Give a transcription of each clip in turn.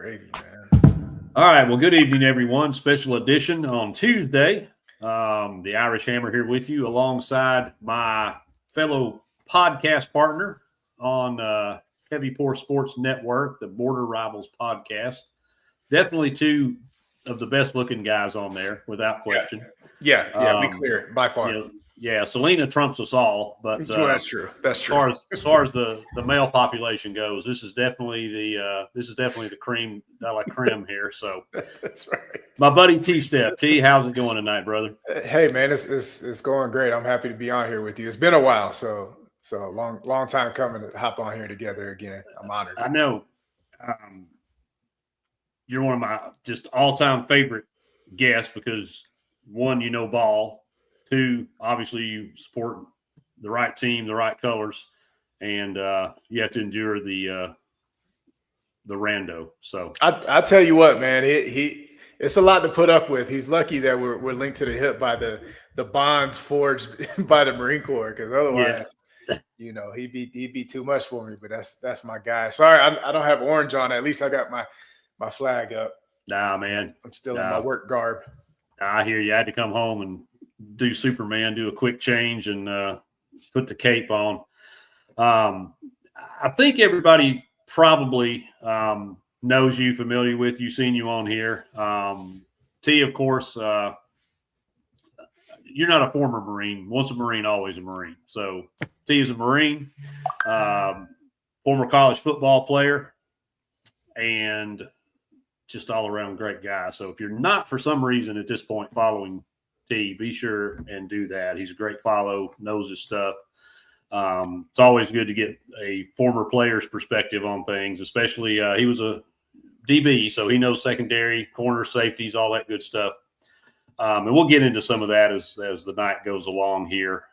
Gravy, man. All right. Well, good evening, everyone. Special edition on Tuesday. The Irish Hammer here with you alongside my fellow podcast partner on Heavy Pour Sports Network, the Border Rivals podcast. Definitely two of the best looking guys on there, without question. Yeah, we clear by far. Selena trumps us all, but that's true. That's true. As far as the male population goes, this is definitely the cream de la creme here. So that's right. My buddy TStep. T, how's it going tonight, brother? Hey man, it's going great. I'm happy to be on here with you. It's been a while, so long time coming to hop on here together again. I'm honored. I know. You're one of my just all-time favorite guests because one, you know ball. Two, obviously you support the right team, the right colors, and you have to endure the rando. So I tell you what, man, it's a lot to put up with. He's lucky that we're linked to the hip by the bonds forged by the Marine Corps, because otherwise, he'd be too much for me. But that's my guy. Sorry, I don't have orange on. At least I got my flag up. Nah, man, I'm still in my work garb. I hear you. I had to come home and do Superman, do a quick change, and put the cape on. I think everybody probably knows you, familiar with you, seen you on here. T, of course, you're not a former Marine. Once a Marine, always a Marine. So T is a Marine, former college football player, and just all around great guy. So if you're not, for some reason at this point, following T, be sure and do that. He's a great follow, knows his stuff. It's always good to get a former player's perspective on things, especially he was a DB, so he knows secondary, corner, safeties, all that good stuff. And we'll get into some of that as the night goes along here.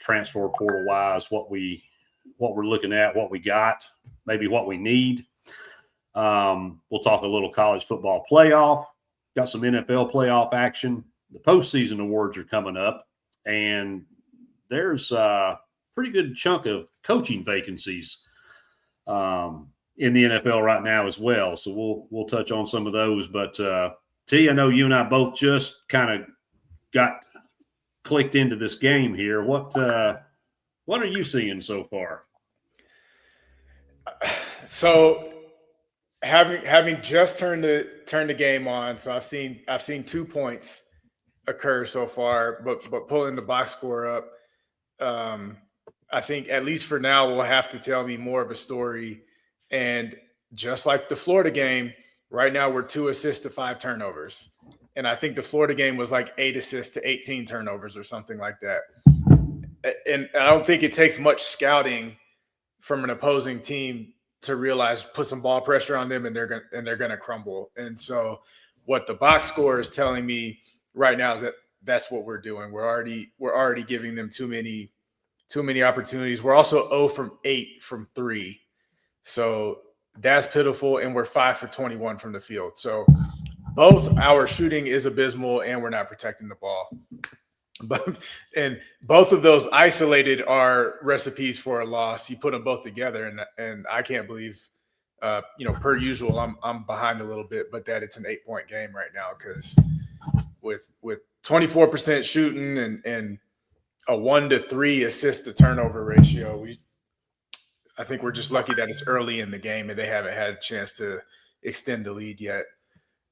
Transfer portal wise, what we're looking at, what we got, maybe what we need. We'll talk a little college football playoff. Got some NFL playoff action. The postseason awards are coming up, and there's a pretty good chunk of coaching vacancies in the NFL right now as well. So we'll touch on some of those. But T, I know you and I both just kind of got clicked into this game here. What are you seeing so far? So having just turned the game on, so I've seen 2 points occur so far, but pulling the box score up, I think at least for now will have to tell me more of a story. And just like the Florida game, right now we're 2 assists to 5 turnovers, and I think the Florida game was like 8 assists to 18 turnovers or something like that. And I don't think it takes much scouting from an opposing team to realize, put some ball pressure on them, and they're gonna crumble. And so what the box score is telling me right now is that's what we're doing. We're already giving them too many opportunities. We're also 0 from 8 from 3. So that's pitiful, and we're 5 for 21 from the field. So both our shooting is abysmal, and we're not protecting the ball. And both of those isolated are recipes for a loss. You put them both together, and I can't believe, per usual, I'm behind a little bit, but that it's an 8-point game right now, because with 24% shooting and a 1 to 3 assist to turnover ratio, I think we're just lucky that it's early in the game and they haven't had a chance to extend the lead yet.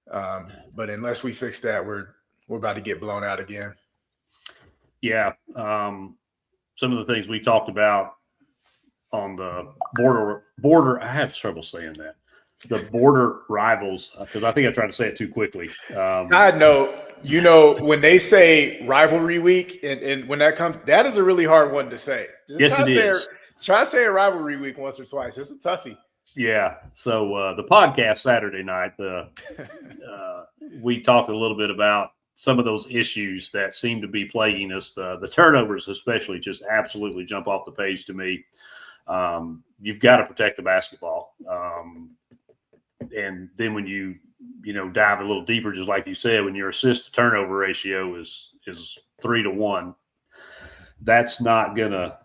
But unless we fix that, we're about to get blown out again. Yeah. Some of the things we talked about on the border, I have trouble saying that. The border rivals, because I think I tried to say it too quickly. Side note, when they say rivalry week, and when that comes, that is a really hard one to say. Yes, it is. Try to say a rivalry week once or twice. It's a toughie. Yeah. So the podcast Saturday night, we talked a little bit about some of those issues that seem to be plaguing us. The turnovers especially just absolutely jump off the page to me. You've got to protect the basketball. And then when you dive a little deeper, just like you said, when your assist to turnover ratio is 3 to 1, that's not gonna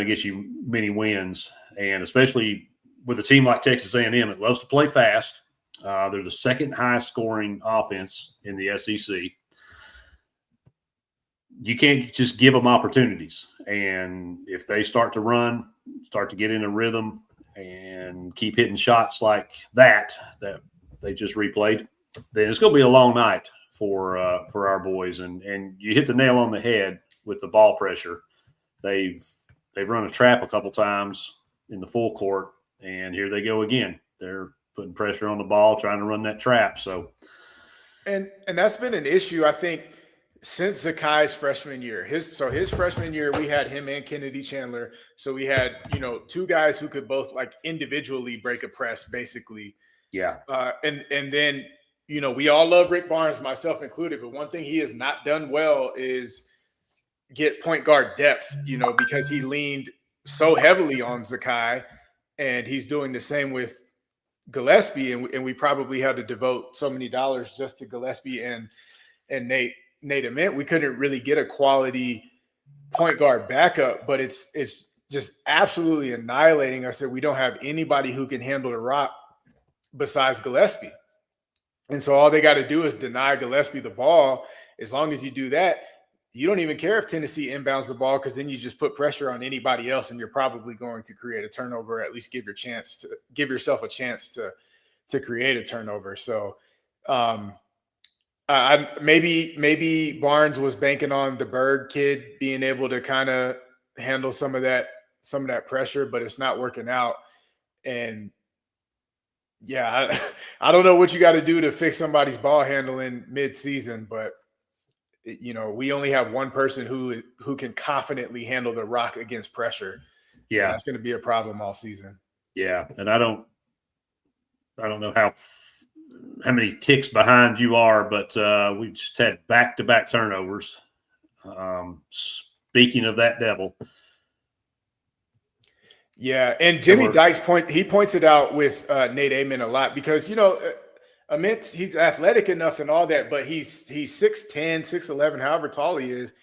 get you many wins. And especially with a team like Texas A&M, it loves to play fast. They're the second highest scoring offense in the SEC. You can't just give them opportunities. And if they start to run, start to get in a rhythm, and keep hitting shots like that they just replayed, then it's going to be a long night for our boys. And you hit the nail on the head with the ball pressure. They've run a trap a couple times in the full court, and here they go again. They're putting pressure on the ball, trying to run that trap. So, and that's been an issue, I think, since Zakai's freshman year. His freshman year, we had him and Kennedy Chandler. So we had, two guys who could both like individually break a press, basically. Yeah. And then, we all love Rick Barnes, myself included, but one thing he has not done well is get point guard depth, because he leaned so heavily on Zakai, and he's doing the same with Gillespie, and we probably had to devote so many dollars just to Gillespie and Nate Ament. We couldn't really get a quality point guard backup, but it's just absolutely annihilating us that we don't have anybody who can handle the rock besides Gillespie. And so all they got to do is deny Gillespie the ball. As long as you do that, you don't even care if Tennessee inbounds the ball, because then you just put pressure on anybody else, and you're probably going to create a turnover, or at least give yourself a chance to create a turnover. So maybe Barnes was banking on the Bird kid being able to kind of handle some of that pressure, but it's not working out. And yeah, I don't know what you got to do to fix somebody's ball handling mid-season, but we only have one person who can confidently handle the rock against pressure. Yeah, and that's going to be a problem all season. Yeah, and I don't know how many ticks behind you are, but we just had back-to-back turnovers. Speaking of that devil. Yeah, and Jimmy Dykes points it out with Nate Ament a lot, because Ament, he's athletic enough and all that, but he's 6'10", 6'11", however tall he is,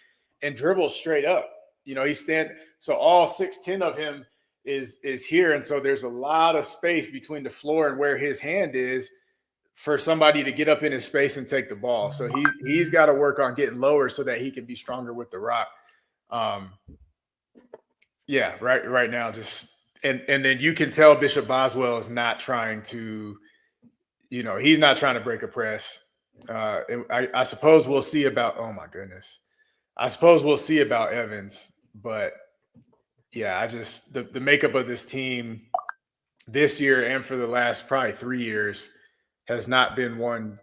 and dribbles straight up. So all 6'10" of him is here, and so there's a lot of space between the floor and where his hand is for somebody to get up in his space and take the ball. So he's got to work on getting lower so that he can be stronger with the rock. Yeah, right now, just and then you can tell Bishop Boswell is not trying to, he's not trying to break a press. I suppose we'll see about. Oh my goodness, I suppose we'll see about Evans, but yeah, I just the makeup of this team this year and for the last probably 3 years has not been one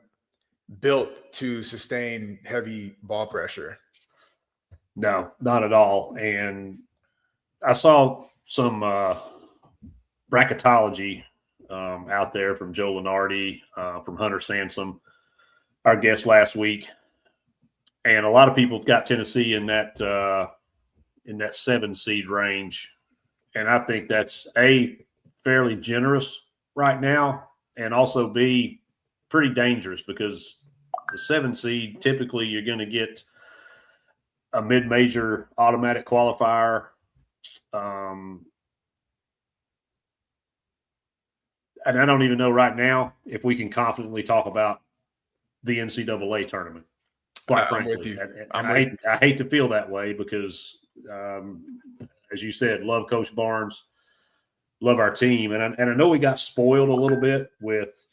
built to sustain heavy ball pressure. No, not at all. And I saw some bracketology out there from Joe Lenardi, from Hunter Sansom, our guest last week, and a lot of people have got Tennessee in that 7 seed range, and I think that's A, fairly generous right now, and also B, pretty dangerous, because the 7 seed typically you're going to get a mid-major automatic qualifier. And I don't even know right now if we can confidently talk about the NCAA tournament. Quite frankly, I hate to feel that way, because, as you said, love Coach Barnes, love our team, and I know we got spoiled a little bit with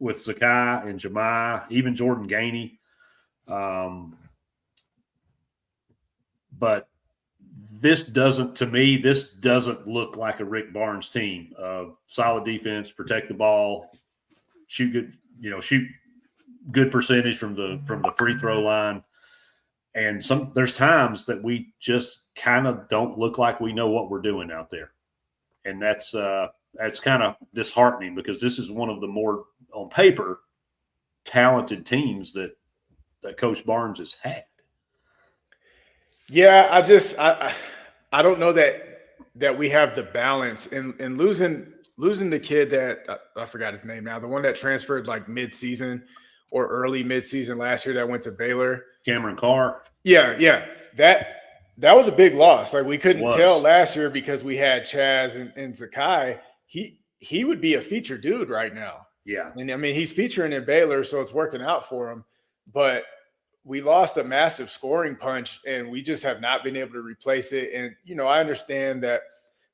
Zakai and Jemai, even Jordan Gainey, but this doesn't look like a Rick Barnes team of solid defense, protect the ball, shoot good percentage from the free throw line. And there's times that we just kind of don't look like we know what we're doing out there. And that's kind of disheartening, because this is one of the more, on paper, talented teams that Coach Barnes has had. Yeah, I don't know that we have the balance, and losing the kid that I forgot his name now, the one that transferred like mid-season or early mid-season last year that went to Baylor, Cameron Carr. Yeah, that was a big loss. Like, we couldn't tell last year because we had Chaz and Zakai. he would be a feature dude right now. Yeah. And I mean, he's featuring in Baylor, so it's working out for him. But we lost a massive scoring punch, and we just have not been able to replace it. And, I understand that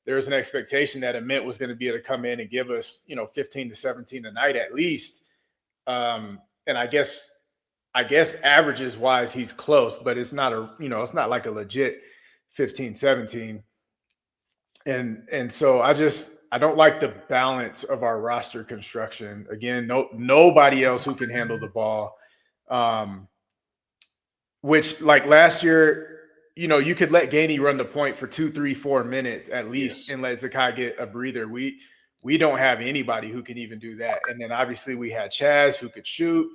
there's an expectation that Ament was going to be able to come in and give us, 15 to 17 a night at least. And I guess averages wise, he's close, but it's not it's not like a legit 15, 17. And so I don't like the balance of our roster construction. Again, nobody else who can handle the ball. Which, like last year, you could let Gainey run the point for 2, 3, 4 minutes at least, and let Zakai get a breather. We don't have anybody who can even do that. And then obviously we had Chaz who could shoot,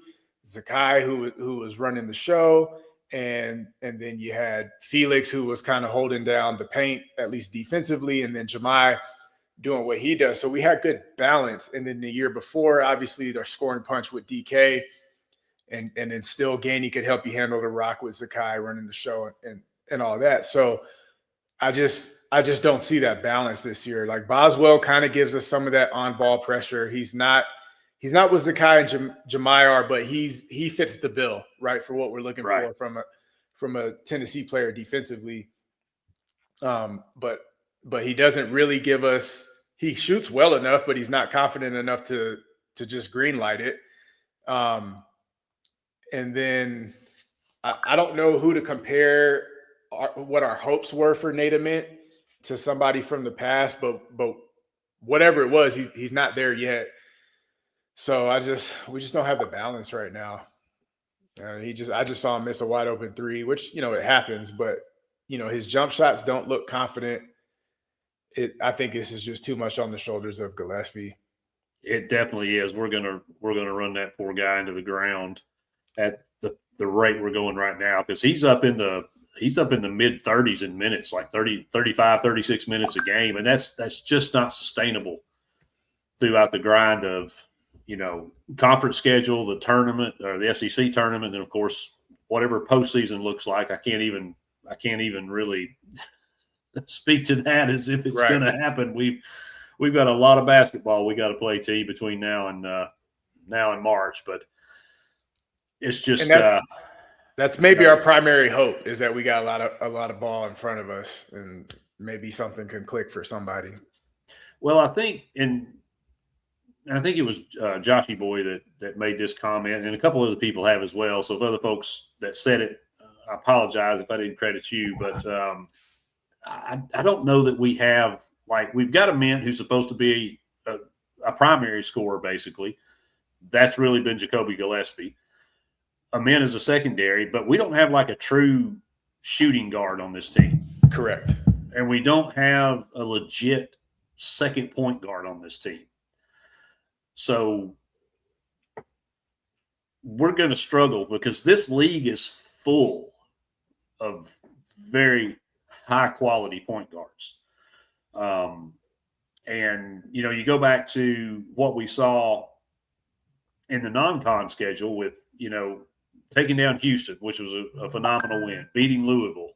Zakai who was running the show, and then you had Felix who was kind of holding down the paint, at least defensively, and then Jemai doing what he does. So we had good balance. And then the year before, obviously their scoring punch with DK, and then still Gainey could help you handle the rock with Zakai running the show and all that. So I just don't see that balance this year. Like Boswell kind of gives us some of that on-ball pressure. He's not what Zakai and Jemai are, but he fits the bill, right, for what we're looking for from a Tennessee player defensively. But he doesn't really give us. He shoots well enough, but he's not confident enough to just green light it. And then I don't know who to compare what our hopes were for Nate Ament to somebody from the past, but whatever it was, he's not there yet. So we just don't have the balance right now. I just saw him miss a wide open 3, which it happens, but his jump shots don't look confident. I think this is just too much on the shoulders of Gillespie. It definitely is. We're gonna run that poor guy into the ground at the rate we're going right now, because he's up in the mid 30s in minutes, like 30, 35, 36 minutes a game, and that's just not sustainable throughout the grind of conference schedule, the tournament or the SEC tournament, and of course whatever postseason looks like. I can't even really speak to that as if it's going to happen. We've got a lot of basketball we got to play between now and March, but it's just that's maybe our primary hope, is that we got a lot of ball in front of us, and maybe something can click for somebody. Well, I think it was Joshy Boy that made this comment, and a couple other people have as well. So if other folks that said it, I apologize if I didn't credit you, but I don't know that we have, like, we've got a Mint who's supposed to be a primary scorer, basically. That's really been Jacoby Gillespie. A Mint is a secondary, but we don't have like a true shooting guard on this team. Correct. And we don't have a legit second point guard on this team. So we're going to struggle, because this league is full of very high quality point guards. And, you go back to what we saw in the non-con schedule with, taking down Houston, which was a phenomenal win, beating Louisville.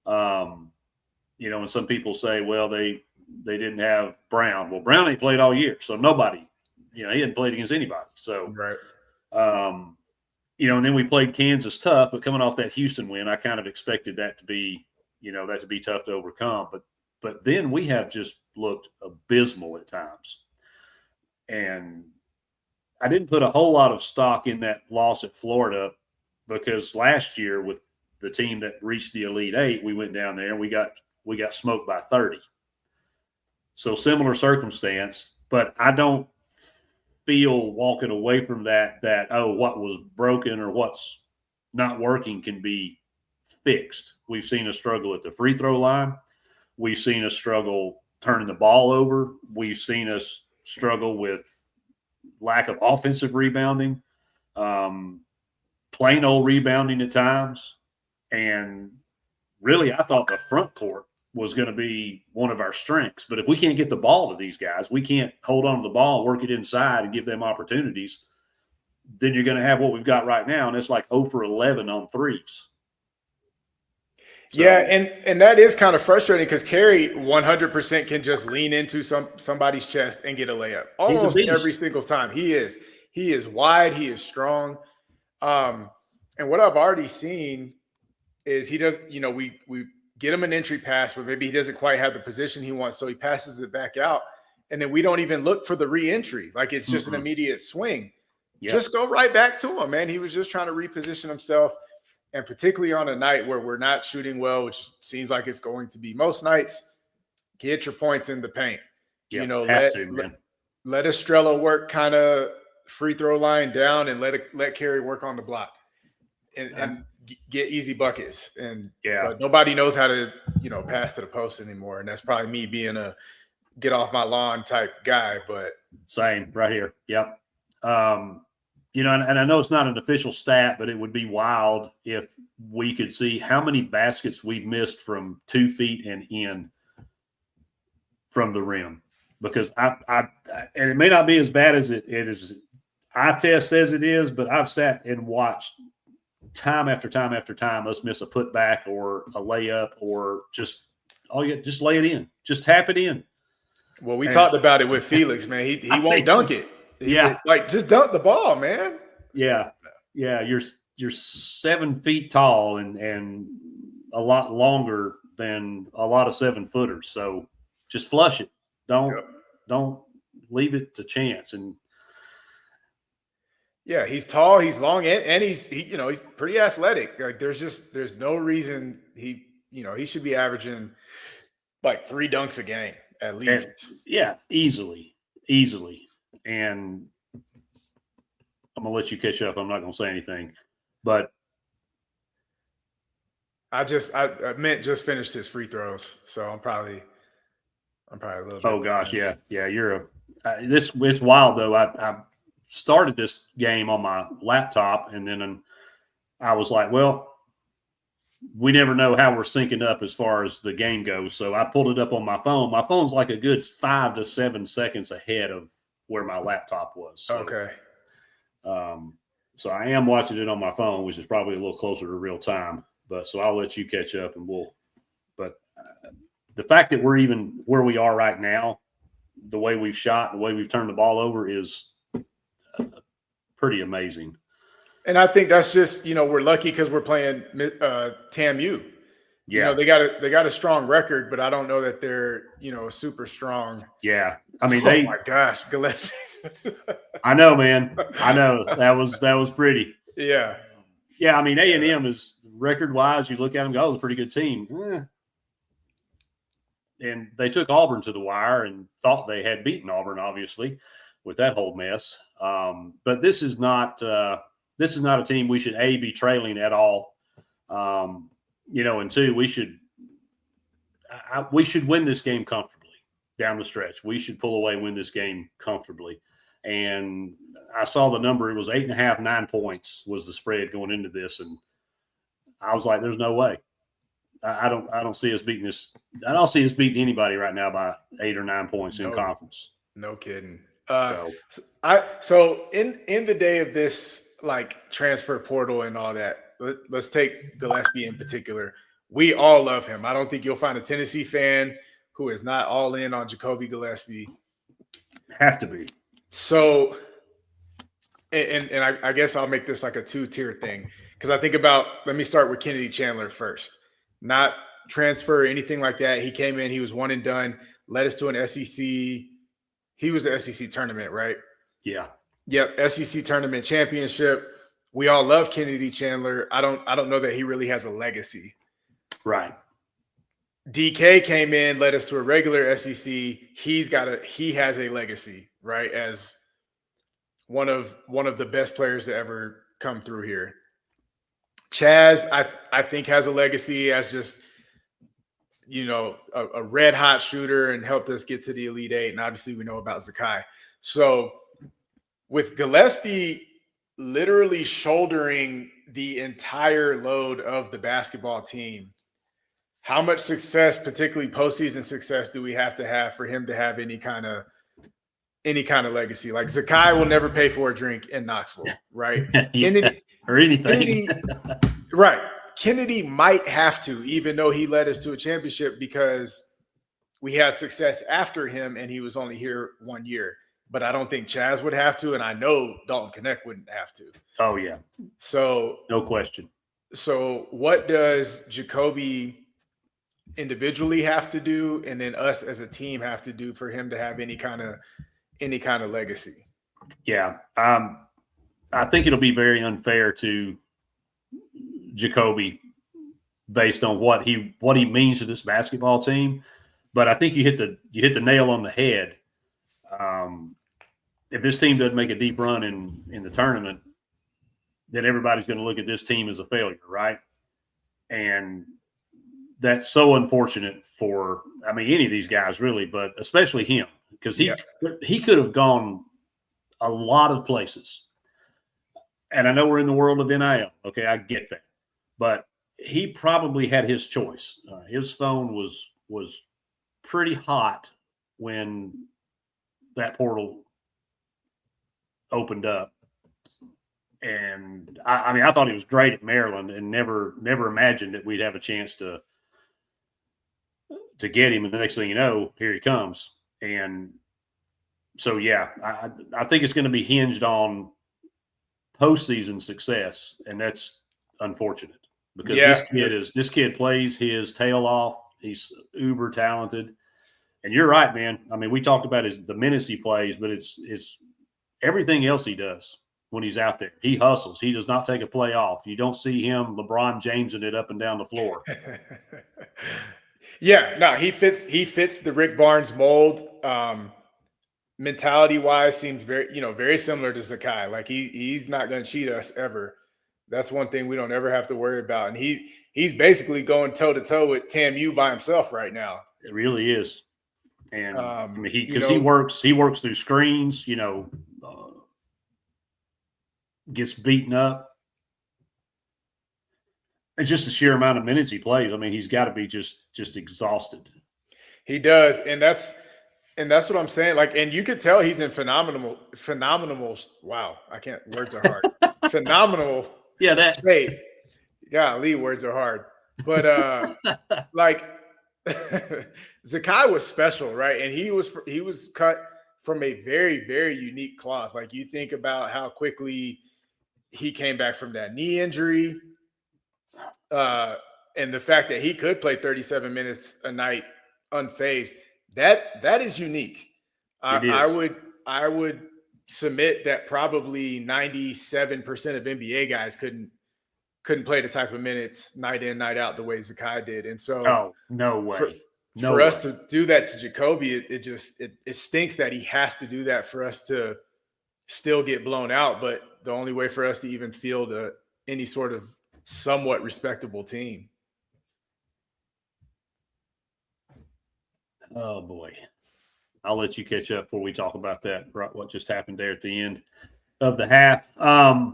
And some people say, well, they didn't have Brown. Well, Brown ain't played all year, so nobody, he hadn't played against anybody. So, right. And then we played Kansas tough, but coming off that Houston win, I kind of expected that to be, tough to overcome. But then we have just looked abysmal at times. And I didn't put a whole lot of stock in that loss at Florida, because last year with the team that reached the Elite Eight, we went down there and we got smoked by 30. So similar circumstance, but I don't feel walking away from that what was broken or what's not working can be fixed. We've seen a struggle at the free throw line. We've seen a struggle turning the ball over. We've seen us struggle with lack of offensive rebounding, plain old rebounding at times. And really, I thought the front court was going to be one of our strengths. But if we can't get the ball to these guys, we can't hold on to the ball, work it inside, and give them opportunities, then you're going to have what we've got right now, and it's like 0 for 11 on threes. So, Yeah, and that is kind of frustrating because Carey 100% can just lean into somebody's chest and get a layup he's a almost every beast. single time. He is wide, he is strong. And what I've already seen is he does, we get him an entry pass, but maybe he doesn't quite have the position he wants, so he passes it back out, and then we don't even look for the re-entry. Like it's just an immediate swing. Yep. Just go right back to him, man. He was just trying to reposition himself. And particularly on a night where we're not shooting well, which seems like it's going to be most nights, get your points in the paint. Yep, Let Estrella work kind of free throw line down and let Carey work on the block and get easy buckets. But nobody knows how to, pass to the post anymore. And that's probably me being a get off my lawn type guy, but same right here. Yep. And I know it's not an official stat, but it would be wild if we could see how many baskets we've missed from 2 feet and in from the rim. Because and it may not be as bad as it is. Eye test says it is, but I've sat and watched time after time after time us miss a putback or a layup or just lay it in, just tap it in. Well, we talked about it with Felix, man. He won't dunk it. Just dunk the ball, man. Yeah. You're 7 feet tall and a lot longer than a lot of 7-footers. So just flush it. Don't leave it to chance. And yeah, he's tall, he's long, and he's pretty athletic. Like there's no reason he should be averaging like 3 dunks a game at least. Easily. And I'm gonna let you catch up. I'm not gonna say anything, but I meant just finished his free throws, so I'm probably a little bit. Oh gosh, yeah. You're it's wild though. I started this game on my laptop, and then I was like, well, we never know how we're syncing up as far as the game goes. So I pulled it up on my phone. My phone's like a good 5 to 7 seconds ahead of where my laptop was. So, okay. So I am watching it on my phone, which is probably a little closer to real time. But so I'll let you catch up, and But the fact that we're even where we are right now, the way we've shot, the way we've turned the ball over is pretty amazing. And I think that's just, we're lucky because we're playing TAMU. Yeah, they got a strong record, but I don't know that they're super strong. Yeah, I mean oh my gosh, Gillespie. I know, man. I know that was pretty. Yeah. I mean A&M is record wise. You look at them, go, it's a pretty good team. And they took Auburn to the wire and thought they had beaten Auburn, obviously, with that whole mess. But this is not a team we should be trailing at all. And 2, we should win this game comfortably down the stretch. We should pull away and win this game comfortably. And I saw the number; it was 8.5, 9 points was the spread going into this, and I was like, "There's no way. I don't see us beating this. I don't see us beating anybody right now by 8 or 9 points in conference." No kidding. So in the day of this, like transfer portal and all that, let's take Gillespie in particular. We all love him. I don't think you'll find a Tennessee fan who is not all in on Jacoby Gillespie. Have to be. So, and I guess I'll make this like a 2-tier thing because I think about. Let me start with Kennedy Chandler first. Not transfer or anything like that. He came in. He was one and done. Led us to an SEC. He was the SEC tournament, right? Yeah. Yep. SEC tournament championship. We all love Kennedy Chandler. I don't know that he really has a legacy. Right. DK came in, led us to a regular SEC. He has a legacy, right? As one of the best players to ever come through here. Chaz, I think has a legacy as just, a red hot shooter and helped us get to the Elite Eight. And obviously we know about Zakai. So with Gillespie literally shouldering the entire load of the basketball team, how much success, particularly postseason success, do we have to have for him to have any kind of legacy? Like Zakai will never pay for a drink in Knoxville, right? Or anything. Right. Kennedy might have to, even though he led us to a championship, because we had success after him and he was only here 1 year. But I don't think Chaz would have to, and I know Dalton Connect wouldn't have to. Oh yeah, so no question. So what does Jacoby individually have to do, and then us as a team have to do for him to have any kind of legacy? Yeah, I think it'll be very unfair to Jacoby based on what he means to this basketball team. But I think you hit the nail on the head. If this team doesn't make a deep run in the tournament, then everybody's going to look at this team as a failure, right? And that's so unfortunate for, I mean, any of these guys really, but especially him, because he could have gone a lot of places. And I know we're in the world of NIL. Okay, I get that. But he probably had his choice. His phone was pretty hot when that portal opened up. And I mean, I thought he was great at Maryland, and never imagined that we'd have a chance to get him. And the next thing you know, here he comes. And so, yeah, I think it's going to be hinged on postseason success, and that's unfortunate because this kid plays his tail off. He's uber talented, and you're right, man. I mean, we talked about the minutes he plays, but it's everything else he does when he's out there. He hustles. He does not take a play off. You don't see him LeBron Jamesing it up and down the floor. Yeah, no, he fits the Rick Barnes mold. Mentality wise, seems very similar to Zakai. Like he's not going to cheat us ever. That's one thing we don't ever have to worry about. And he's basically going toe to toe with TAMU by himself right now. It really is. And I mean, he works through screens. Gets beaten up. It's just the sheer amount of minutes he plays. I mean, he's got to be just exhausted. He does, and that's what I'm saying. Like, and you could tell he's in phenomenal. Wow, I can't. Words are hard. Phenomenal. Yeah, that. Hey, golly, words are hard. But like, Zakai was special, right? And he was cut from a very, very unique cloth. Like, you think about how quickly he came back from that knee injury, and the fact that he could play 37 minutes a night unfazed. That is unique. I would submit that probably 97% of NBA guys couldn't play the type of minutes night in, night out the way Zakai did. And so, no way. For us to do that to Jacoby, it stinks that he has to do that for us to still get blown out. But the only way for us to even field any sort of somewhat respectable team. Oh boy. I'll let you catch up before we talk about that, right, what just happened there at the end of the half. A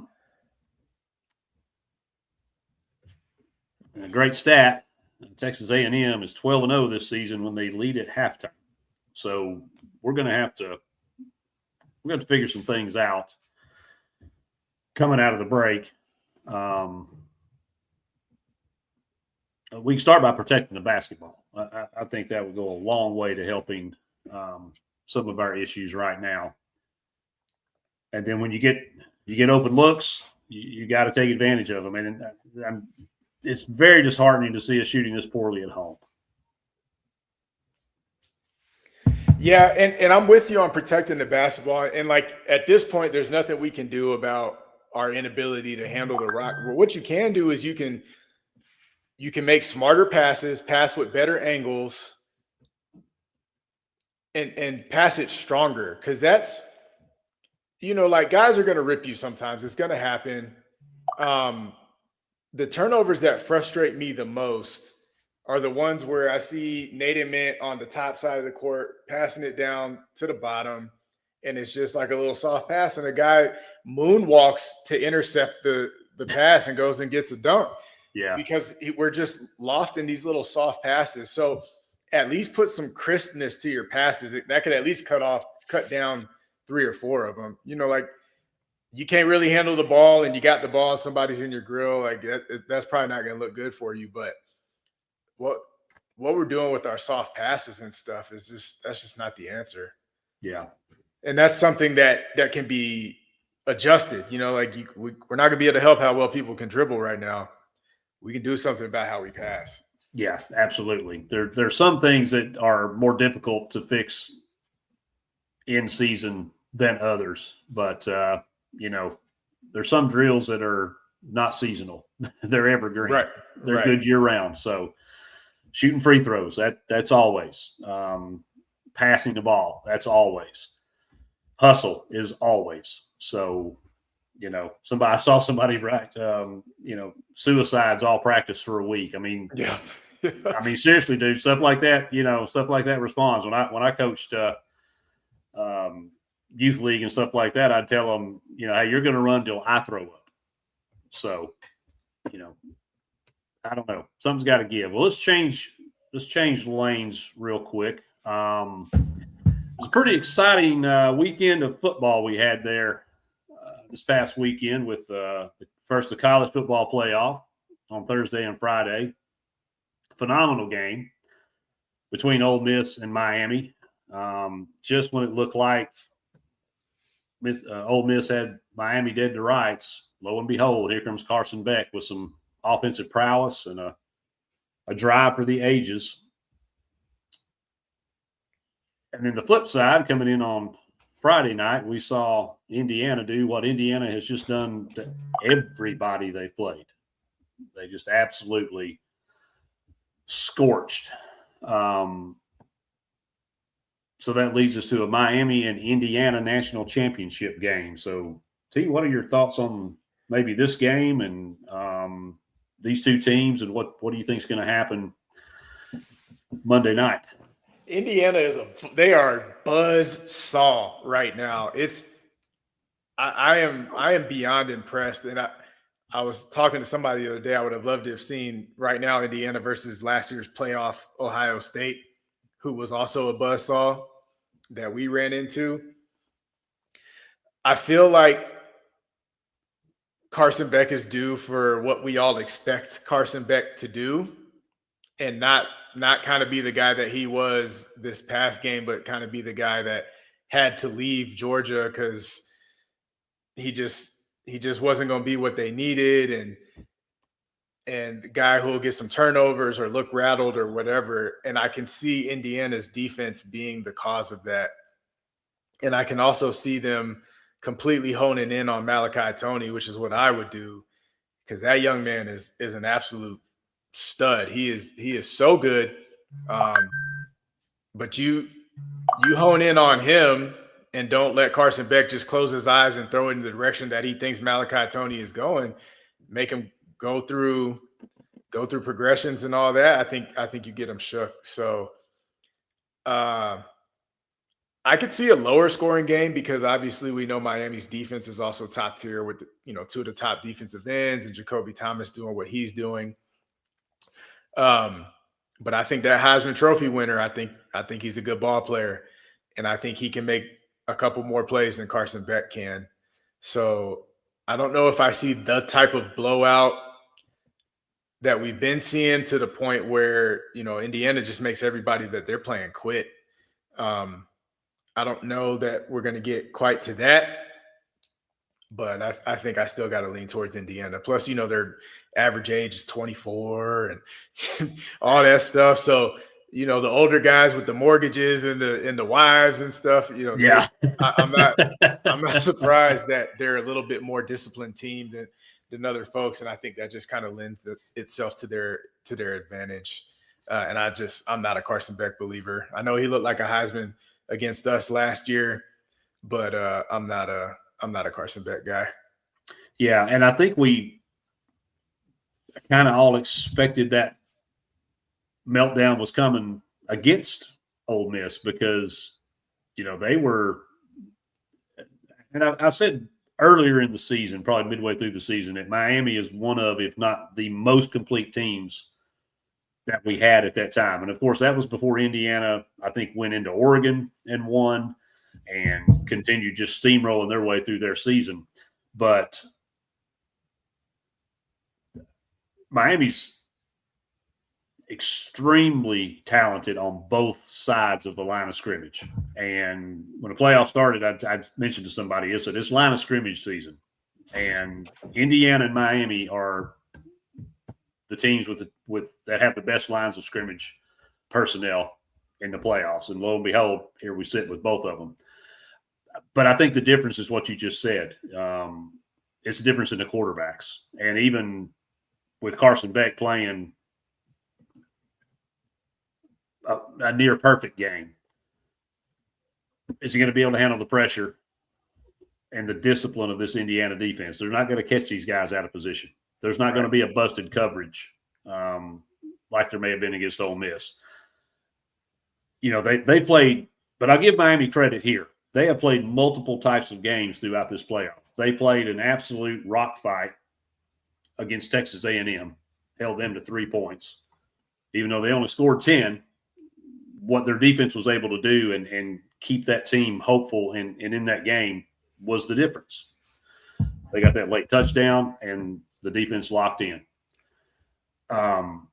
great stat, Texas A&M is 12-0 this season when they lead at halftime. So we're going to have to figure some things out coming out of the break. We can start by protecting the basketball. I think that would go a long way to helping some of our issues right now. And then when you get open looks, you got to take advantage of them. And it's very disheartening to see us shooting this poorly at home. Yeah, and I'm with you on protecting the basketball. And like at this point, there's nothing we can do about our inability to handle the rock. But what you can do is you can make smarter passes, pass with better angles, and pass it stronger. Because that's, like guys are going to rip you sometimes. It's going to happen. The turnovers that frustrate me the most are the ones where I see Nate Mint on the top side of the court passing it down to the bottom, and it's just like a little soft pass, and a guy moonwalks to intercept the pass and goes and gets a dunk. Yeah, because we're just lofting these little soft passes. So at least put some crispness to your passes. That could at least cut down 3 or 4 of them. Like you can't really handle the ball and you got the ball and somebody's in your grill, like that's probably not going to look good for you. But what what we're doing with our soft passes and stuff is that's just not the answer. Yeah. And that's something that can be adjusted. Like we're not going to be able to help how well people can dribble right now. We can do something about how we pass. Yeah, absolutely. There's some things that are more difficult to fix in season than others, but there's some drills that are not seasonal. They're evergreen. Right. They're Right. good year round. So shooting free throws, that's always. Passing the ball, that's always. Hustle is always. So, I saw somebody write, suicides all practice for a week. I mean, Yeah. Seriously, dude, stuff like that, stuff like that responds. When I coached youth league and stuff like that, I'd tell them, hey, you're going to run till I throw up. So, I don't know. Something's got to give. Well, let's change lanes real quick. It was a pretty exciting weekend of football we had there this past weekend with the college football playoff on Thursday and Friday. Phenomenal game between Ole Miss and Miami. Just when it looked like Ole Miss had Miami dead to rights, lo and behold, here comes Carson Beck with some offensive prowess and a drive for the ages. And then the flip side, coming in on Friday night, we saw Indiana do what Indiana has just done to everybody they've played. They just absolutely scorched. So that leads us to a Miami and Indiana national championship game. So, T, what are your thoughts on maybe this game and these two teams, and what do you think is going to happen Monday night? Indiana they are buzz saw right now. I am beyond impressed. And I was talking to somebody the other day. I would have loved to have seen right now Indiana versus last year's playoff Ohio State, who was also a buzzsaw that we ran into. I feel like Carson Beck is due for what we all expect Carson Beck to do, and not kind of be the guy that he was this past game, but kind of be the guy that had to leave Georgia because he just wasn't going to be what they needed, and the guy who will get some turnovers or look rattled or whatever. And I can see Indiana's defense being the cause of that. And I can also see them completely honing in on Malachi Toney, which is what I would do, because that young man is an absolute stud. He is so good. But you hone in on him and don't let Carson Beck just close his eyes and throw it in the direction that he thinks Malachi Toney is going. Make him go through progressions and all that. I think you get him shook. So I could see a lower scoring game because obviously we know Miami's defense is also top tier with two of the top defensive ends and Jacoby Thomas doing what he's doing. But I think that Heisman Trophy winner, I think he's a good ball player, and I think he can make a couple more plays than Carson Beck can. So I don't know if I see the type of blowout that we've been seeing to the point where, Indiana just makes everybody that they're playing quit. I don't know that we're going to get quite to that, but I think I still got to lean towards Indiana. Plus, their average age is 24 and all that stuff. So, the older guys with the mortgages and the wives and stuff, Yeah. I'm not surprised that they're a little bit more disciplined team than other folks. And I think that just kind of lends itself to their advantage. And I'm not a Carson Beck believer. I know he looked like a Heisman against us last year, but I'm not a Carson Beck guy. Yeah, and I think we kind of all expected that meltdown was coming against Ole Miss because, they were – and I've said earlier in the season, probably midway through the season, that Miami is one of, if not the most complete teams that we had at that time. And, of course, that was before Indiana, I think, went into Oregon and won and continued just steamrolling their way through their season. But Miami's extremely talented on both sides of the line of scrimmage. And when the playoffs started, I mentioned to somebody, it's line of scrimmage season. And Indiana and Miami are the teams that have the best lines of scrimmage personnel in the playoffs. And lo and behold, here we sit with both of them. But I think the difference is what you just said. It's a difference in the quarterbacks. And even with Carson Beck playing a near perfect game, is he going to be able to handle the pressure and the discipline of this Indiana defense? They're not going to catch these guys out of position. There's not going to be a busted coverage like there may have been against Ole Miss. You know, they played, but I'll give Miami credit here. They have played multiple types of games throughout this playoff. They played an absolute rock fight against Texas A&M, held them to 3 points. Even though they only scored 10, what their defense was able to do and keep that team hopeful and in that game was the difference. They got that late touchdown, and the defense locked in. And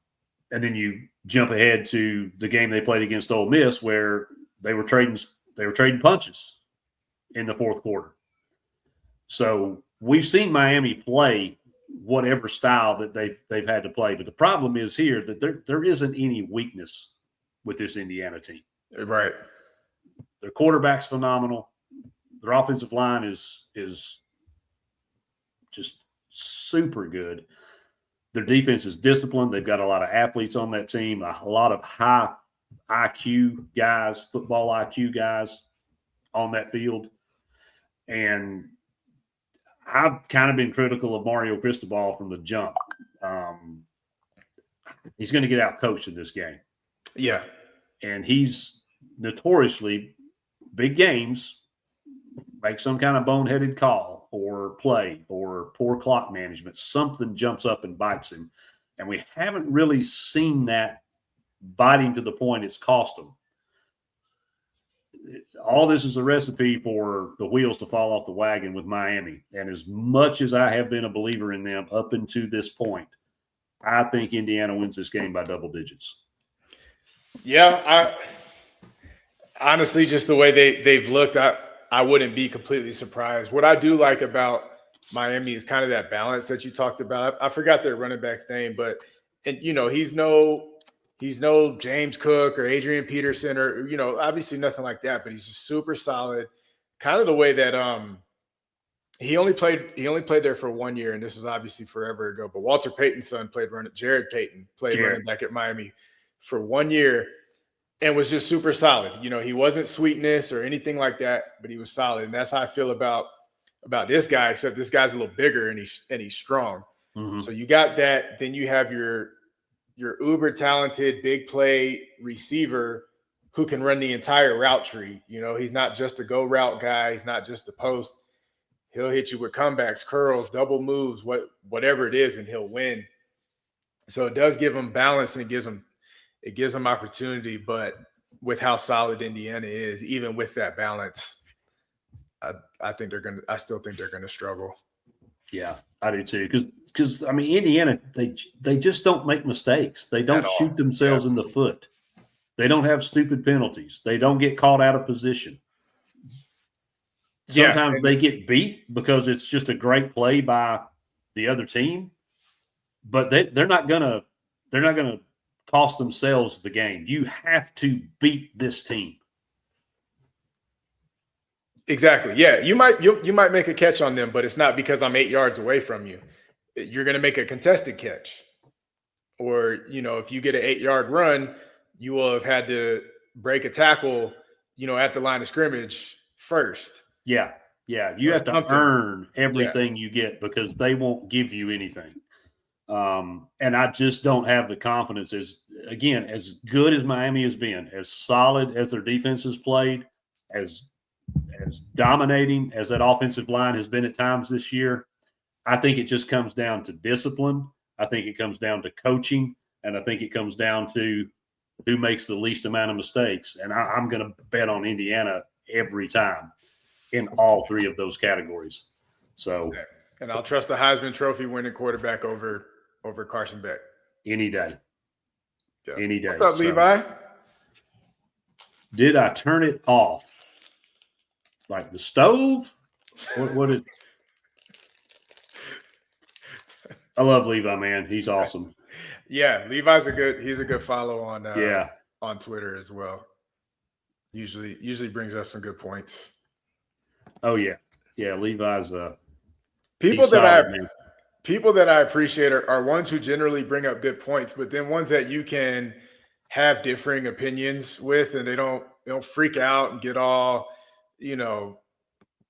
then you jump ahead to the game they played against Ole Miss, where they were trading punches in the fourth quarter. So we've seen Miami play whatever style that they've had to play, but the problem is here that there isn't any weakness with this Indiana team. Right. Their quarterback's phenomenal. Their offensive line is just super good. Their defense is disciplined. They've got a lot of athletes on that team, a lot of high IQ guys, football IQ guys on that field. And I've kind of been critical of Mario Cristobal from the jump. He's going to get out coached in this game. Yeah. And he's notoriously big games, make some kind of boneheaded call or play or poor clock management. Something jumps up and bites him. And we haven't really seen that bite him to the point it's cost him. All this is a recipe for the wheels to fall off the wagon with Miami. And as much as I have been a believer in them up until this point, I think Indiana wins this game by double digits. Yeah, I honestly, just the way they've looked, I wouldn't be completely surprised. What I do like about Miami is kind of that balance that you talked about. I forgot their running back's name, but you know, he's no James Cook or Adrian Peterson or, you know, obviously nothing like that, but he's just super solid. Kind of the way that he only played there for 1 year, and this was obviously forever ago. But Walter Payton's son Jared Payton played running back at Miami for 1 year and was just super solid. You know, he wasn't sweetness or anything like that, but he was solid. And that's how I feel about this guy, except this guy's a little bigger and he's strong. Mm-hmm. So you got that. Then you have your uber talented big play receiver who can run the entire route tree. You know, he's not just a go route guy. He's not just a post. He'll hit you with comebacks, curls, double moves, whatever it is, and he'll win. So it does give him balance and it gives them opportunity. But with how solid Indiana is, even with that balance, I still think they're gonna struggle. Yeah, I do too. Because I mean, Indiana, they just don't make mistakes. They don't shoot themselves in the foot. They don't have stupid penalties. They don't get caught out of position. Sometimes they get beat because it's just a great play by the other team, but they're not gonna cost themselves the game. You have to beat this team. Exactly. Yeah, you might make a catch on them, but it's not because I'm 8 yards away from you. You're going to make a contested catch, or you know, if you get an 8-yard run, you will have had to break a tackle, you know, at the line of scrimmage first. Yeah. You have to earn everything you get because they won't give you anything. And I just don't have the confidence as good as Miami has been, as solid as their defense has played, as dominating as that offensive line has been at times this year. I think it just comes down to discipline. I think it comes down to coaching, and I think it comes down to who makes the least amount of mistakes. And I'm going to bet on Indiana every time in all three of those categories. So, and I'll trust the Heisman Trophy winning quarterback over Carson Beck any day. Yeah. Any day. What's up, So, Levi? did I turn it off? Like the stove? What is? I love Levi, man. He's awesome. Yeah, he's a good follow on Twitter as well. Usually brings up some good points. Oh yeah. Yeah, Levi's people that I appreciate are ones who generally bring up good points, but then ones that you can have differing opinions with, and they don't freak out and get all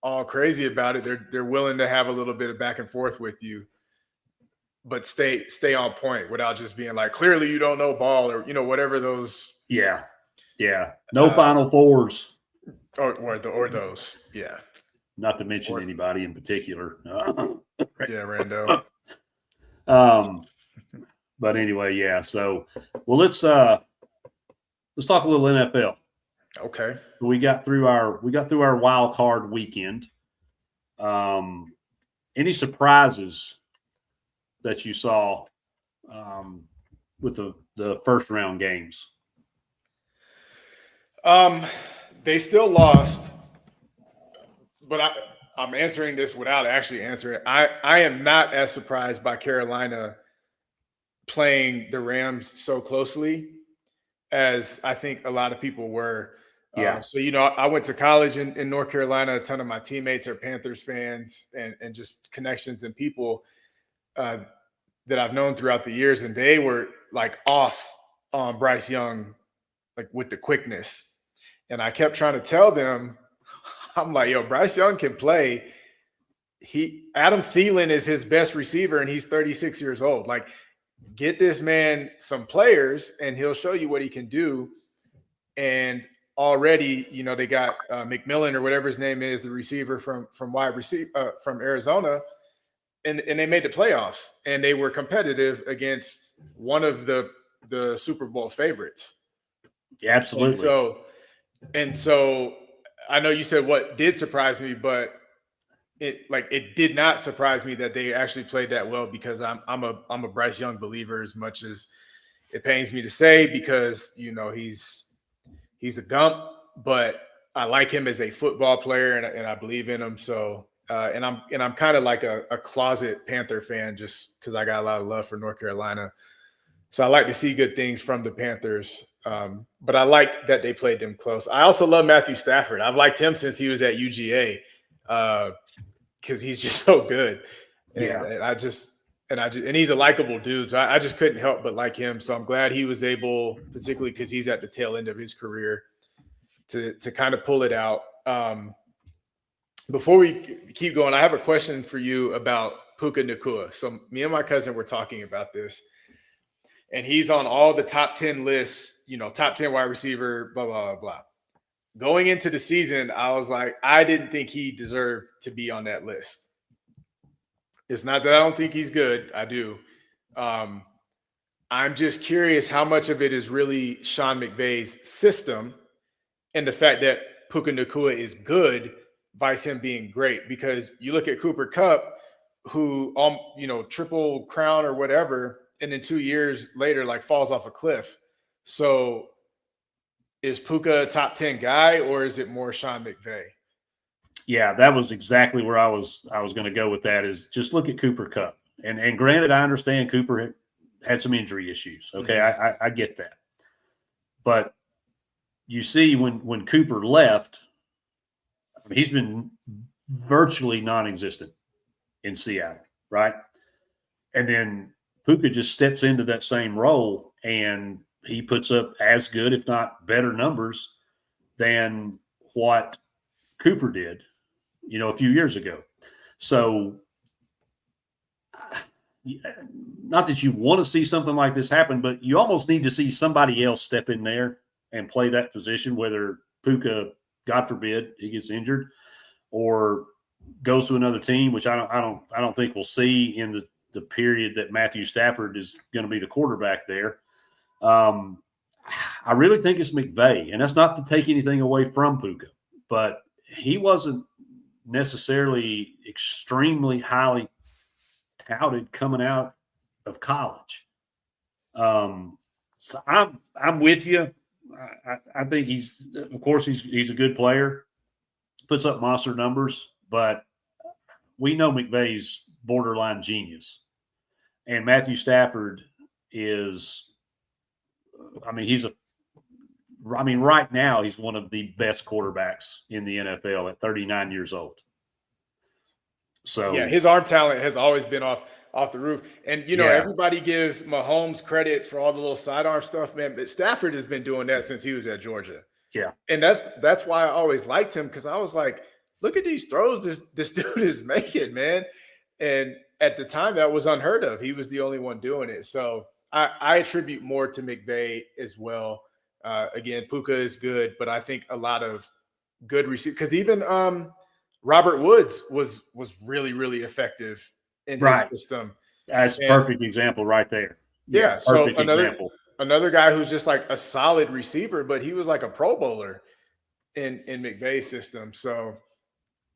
all crazy about it. They're willing to have a little bit of back and forth with you, but stay on point without just being like, clearly you don't know ball, or whatever those. Yeah. No Final Fours. Or those. Yeah. Not to mention anybody in particular. Yeah, Rando. But anyway, yeah. So, well, let's talk a little NFL. Okay. We got through our wild card weekend. Any surprises that you saw with the first round games? They still lost, but I'm answering this without actually answering it. I am not as surprised by Carolina playing the Rams so closely as I think a lot of people were. Yeah. So, I went to college in North Carolina. A ton of my teammates are Panthers fans, and just connections and people that I've known throughout the years. And they were like off on Bryce Young, like with the quickness. And I kept trying to tell them, I'm like, yo, Bryce Young can play. Adam Thielen is his best receiver, and he's 36 years old. Like, get this man some players, and he'll show you what he can do. And already, they got McMillan or whatever his name is, the receiver from Arizona, and they made the playoffs, and they were competitive against one of the Super Bowl favorites. Yeah, absolutely. And so I know you said what did surprise me, but it did not surprise me that they actually played that well, because I'm a Bryce Young believer, as much as it pains me to say, because he's a gump, but I like him as a football player, and I believe in him. So and I'm kind of like a closet Panther fan, just because I got a lot of love for North Carolina. So I like to see good things from the Panthers. But I liked that they played them close. I also love Matthew Stafford. I've liked him since he was at UGA, because he's just so good. And he's a likable dude. So I just couldn't help but like him. So I'm glad he was able, particularly because he's at the tail end of his career, to kind of pull it out. Before we keep going, I have a question for you about Puka Nacua. So me and my cousin were talking about this, and he's on all the top 10 lists, top 10 wide receiver, blah, blah, blah, blah. Going into the season, I was like, I didn't think he deserved to be on that list. It's not that I don't think he's good. I do. I'm just curious how much of it is really Sean McVay's system and the fact that Puka Nacua is good, vice him being great. Because you look at Cooper Kupp, who, triple crown or whatever, and then 2 years later, like, falls off a cliff. So is Puka a top 10 guy, or is it more Sean McVay? Yeah, that was exactly where I was going to go with that, is just look at Cooper Kupp. And granted, I understand Cooper had some injury issues. Okay, mm-hmm. I get that. But you see, when Cooper left, he's been virtually non-existent in Seattle, right? And then Puka just steps into that same role, and he puts up as good, if not better, numbers than what Cooper did, a few years ago. So, not that you want to see something like this happen, but you almost need to see somebody else step in there and play that position, whether Puka, God forbid, he gets injured or goes to another team, which I don't think we'll see in the period that Matthew Stafford is going to be the quarterback there. I really think it's McVay, and that's not to take anything away from Puka, but he wasn't necessarily extremely highly touted coming out of college. So I'm with you. I think he's a good player, puts up monster numbers, but we know McVay's borderline genius, and Matthew Stafford is. Right now he's one of the best quarterbacks in the NFL at 39 years old. So yeah, his arm talent has always been off the roof. And everybody gives Mahomes credit for all the little sidearm stuff, man. But Stafford has been doing that since he was at Georgia. Yeah. And that's why I always liked him, because I was like, look at these throws this dude is making, man. And at the time that was unheard of. He was the only one doing it. So I attribute more to McVay as well. Again, Puka is good, but I think a lot of good receivers, because even Robert Woods was really, really effective in his system. That's a perfect example right there. Yeah. So another guy who's just like a solid receiver, but he was like a Pro Bowler in McVay's system. So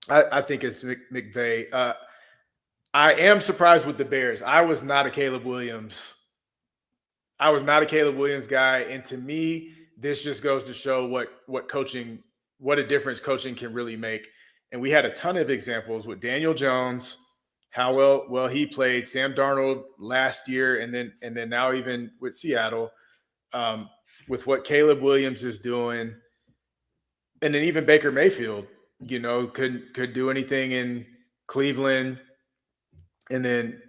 I think it's McVay. I am surprised with the Bears. I was not a Caleb Williams guy. And to me, this just goes to show what a difference coaching can really make. And we had a ton of examples with Daniel Jones, how well he played, Sam Darnold last year, and then now even with Seattle, with what Caleb Williams is doing, and then even Baker Mayfield, could do anything in Cleveland, and then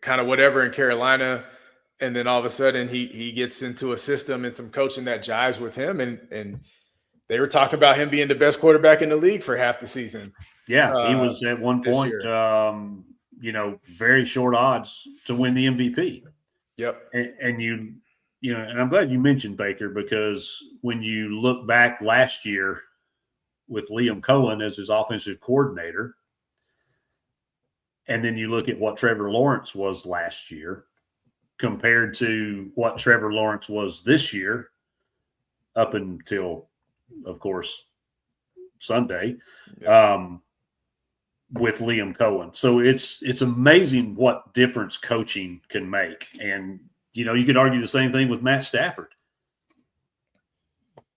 kind of whatever in Carolina, and then all of a sudden he gets into a system and some coaching that jives with him, and they were talking about him being the best quarterback in the league for half the season. Yeah, he was at one point, very short odds to win the MVP. Yep. And and I'm glad you mentioned Baker, because when you look back last year with Liam Cohen as his offensive coordinator, and then you look at what Trevor Lawrence was last year compared to what Trevor Lawrence was this year, up until, of course, Sunday, with Liam Cohen. So it's amazing what difference coaching can make. And, you could argue the same thing with Matt Stafford.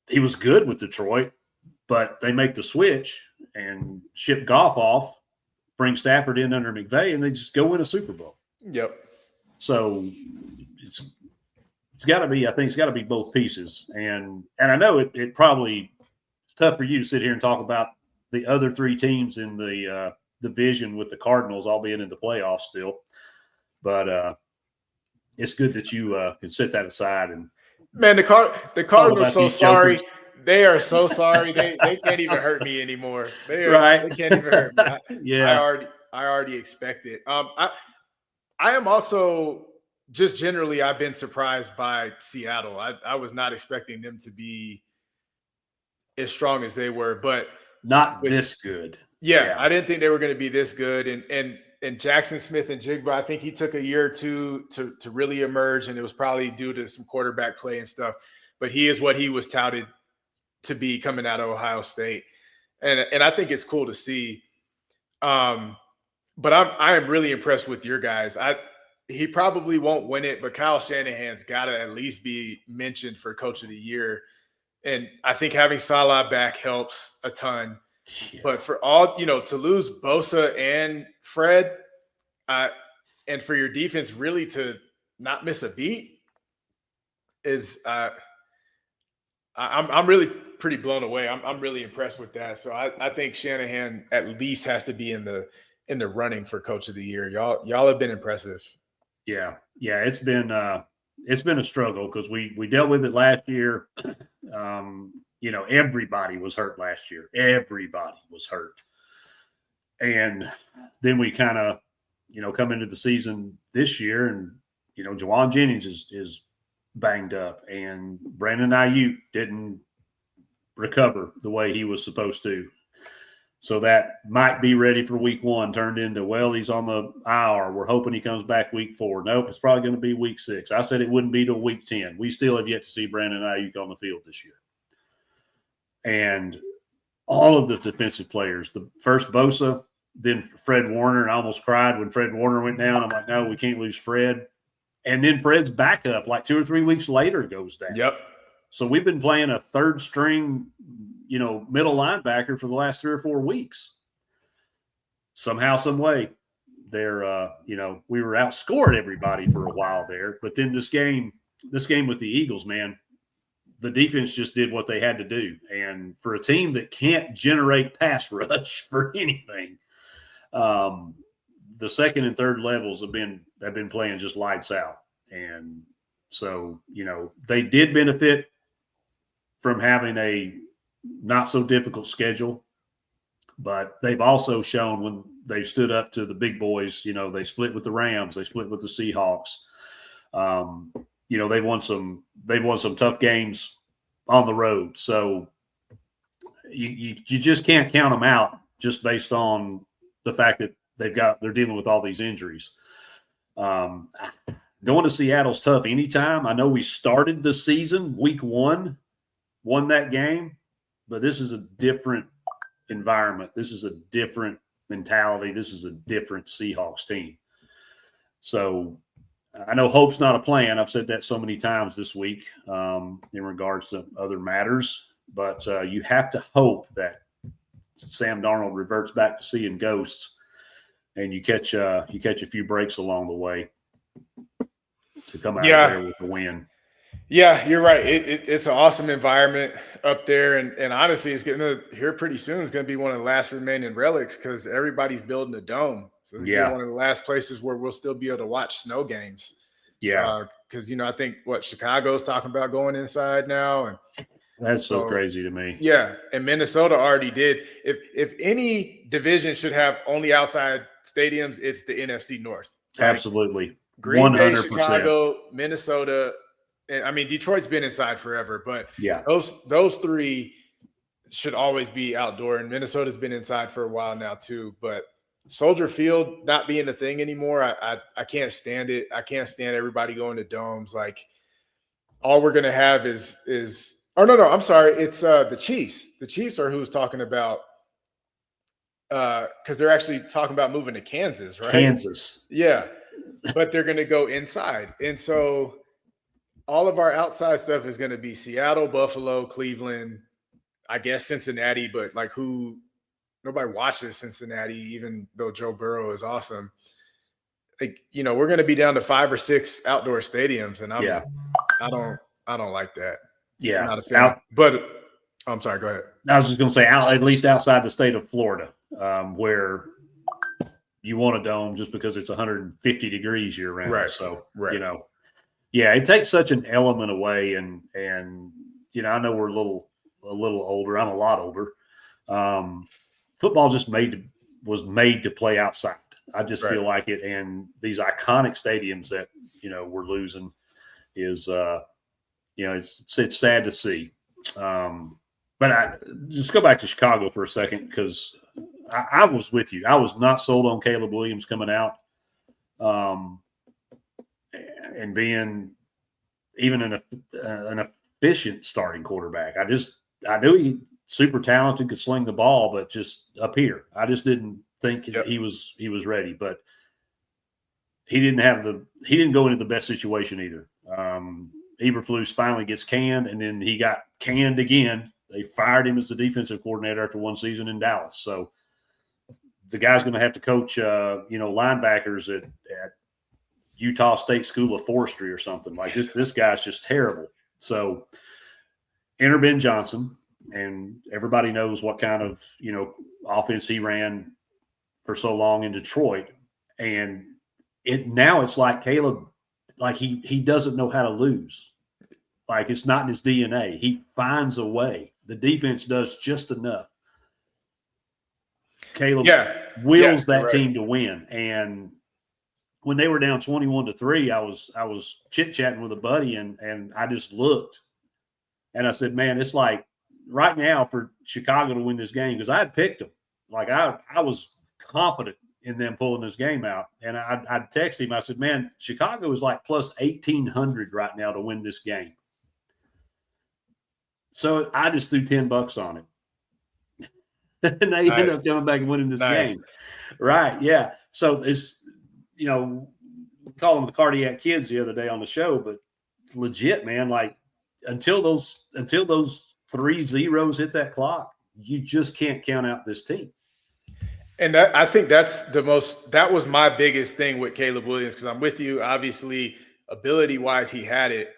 He was good with Detroit, but they make the switch and ship Goff off, bring Stafford in under McVay, and they just go win a Super Bowl. Yep. So it's got to be, I think it's got to be both pieces. And I know it probably it's tough for you to sit here and talk about the other three teams in the division with the Cardinals all being in the playoffs still. But it's good that you can set that aside. And man, the Cardinals are so sorry. They are so sorry. They can't even hurt me anymore. They can't even hurt me. I already expect it. I am also just generally, I've been surprised by Seattle. I was not expecting them to be as strong as they were, but not this good. Yeah, I didn't think they were going to be this good. And Jackson Smith and Jigba, I think he took a year or two to really emerge, and it was probably due to some quarterback play and stuff. But he is what he was touted to be coming out of Ohio State, and I think it's cool to see. But I am really impressed with your guys. He probably won't win it, but Kyle Shanahan's got to at least be mentioned for Coach of the Year. And I think having Salah back helps a ton. Yeah. But for all, to lose Bosa and Fred, and for your defense really to not miss a beat is I'm really pretty blown away. I'm really impressed with that. So I think Shanahan at least has to be in the running for Coach of the Year. Y'all have been impressive. Yeah. It's been a struggle because we dealt with it last year. Everybody was hurt last year. Everybody was hurt. And then we kind of, come into the season this year and, Juwan Jennings is banged up and Brandon Ayuk didn't recover the way he was supposed to. So that might be ready for week 1 turned into, well, he's on the IR. We're hoping he comes back week 4. Nope, it's probably going to be week 6. I said it wouldn't be till week 10. We still have yet to see Brandon Ayuk on the field this year. And all of the defensive players. The first Bosa, then Fred Warner, and I almost cried when Fred Warner went down. I'm like, no, we can't lose Fred. And then Fred's backup, like 2 or 3 weeks later, goes down. Yep. So we've been playing a third string, middle linebacker for the last 3 or 4 weeks. Somehow, some way, we were outscored everybody for a while there. But then this game with the Eagles, man, the defense just did what they had to do. And for a team that can't generate pass rush for anything, the second and third levels have been playing just lights out. And so, they did benefit from having a not so difficult schedule, but they've also shown when they stood up to the big boys, they split with the Rams, they split with the Seahawks. They won some tough games on the road. So you just can't count them out just based on the fact that they're dealing with all these injuries. Going to Seattle's tough anytime. I know we started the season week 1, won that game, but this is a different environment. This is a different mentality. This is a different Seahawks team. So I know hope's not a plan. I've said that so many times this week in regards to other matters, but you have to hope that Sam Darnold reverts back to seeing ghosts and you catch a few breaks along the way to come out of there with a win. Yeah, you're right. It's an awesome environment up there, and honestly, it's going to here pretty soon. It's going to be one of the last remaining relics because everybody's building a dome. So it's one of the last places where we'll still be able to watch snow games. Yeah, because I think Chicago's talking about going inside now, and that's so crazy to me. Yeah, and Minnesota already did. If any division should have only outside stadiums, it's the NFC North. Absolutely. Green Bay, Chicago, Minnesota, and I mean Detroit's been inside forever, but those 3 should always be outdoor, and Minnesota's been inside for a while now too. But Soldier Field not being a thing anymore, I can't stand it. I can't stand everybody going to domes. Like all we're gonna have is no, I'm sorry, it's the Chiefs. The Chiefs are who's talking about because they're actually talking about moving to Kansas, right? Kansas. Yeah. But they're going to go inside. And so all of our outside stuff is going to be Seattle, Buffalo, Cleveland, I guess Cincinnati, but nobody watches Cincinnati, even though Joe Burrow is awesome. We're going to be down to 5 or 6 outdoor stadiums. And I don't like that. Yeah. I'm not a fan. But I'm sorry, go ahead. I was just going to say at least outside the state of Florida, where you want a dome just because it's 150 degrees year round. Right. So, it takes such an element away. And I know we're a little older. I'm a lot older. Football just was made to play outside. I just feel like it. And these iconic stadiums that, we're losing is, it's sad to see. But I just go back to Chicago for a second because I was with you. I was not sold on Caleb Williams coming out and being even an efficient starting quarterback. I knew he super talented, could sling the ball, but just up here, I just didn't think he was ready. But he didn't go into the best situation either. Eberflus finally gets canned, and then he got canned again. They fired him as the defensive coordinator after 1 season in Dallas. So the guy's going to have to coach, linebackers at Utah State School of Forestry or something. Like this guy's just terrible. So enter Ben Johnson, and everybody knows what kind of, offense he ran for so long in Detroit. And it's like Caleb, like he doesn't know how to lose. Like it's not in his DNA. He finds a way. The defense does just enough. Caleb wills that team to win. And when they were down 21-3, I was chit-chatting with a buddy and I just looked and I said, man, it's like right now for Chicago to win this game, because I had picked them. Like I was confident in them pulling this game out. And I'd text him. I said, man, Chicago is like plus 1,800 right now to win this game. So I just threw $10 on it. and they end up coming back and winning this game. Right. Yeah. So it's, we call them the cardiac kids the other day on the show, but legit, man, like until those 3 zeros hit that clock, you just can't count out this team. And I think that was my biggest thing with Caleb Williams, because I'm with you. Obviously, ability wise, he had it.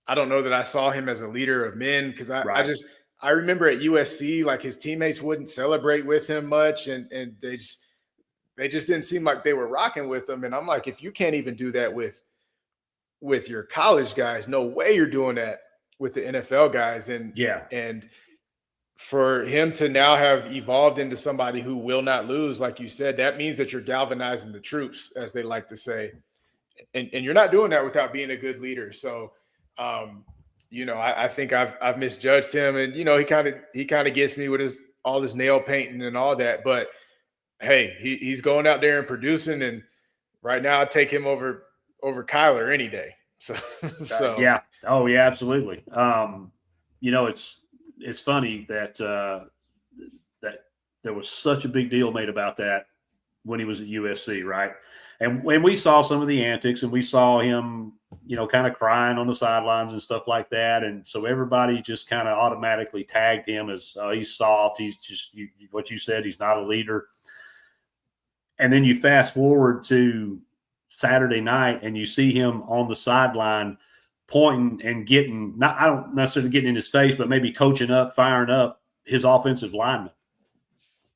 I don't know that I saw him as a leader of men, because I remember at USC, like his teammates wouldn't celebrate with him much, and they just didn't seem like they were rocking with him. And I'm like, if you can't even do that with your college guys, no way you're doing that with the NFL guys. And for him to now have evolved into somebody who will not lose, like you said, that means that you're galvanizing the troops, as they like to say. And you're not doing that without being a good leader. So, I think I've misjudged him, and he kind of gets me with all his nail painting and all that. But hey, he's going out there and producing, and right now I'd take him over Kyler any day. So yeah. Oh yeah, absolutely. It's funny that that there was such a big deal made about that when he was at USC, right? And when we saw some of the antics, and we saw him, kind of crying on the sidelines and stuff like that, and so everybody just kind of automatically tagged him as he's soft. He's just what you said. He's not a leader. And then you fast forward to Saturday night, and you see him on the sideline pointing and I don't necessarily getting in his face, but maybe coaching up, firing up his offensive lineman.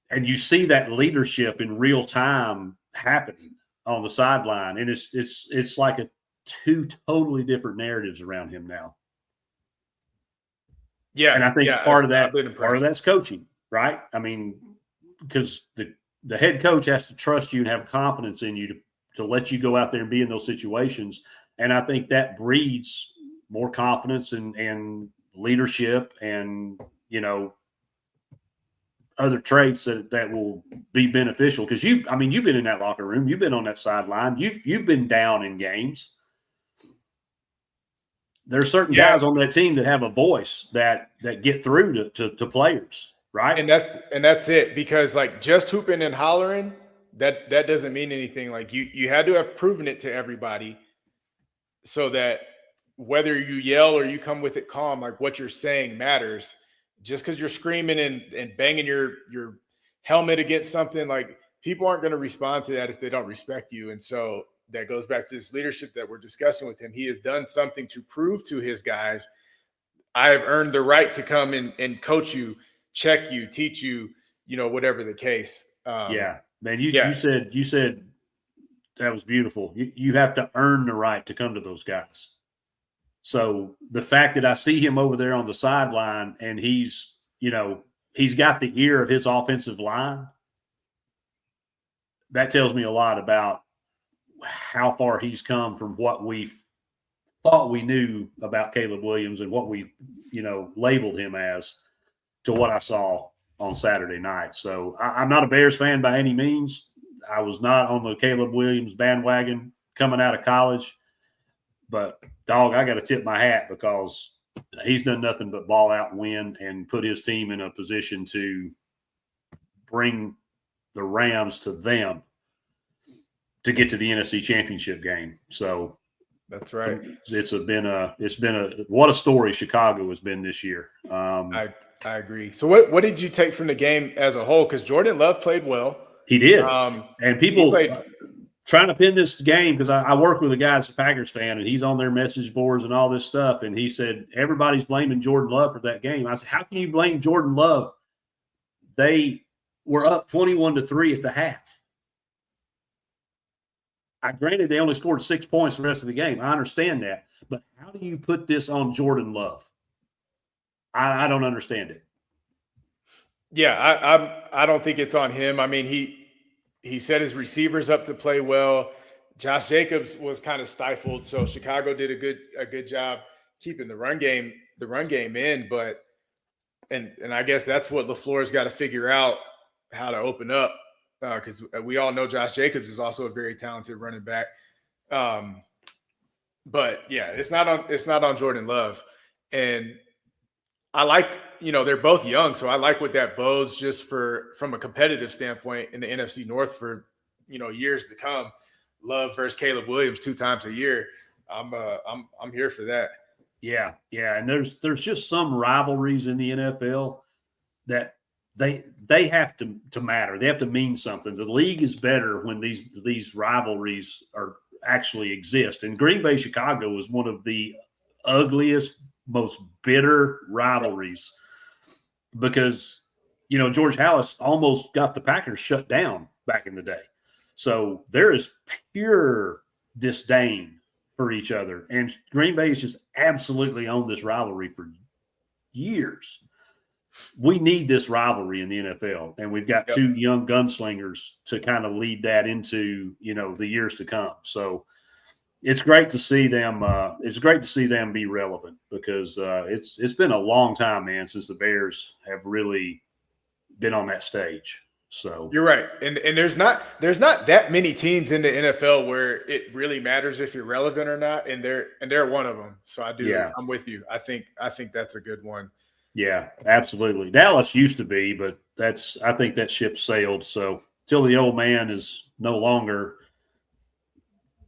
And you see that leadership in real time happening on the sideline. And it's like two totally different narratives around him now. Yeah. And I think part of that's coaching, right? I mean, because the head coach has to trust you and have confidence in you to let you go out there and be in those situations. And I think that breeds more confidence and leadership and, other traits that will be beneficial. Because you've been in that locker room, you've been on that sideline, you've been down in games. There's certain guys on that team that have a voice that get through to players, right? And that's it, because like just hooping and hollering, that doesn't mean anything. Like you had to have proven it to everybody, so that whether you yell or you come with it calm, like what you're saying matters. Just because you're screaming and banging your helmet against something, like people aren't going to respond to that if they don't respect you. And so that goes back to this leadership that we're discussing with him. He has done something to prove to his guys, I have earned the right to come and coach you, check you, teach you, whatever the case. Man, you said that was beautiful. You have to earn the right to come to those guys. So the fact that I see him over there on the sideline and he's got the ear of his offensive line, that tells me a lot about how far he's come from what we thought we knew about Caleb Williams and what we, labeled him as, to what I saw on Saturday night. So I'm not a Bears fan by any means. I was not on the Caleb Williams bandwagon coming out of college. But, dog, I got to tip my hat, because he's done nothing but ball out and win and put his team in a position to bring the Rams to them to get to the NFC Championship game. So that's right. It's been what a story Chicago has been this year. I agree. So what did you take from the game as a whole? Because Jordan Love played well. He did. And people trying to pin this game, because I work with a guy that's a Packers fan, and he's on their message boards and all this stuff. And he said, everybody's blaming Jordan Love for that game. I said, how can you blame Jordan Love? They were up 21-3 at the half. Granted, they only scored 6 points the rest of the game. I understand that. But how do you put this on Jordan Love? I don't understand it. Yeah, I don't think it's on him. I mean, he set his receivers up to play well. Josh Jacobs was kind of stifled, so Chicago did a good job keeping the run game in. But and I guess that's what LaFleur's got to figure out, how to open up, because we all know Josh Jacobs is also a very talented running back. But yeah, it's not on Jordan Love. And I like, they're both young, so I like what that bodes just from a competitive standpoint in the NFC North for, years to come. Love versus Caleb Williams 2 times a year. I'm here for that. Yeah, yeah, and there's just some rivalries in the NFL that they have to matter. They have to mean something. The league is better when these rivalries are actually exist. And Green Bay Chicago is one of the ugliest, most bitter rivalries because George Halas almost got the Packers shut down back in the day. So there is pure disdain for each other, and Green Bay is just absolutely on this rivalry for years. We need this rivalry in the NFL, and we've got two young gunslingers to kind of lead that into the years to come. So it's great to see them. It's great to see them be relevant because it's been a long time, man, since the Bears have really been on that stage. So you're right, and there's not that many teams in the NFL where it really matters if you're relevant or not, and they're one of them. So I'm with you. I think that's a good one. Yeah, absolutely. Dallas used to be, but I think that ship sailed. So till the old man is no longer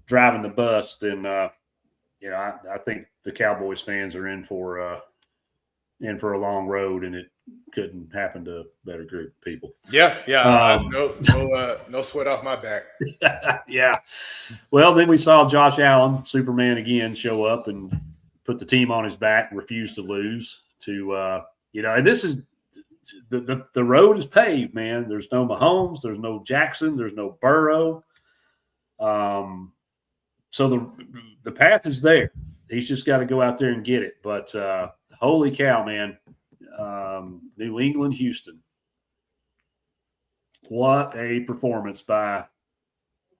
driving the bus, then I think the Cowboys fans are in for a long road, and it couldn't happen to a better group of people. Yeah. No sweat off my back. Yeah. Well, then we saw Josh Allen, Superman again, show up and put the team on his back, refuse to lose. And this is the road is paved, man. There's no Mahomes, there's no Jackson, there's no Burrow. So the path is there. He's just got to go out there and get it. But holy cow, man. New England, Houston. What a performance by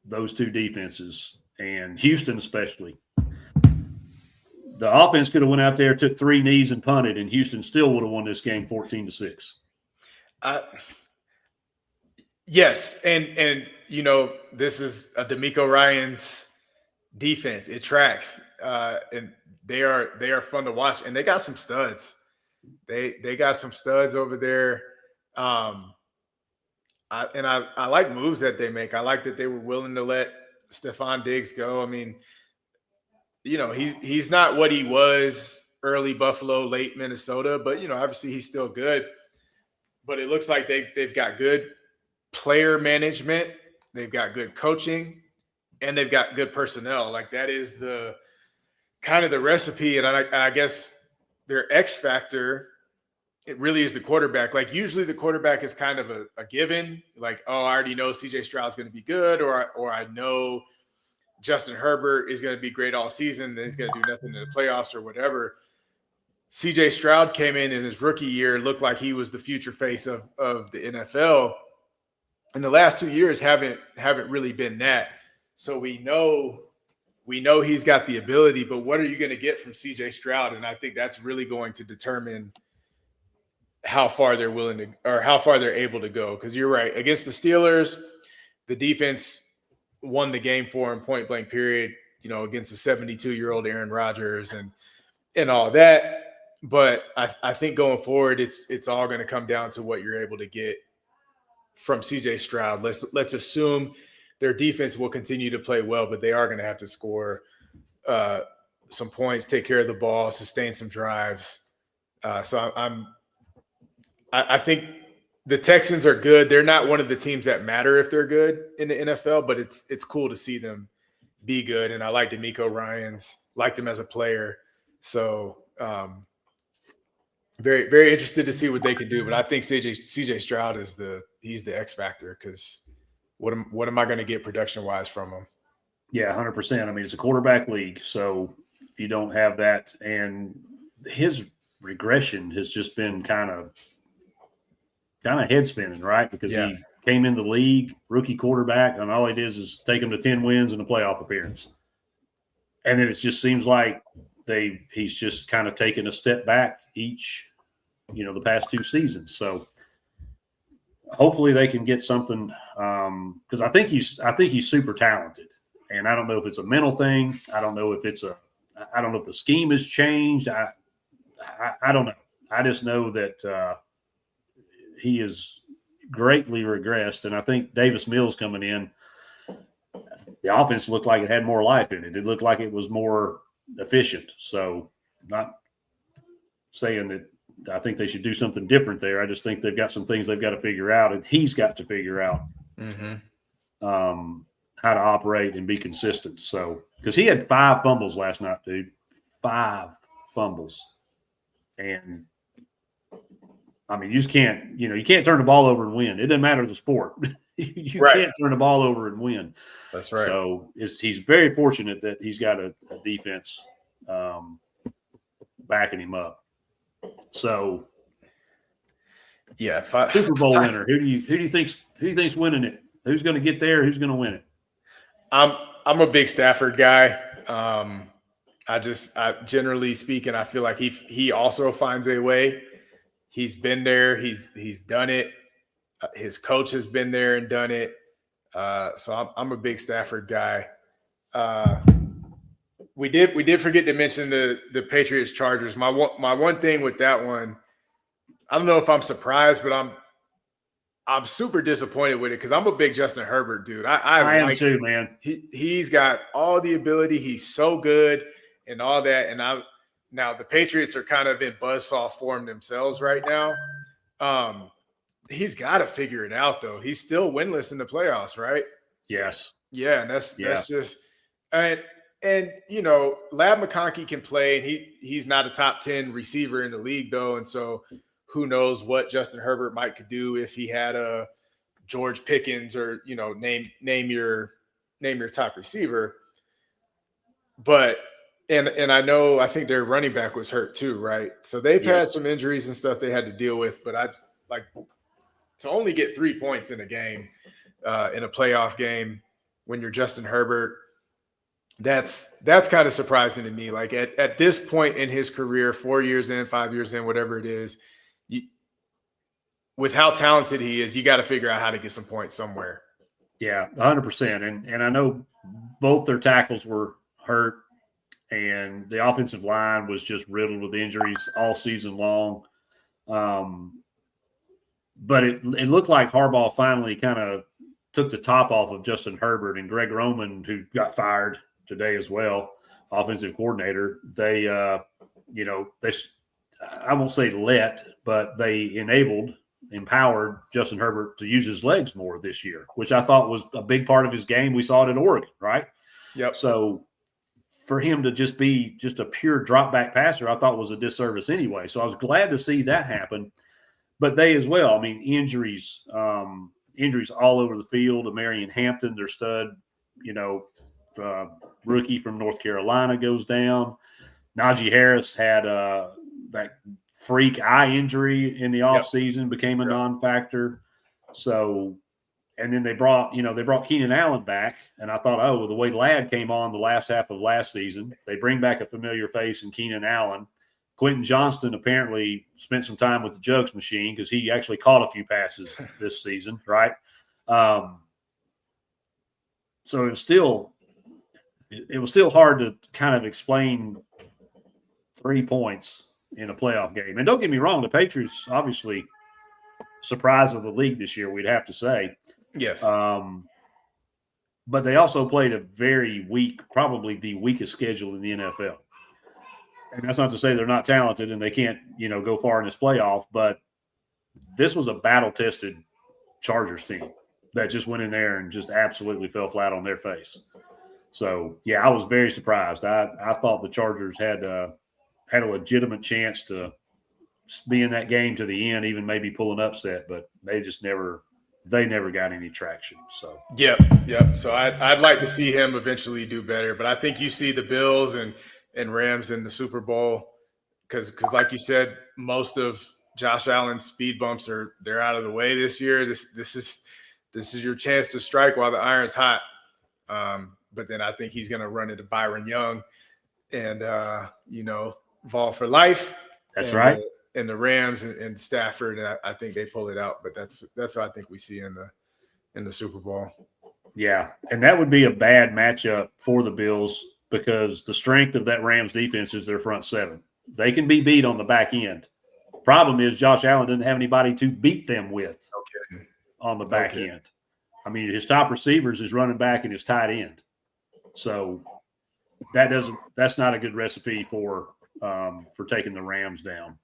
those two defenses, and Houston especially. The offense could have went out there, took 3 knees and punted, and Houston still would have won this game 14-6. Yes, and this is a DeMeco Ryans defense. It tracks, and they are fun to watch, and they got some studs. They got some studs over there. I like moves that they make. I like that they were willing to let Stephon Diggs go. I mean, he's not what he was early Buffalo, late Minnesota, but obviously he's still good. But it looks like they've got good player management, they've got good coaching, and they've got good personnel. Like that is the kind of the recipe. And I guess their X factor, it really is the quarterback. Like usually the quarterback is kind of a given. Like, I already know CJ Stroud's going to be good, or I know Justin Herbert is going to be great all season, then he's going to do nothing in the playoffs or whatever. CJ Stroud came in his rookie year, looked like he was the future face of the NFL. And the last 2 years haven't really been that. So we know he's got the ability, but what are you going to get from CJ Stroud? And I think that's really going to determine how far they're willing to, or how far they're able to go. Because you're right, against the Steelers, the defense won the game for him, point blank period, against the 72-year-old Aaron Rodgers and all that. But I think going forward, it's all going to come down to what you're able to get from CJ Stroud. Let's assume their defense will continue to play well, but they are going to have to score some points, take care of the ball, sustain some drives. So I think the Texans are good. They're not one of the teams that matter if they're good in the NFL, but it's cool to see them be good. And I like DeMeco Ryans, liked him as a player. So very, very interested to see what they can do. But I think CJ Stroud he's the X factor, because what am I going to get production wise from him? Yeah, 100%. I mean, it's a quarterback league, so if you don't have that, and his regression has just been kind of head spinning, right? Because he came in the league, rookie quarterback, and all he did is take him to 10 wins and a playoff appearance. And then it just seems like he's just kind of taken a step back each, the past 2 seasons. So hopefully they can get something, because I think he's super talented. And I don't know if it's a mental thing. I don't know if the scheme has changed. I don't know. I just know that he is greatly regressed, and I think Davis Mills coming in, the offense looked like it had more life in it. It looked like it was more efficient. So, not saying that I think they should do something different there. I just think they've got some things they've got to figure out, and he's got to figure out how to operate and be consistent. So, because he had 5 fumbles last night, dude, 5 fumbles, and I mean, you just can't, you can't turn the ball over and win. It doesn't matter the sport. You can't turn the ball over and win. That's right. So he's very fortunate that he's got a defense backing him up. So, yeah, Super Bowl winner. Who do you think's winning it? Who's going to get there? Who's going to win it? I'm a big Stafford guy. I generally speaking, I feel like he also finds a way. He's been there. He's done it. His coach has been there and done it. So I'm a big Stafford guy. We did forget to mention the Patriots Chargers. My one thing with that one, I don't know if I'm surprised, but I'm super disappointed with it because I'm a big Justin Herbert dude. I am too, man. He's got all the ability. He's so good and all that. And now the Patriots are kind of in buzzsaw form themselves right now. He's got to figure it out though. He's still winless in the playoffs, right? Yes. Yeah, and that's just and Lab McConkey can play, and he's not a top 10 receiver in the league though, and so who knows what Justin Herbert might could do if he had a George Pickens or name your top receiver. But and I think their running back was hurt too, right? So they've had some injuries and stuff they had to deal with, but I like to only get 3 points in a game, in a playoff game when you're Justin Herbert. That's kind of surprising to me. Like at this point in his career, 4 years in, 5 years in, whatever it is, with how talented he is, you got to figure out how to get some points somewhere. Yeah, 100%. And I know both their tackles were hurt, and the offensive line was just riddled with injuries all season long. But it looked like Harbaugh finally kind of took the top off of Justin Herbert, and Greg Roman, who got fired today as well, offensive coordinator. They, I won't say but they empowered Justin Herbert to use his legs more this year, which I thought was a big part of his game. We saw it at Oregon, right? Yep. So for him to just be just a pure drop back passer, I thought was a disservice anyway. So I was glad to see that happen. But they as well, I mean, injuries all over the field. Marion Hampton, their stud, rookie from North Carolina goes down. Najee Harris had that freak eye injury in the offseason, became a non-factor. So, and then they brought Keenan Allen back, and I thought, the way Ladd came on the last half of last season, they bring back a familiar face in Keenan Allen. Quentin Johnston apparently spent some time with the jugs machine because he actually caught a few passes this season, right? So it was still hard to kind of explain 3 points in a playoff game. And don't get me wrong, the Patriots obviously surprise of the league this year, we'd have to say. Yes. But they also played a very weak, probably the weakest schedule in the NFL. And that's not to say they're not talented and they can't, go far in this playoff, but this was a battle-tested Chargers team that just went in there and just absolutely fell flat on their face. So, yeah, I was very surprised. I thought the Chargers had a legitimate chance to be in that game to the end, even maybe pull an upset, but they just never got any traction. So, Yep. So I'd like to see him eventually do better, but I think you see the Bills and Rams in the Super Bowl because like you said, most of Josh Allen's speed bumps they're out of the way this year. This is your chance to strike while the iron's hot. But then I think he's going to run into Byron Young and Vol for life. That's right. And the Rams and Stafford, and I think they pull it out. But that's what I think we see in the Super Bowl. Yeah, and that would be a bad matchup for the Bills because the strength of that Rams defense is their front seven. They can be beat on the back end, Problem is Josh Allen didn't have anybody to beat them with Okay. on the back end. I mean, his top receivers is running back and his tight end. So that's not a good recipe for taking the Rams down.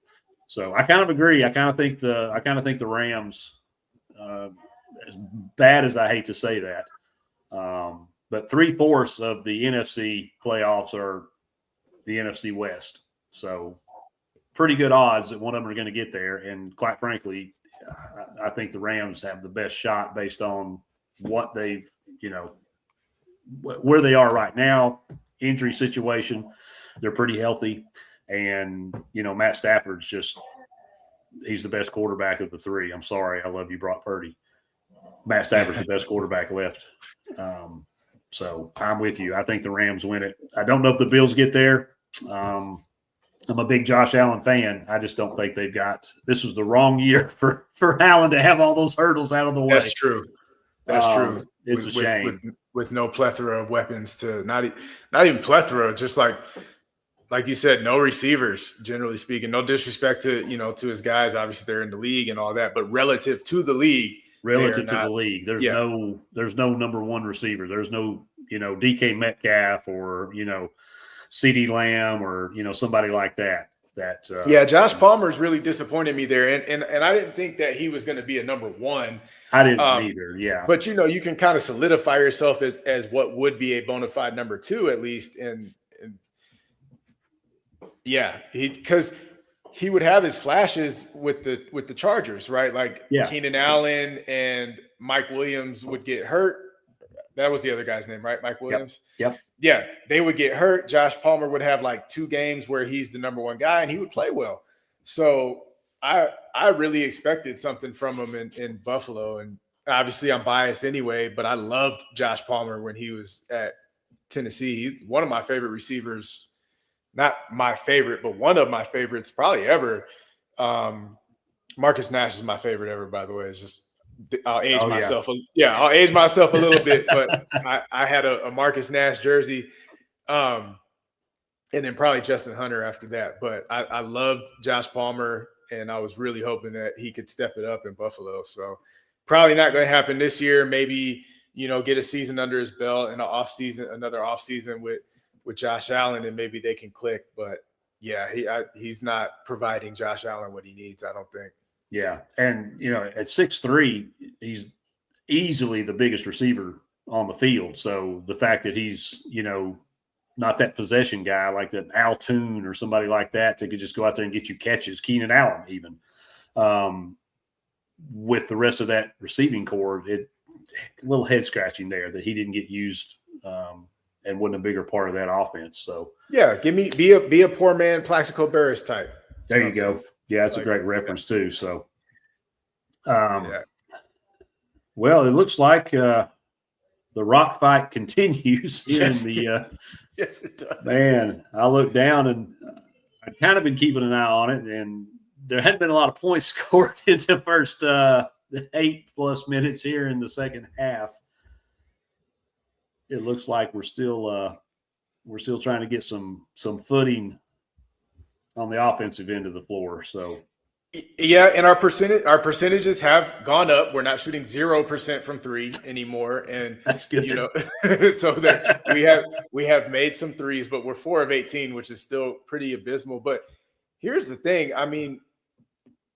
So I kind of agree. I kind of think the Rams, as bad as I hate to say that, but 3/4 of the NFC playoffs are the NFC West. So pretty good odds that one of them are going to get there. And quite frankly, I think the Rams have the best shot based on what they've, where they are right now, injury situation. They're pretty healthy. And, Matt Stafford's he's the best quarterback of the three. I'm sorry. I love you, Brock Purdy. Matt Stafford's the best quarterback left. So I'm with you. I think the Rams win it. I don't know if the Bills get there. I'm a big Josh Allen fan. I just don't think this was the wrong year for Allen to have all those hurdles out of the way. That's true. That's true. It's a shame. With no plethora of weapons to not even plethora, just like you said, no receivers, generally speaking. No disrespect to, to his guys. Obviously they're in the league and all that, but relative to the league, there's no number one receiver. There's no, DK Metcalf or, CeeDee Lamb or, somebody like that. Josh Palmer's really disappointed me there. And I didn't think that he was going to be a number one. I didn't either. Yeah. But, you can kind of solidify yourself as what would be a bona fide number two, at least. Because he would have his flashes with the Chargers, right? Like Keenan Allen and Mike Williams would get hurt. That was the other guy's name, right? Mike Williams. Yep. Yeah, they would get hurt. Josh Palmer would have like 2 games where he's the number one guy and he would play well. So I really expected something from him in Buffalo. And obviously I'm biased anyway, but I loved Josh Palmer when he was at Tennessee. He's one of my favorite receivers. Not my favorite, but one of my favorites probably ever. Marcus Nash is my favorite ever, by the way. It's just I'll age myself. Yeah. I'll age myself a little bit, but I had a Marcus Nash jersey. And then probably Justin Hunter after that. But I loved Josh Palmer, and I was really hoping that he could step it up in Buffalo. So probably not going to happen this year. Maybe, get a season under his belt and another off season with Josh Allen, and maybe they can click. But yeah, he's not providing Josh Allen what he needs, I don't think. Yeah. And, at 6'3", he's easily the biggest receiver on the field. So the fact that he's, not that possession guy like that Al Toon or somebody like that could just go out there and get you catches, Keenan Allen even, with the rest of that receiving core, a little head scratching there that he didn't get used and wasn't a bigger part of that offense. So yeah, be a poor man Plaxico Burress type. There you go. Yeah, that's a great reference too. So, well, it looks like the rock fight continues here in the. Yes, it does. Man, I looked down and I've kind of been keeping an eye on it, and there hadn't been a lot of points scored in the first 8+ minutes here in the second half. It looks like we're still trying to get some footing on the offensive end of the floor. So yeah, and our percentages have gone up. We're not shooting 0% from 3 anymore, and that's good. So we have made some threes, but we're 4 of 18, which is still pretty abysmal. But here's the thing: I mean,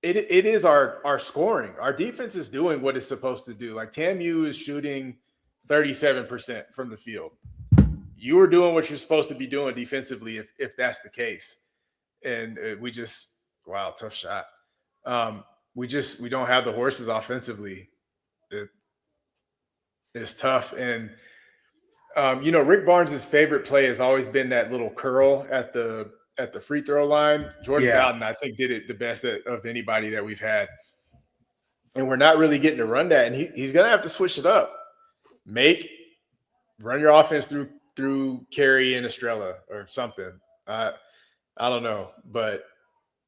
it is our scoring. Our defense is doing what it's supposed to do. Like TAMU is shooting 37% from the field. You are doing what you're supposed to be doing defensively, if that's the case. And we just tough shot. We don't have the horses offensively. It's tough. And Rick Barnes' favorite play has always been that little curl at the free throw line. Jordan Bowden, I think, did it the best of anybody that we've had. And we're not really getting to run that. And he's gonna have to switch it up. Run your offense through Carey and Estrella or something. I don't know, but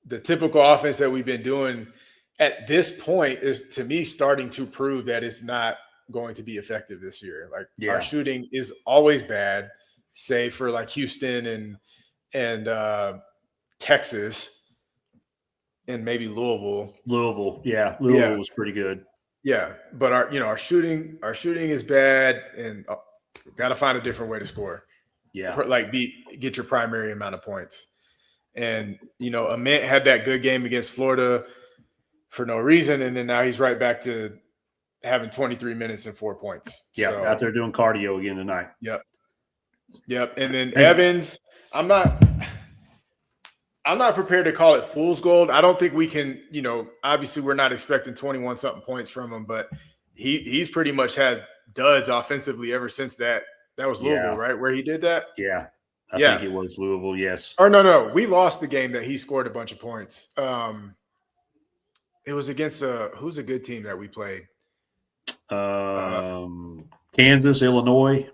the typical offense that we've been doing at this point is, to me, starting to prove that it's not going to be effective this year. Like our shooting is always bad, save for like Houston and Texas. and maybe Louisville. Louisville Yeah, was pretty good. yeah, but our shooting is bad, and got to find a different way to score. Yeah, Like get your primary amount of points. And Ament had that good game against Florida for no reason, and then now he's right back to having 23 minutes and 4 points. Yeah, So, out there doing cardio again tonight. Yep. And then Evans, I'm not prepared to call it fool's gold. I don't think we can, obviously we're not expecting 21 something points from him, but he's pretty much had duds offensively ever since that was Louisville, right? Where he did that? Yeah. I think it was Louisville, yes. Or no. We lost the game that he scored a bunch of points. It was against who's a good team that we played? Kansas, Illinois.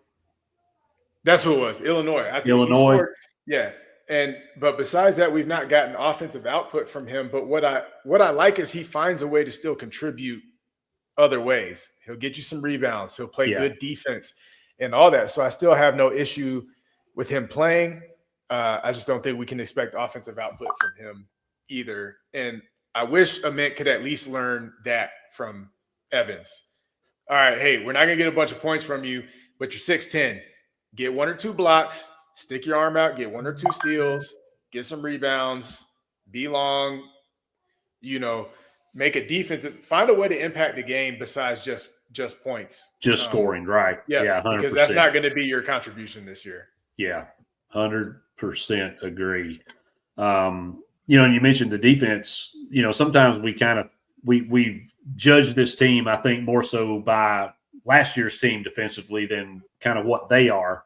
That's who it was. Illinois. I think Illinois. He scored, yeah. But besides that, we've not gotten offensive output from him. But what I like is he finds a way to still contribute other ways. He'll get you some rebounds. He'll play good defense and all that. So I still have no issue with him playing. I just don't think we can expect offensive output from him either. And I wish Ament could at least learn that from Evans. All right, hey, we're not going to get a bunch of points from you, but you're 6'10". Get 1 or 2 blocks, stick your arm out, get 1 or 2 steals, get some rebounds, be long, make a defensive, find a way to impact the game besides just points. Just scoring, right. Yeah, 100%. Because that's not going to be your contribution this year. Yeah, 100% agree. You mentioned the defense. Sometimes we judge this team, I think, more so by last year's team defensively than kind of what they are.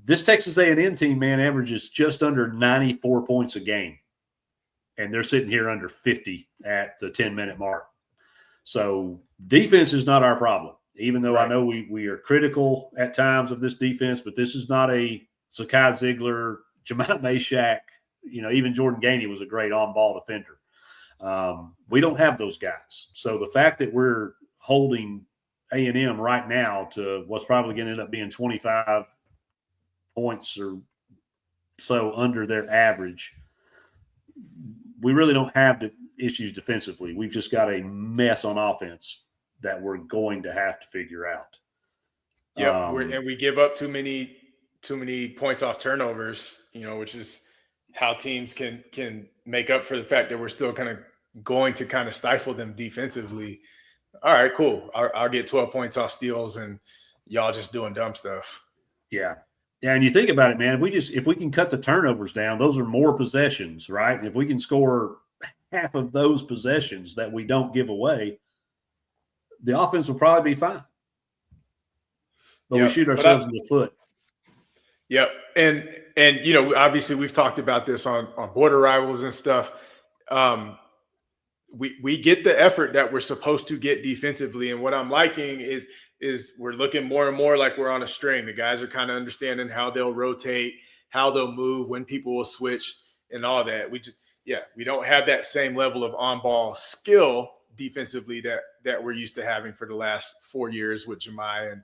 This Texas A&M team, man, averages just under 94 points a game, and they're sitting here under 50 at the 10-minute mark. So defense is not our problem, even though I know we are critical at times of this defense, but this is not a Zakai Ziegler, Jemai Meshack, even Jordan Gainey was a great on-ball defender. We don't have those guys. So the fact that we're holding A&M right now to what's probably going to end up being 25 points or so under their average, we really don't have the issues defensively. We've just got a mess on offense that we're going to have to figure out. Yeah, and we give up too many points off turnovers, which is how teams can make up for the fact that we're still kind of going to kind of stifle them defensively. All right, cool. I'll get 12 points off steals and y'all just doing dumb stuff. Yeah. Yeah, and you think about it, man, if we can cut the turnovers down, those are more possessions, right? And if we can score half of those possessions that we don't give away, the offense will probably be fine. But we shoot ourselves in the foot. Yep. And obviously we've talked about this on Border Rivals and stuff. We get the effort that we're supposed to get defensively. And what I'm liking is we're looking more and more like we're on a string. The guys are kind of understanding how they'll rotate, how they'll move, when people will switch and all that. We don't have that same level of on-ball skill defensively that we're used to having for the last 4 years with Jemai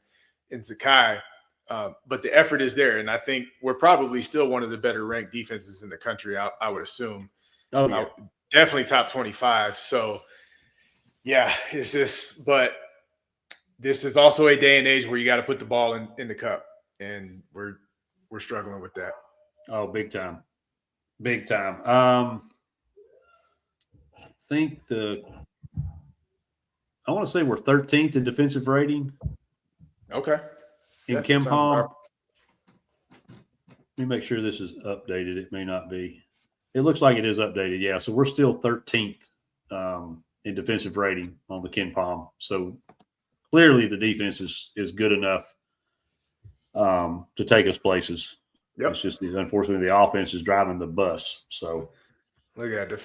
and Zakai. But the effort is there. And I think we're probably still one of the better ranked defenses in the country, I would assume. Oh, yeah. Definitely top 25. So, yeah, it's just – but this is also a day and age where you got to put the ball in the cup, and we're struggling with that. Oh, big time. Big time. I think I want to say we're 13th in defensive rating. Okay. In KenPom. Let me make sure this is updated. It may not be. It looks like it is updated, yeah. So we're still 13th in defensive rating on the KenPom. So clearly the defense is good enough to take us places. Yep. It's just unfortunately the offense is driving the bus. So look at it. The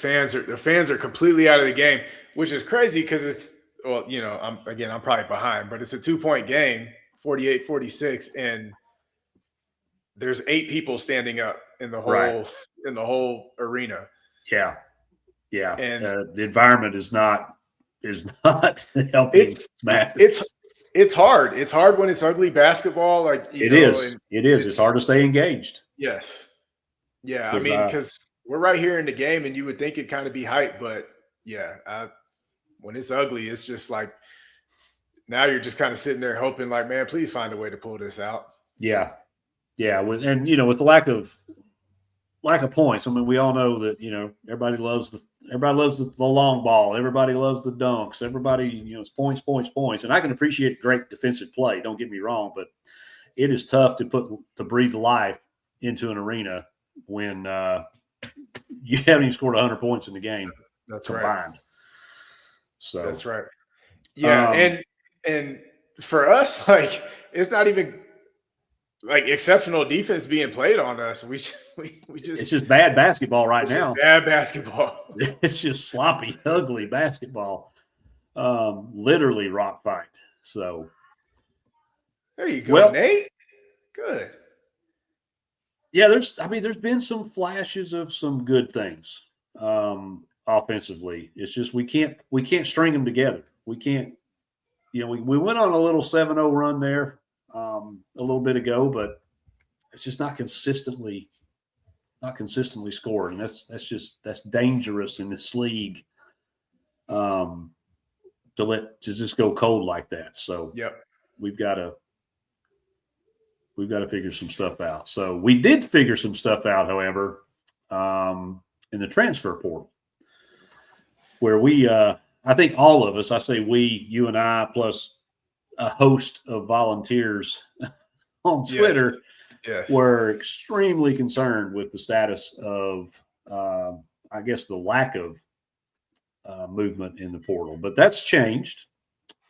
fans are completely out of the game, which is crazy because it's I'm probably behind, but it's a 2-point game, 48-46, and there's 8 people standing up in the whole arena. Yeah. Yeah. And the environment is not helping. It's hard. It's hard when it's ugly basketball. Like it is. It's hard to stay engaged. Yes. Yeah. I mean, because we're right here in the game, and you would think it kind of be hype, but yeah, when it's ugly, it's just like now you're just kind of sitting there hoping, like, man, please find a way to pull this out. Yeah, yeah. With the lack of points. I mean, we all know that everybody loves the long ball. Everybody loves the dunks. Everybody it's points, points, points. And I can appreciate great defensive play. Don't get me wrong, but it is tough to breathe life into an arena when you haven't even scored 100 points in the game. That's combined. Right. So that's right. Yeah, and for us, like, it's not even like exceptional defense being played on us. We just it's just bad basketball right now. Bad basketball. It's just sloppy, ugly basketball. Literally rock fight. So there you go, Nate. Good. Yeah, there's been some flashes of some good things offensively. It's just we can't string them together. We can't. We went on a little 7-0 run there a little bit ago, but it's just not consistently scored, and that's dangerous in this league. To just go cold like that. So yep. We've got to figure some stuff out. So we did figure some stuff out, however, in the transfer portal, where we, I think all of us, I say we, you and I, plus a host of volunteers on Twitter, yes. were extremely concerned with the status of, I guess, the lack of movement in the portal. But that's changed.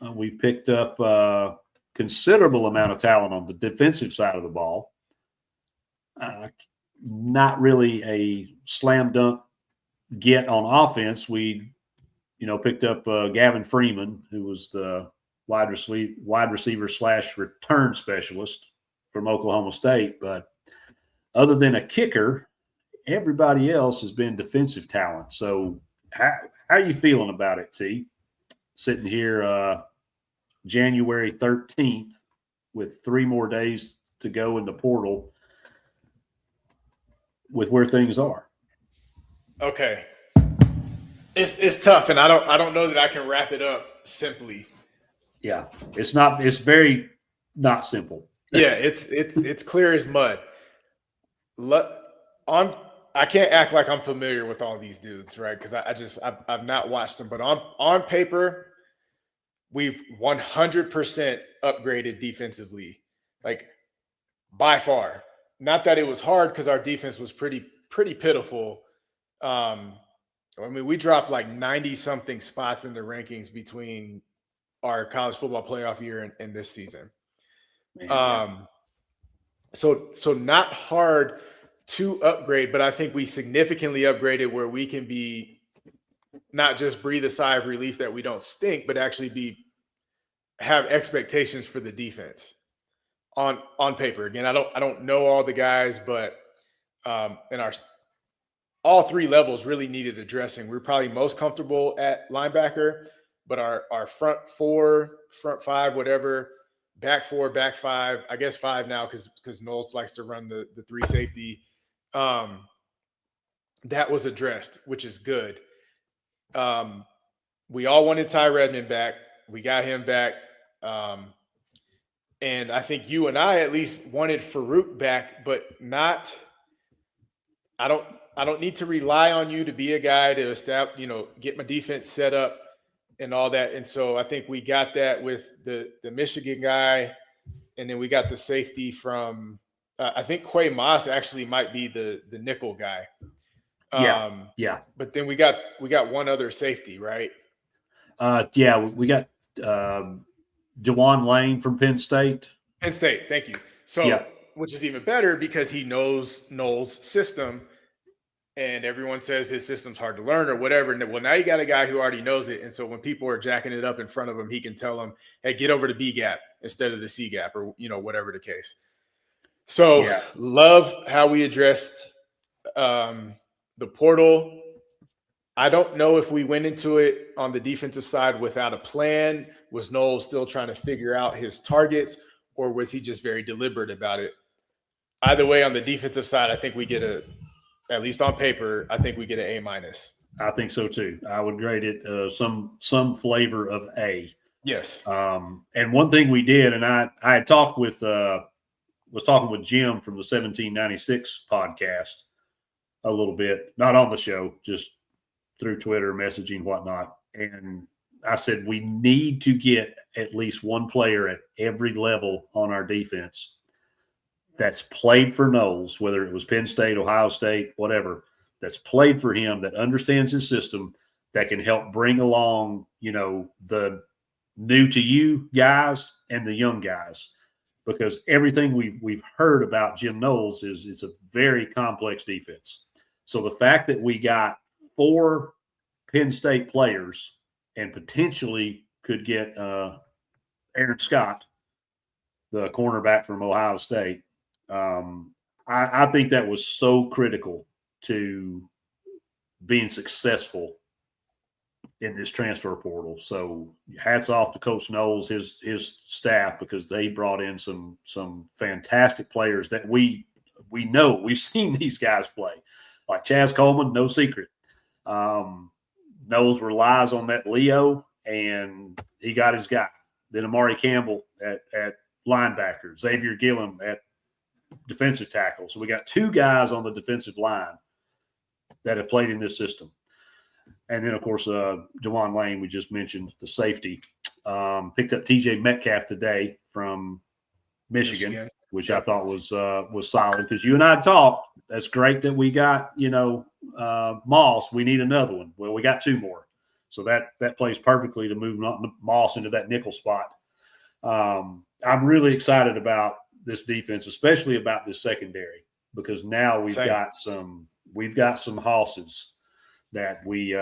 We've picked up considerable amount of talent on the defensive side of the ball. Not really a slam dunk get on offense. We, picked up Gavin Freeman, who was the wide receiver / return specialist from Oklahoma State. But other than a kicker, everybody else has been defensive talent. So how are you feeling about it, T? Sitting here January 13th with 3 more days to go in the portal with where things are. Okay. It's tough, and I don't know that I can wrap it up simply. Yeah. It's very not simple. Yeah, it's clear as mud. I can't act like I'm familiar with all these dudes, right? Because I've not watched them, but on paper, we've 100% upgraded defensively, like by far. Not that it was hard because our defense was pretty pitiful. I mean, we dropped like 90-something spots in the rankings between our college football playoff year and this season. So not hard to upgrade, but I think we significantly upgraded where we can be not just breathe a sigh of relief that we don't stink, but actually have expectations for the defense on paper. Again, I don't know all the guys, but in all 3 levels really needed addressing. We're probably most comfortable at linebacker, but our front 4, front 5, whatever, back 4, back 5, I guess 5 now because Knowles likes to run the 3 safety. That was addressed, which is good. We all wanted Ty Redmond back. We got him back. And I think you and I at least wanted Farouk back, but not – I don't need to rely on you to be a guy to establish, get my defense set up and all that. And so I think we got that with the Michigan guy, and then we got the safety from I think Quay Moss actually might be the nickel guy. Yeah. But then we got one other safety, right? We got DeJuan Lane from Penn State. Penn State, thank you. So, which is even better because he knows Knowles' system. And everyone says his system's hard to learn or whatever. Well, now you got a guy who already knows it. And so when people are jacking it up in front of him, he can tell them, hey, get over to B gap instead of the C gap or, whatever the case. So love how we addressed the portal. I don't know if we went into it on the defensive side without a plan. Was Knowles still trying to figure out his targets, or was he just very deliberate about it? Either way, on the defensive side, I think we get at least on paper, I think we get an A minus. I think so too. I would grade it some flavor of A. Yes. And one thing we did, and I had talked with was talking with Jim from the 1796 podcast a little bit, not on the show, just through Twitter, messaging, whatnot. And I said we need to get at least one player at every level on our defense that's played for Knowles, whether it was Penn State, Ohio State, whatever, that's played for him, that understands his system, that can help bring along, the new to you guys and the young guys. Because everything we've heard about Jim Knowles is it's a very complex defense. So the fact that we got 4 Penn State players and potentially could get Aaron Scott, the cornerback from Ohio State, I think that was so critical to being successful in this transfer portal. So hats off to Coach Knowles, his staff, because they brought in some fantastic players that we know. We've seen these guys play. Like Chaz Coleman, no secret. Knowles relies on that Leo, and he got his guy. Then Amari Campbell at linebacker, Xavier Gillum at defensive tackle. So we got 2 guys on the defensive line that have played in this system. And then, of course, DeJuan Lane, we just mentioned, the safety. Picked up TJ Metcalf today from Michigan. Which I thought was solid, because you and I talked. That's great that we got, Moss. We need another one. Well, we got 2 more. So that plays perfectly to move Moss into that nickel spot. I'm really excited about this defense, especially about this secondary, because now we've got some hosses that we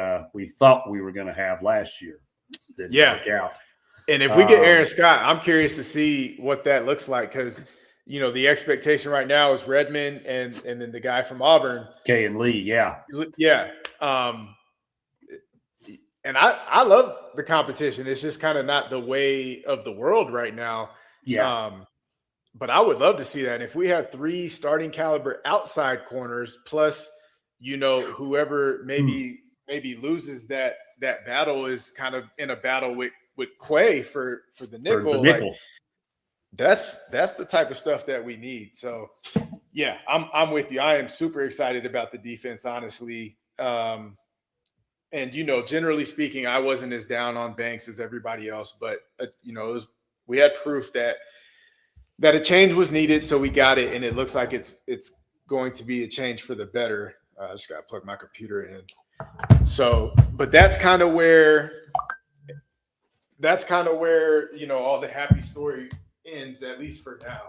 thought we were going to have last year. Didn't work out. And if we get Aaron Scott, I'm curious to see what that looks like, because the expectation right now is Redmond and then the guy from Auburn, Kay and Lee. Yeah. And I love the competition. It's just kind of not the way of the world right now. Yeah. But I would love to see that. And if we have 3 starting caliber outside corners, plus, whoever maybe loses that battle is kind of in a battle with Quay for the nickel. Like, that's the type of stuff that we need. So yeah, I'm with you. I am super excited about the defense, honestly. And generally speaking, I wasn't as down on Banks as everybody else, but we had proof that a change was needed, so we got it, and it looks like it's going to be a change for the better. I just got to plug my computer in. So, but that's kind of where all the happy story ends, at least for now.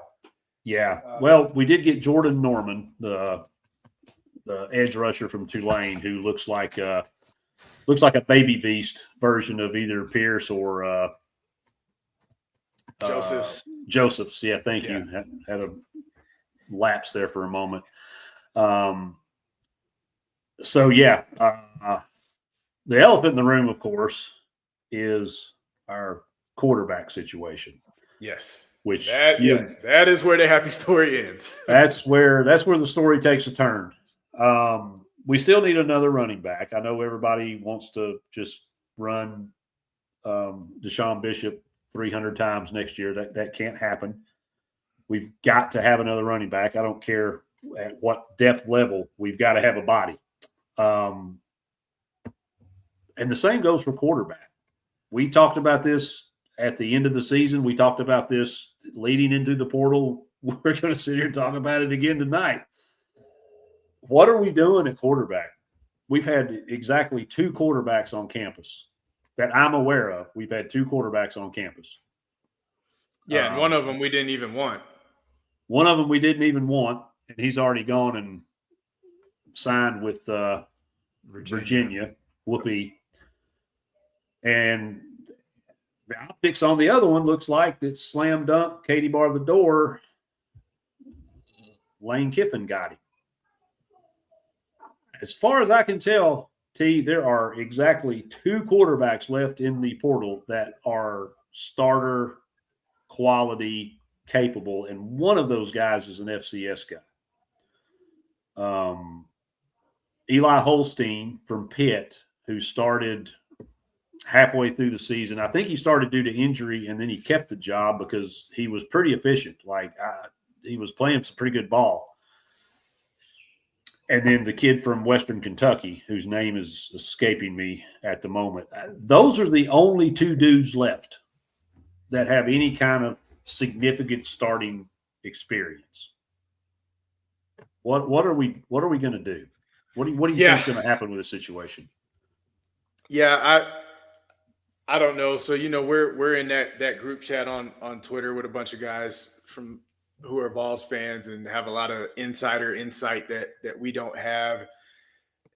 Yeah. Well, we did get Jordan Norman, the edge rusher from Tulane, who looks like a baby beast version of either Pierce or Joseph's. Yeah, thank you. Had a lapse there for a moment. So yeah, the elephant in the room, of course, is our quarterback situation. Yes. Which that is where the happy story ends. that's where the story takes a turn. We still need another running back. I know everybody wants to just run Deshaun Bishop 300 times next year. That can't happen. We've got to have another running back. I don't care at what depth level. We've got to have a body. And the same goes for quarterback. We talked about this at the end of the season. We talked about this leading into the portal. We're going to sit here and talk about it again tonight. What are we doing at quarterback? We've had exactly 2 quarterbacks on campus that I'm aware of. We've had 2 quarterbacks on campus. Yeah, and one of them we didn't even want. One of them we didn't even want, and he's already gone and signed with Virginia, Whoopee. And the optics on the other one looks like it's slam dunk, Katie bar the door, Lane Kiffin got him. As far as I can tell, T, there are exactly 2 quarterbacks left in the portal that are starter quality capable, and one of those guys is an FCS guy. Eli Holstein from Pitt, who started halfway through the season. I think he started due to injury, and then he kept the job because he was pretty efficient. He was playing some pretty good ball. And then the kid from Western Kentucky, whose name is escaping me at the moment. Those are the only two dudes left that have any kind of significant starting experience. What are we going to do? What do you think is going to happen with this situation? Yeah, I don't know. So we're in that group chat on Twitter with a bunch of guys from who are Vols fans and have a lot of insider insight that we don't have.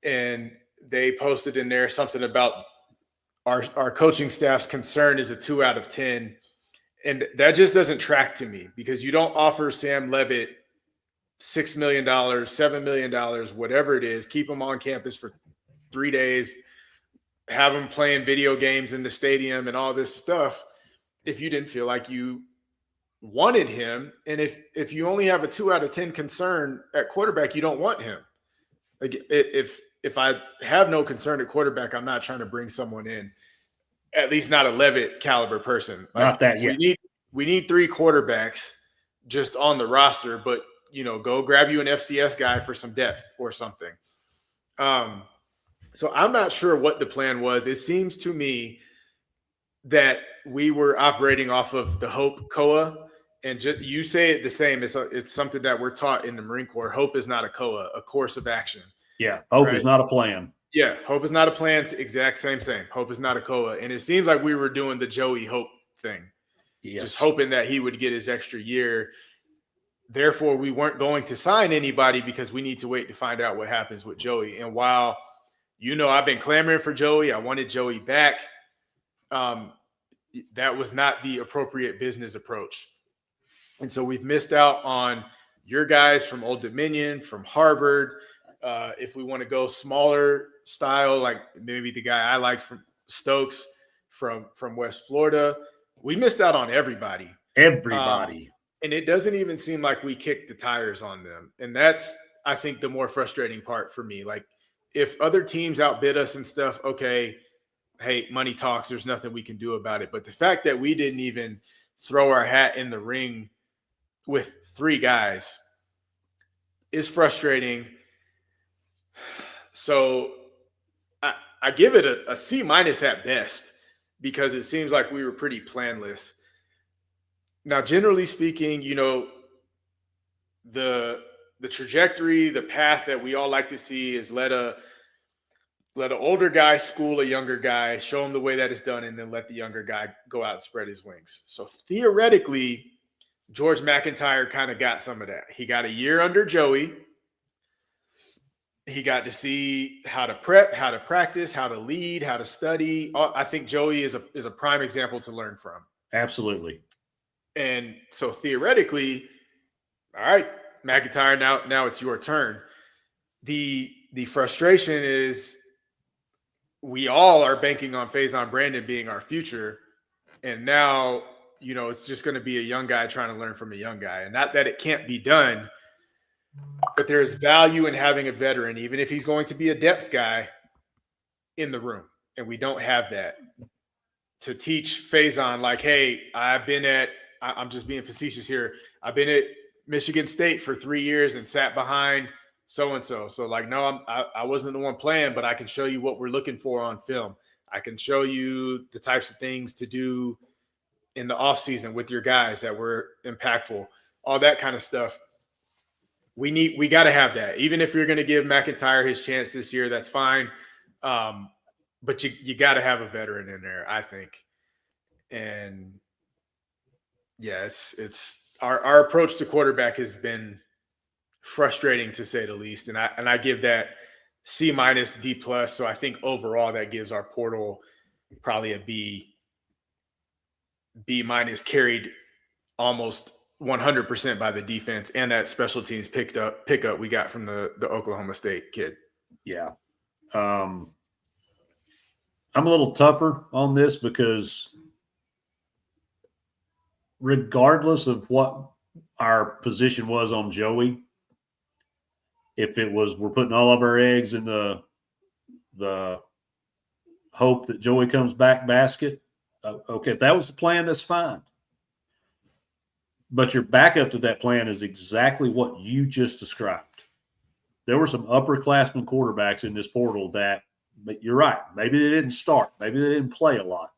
And they posted in there something about our coaching staff's concern is a 2 out of 10. And that just doesn't track to me because you don't offer Sam Levitt $6 million, $7 million, whatever it is, keep him on campus for 3 days, have him playing video games in the stadium and all this stuff if you didn't feel like you wanted him. And if you only have a 2 out of 10 concern at quarterback, you don't want him. Like if I have no concern at quarterback, I'm not trying to bring someone in, at least not a Levitt caliber person. Like, not that yet. We need 3 quarterbacks just on the roster, but go grab you an FCS guy for some depth or something. So I'm not sure what the plan was. It seems to me that we were operating off of the Hope COA, and you say it the same. It's something that we're taught in the Marine Corps. Hope is not a COA, a course of action. Yeah, hope is not a plan. Yeah, hope is not a plan. Exact same. Hope is not a COA, and it seems like we were doing the Joey Hope thing, just hoping that he would get his extra year. Therefore, we weren't going to sign anybody because we need to wait to find out what happens with Joey. And while I've been clamoring for Joey, I wanted Joey back. That was not the appropriate business approach. And so we've missed out on your guys from Old Dominion, from Harvard. If we want to go smaller style, like maybe the guy I liked from Stokes from West Florida, we missed out on everybody. And it doesn't even seem like we kicked the tires on them. And that's, I think, the more frustrating part for me. Like, if other teams outbid us and stuff, okay, hey, money talks, there's nothing we can do about it. But the fact that we didn't even throw our hat in the ring with 3 guys is frustrating. So I give it a C- at best because it seems like we were pretty planless. Now, generally speaking, the trajectory, the path that we all like to see is let an older guy school a younger guy, show him the way that it's done, and then let the younger guy go out and spread his wings. So theoretically, George McIntyre kind of got some of that. He got a year under Joey. He got to see how to prep, how to practice, how to lead, how to study. I think Joey is a prime example to learn from. Absolutely. And so theoretically, all right, McIntyre, now it's your turn. The frustration is we all are banking on Faison Brandon being our future. And now, it's just going to be a young guy trying to learn from a young guy. And not that it can't be done, but there's value in having a veteran, even if he's going to be a depth guy, in the room. And we don't have that. To teach Faison, like, hey, I'm just being facetious here. I've been at Michigan State for 3 years and sat behind so-and-so. So like, no, I wasn't the one playing, but I can show you what we're looking for on film. I can show you the types of things to do in the offseason with your guys that were impactful, all that kind of stuff. We got to have that. Even if you're going to give McIntyre his chance this year, that's fine. But you got to have a veteran in there, I think. And yeah, it's our approach to quarterback has been frustrating to say the least. And I give that C-, D+. So I think overall that gives our portal probably a B-, carried almost 100% by the defense and that special teams pickup we got from the Oklahoma State kid. Yeah. I'm a little tougher on this because regardless of what our position was on Joey, If it was we're putting all of our eggs in the hope that Joey comes back basket, okay, if that was the plan, that's fine. But your backup to that plan is exactly what you just described. There were some upperclassmen quarterbacks in this portal that, but you're right, maybe they didn't start, maybe they didn't play a lot,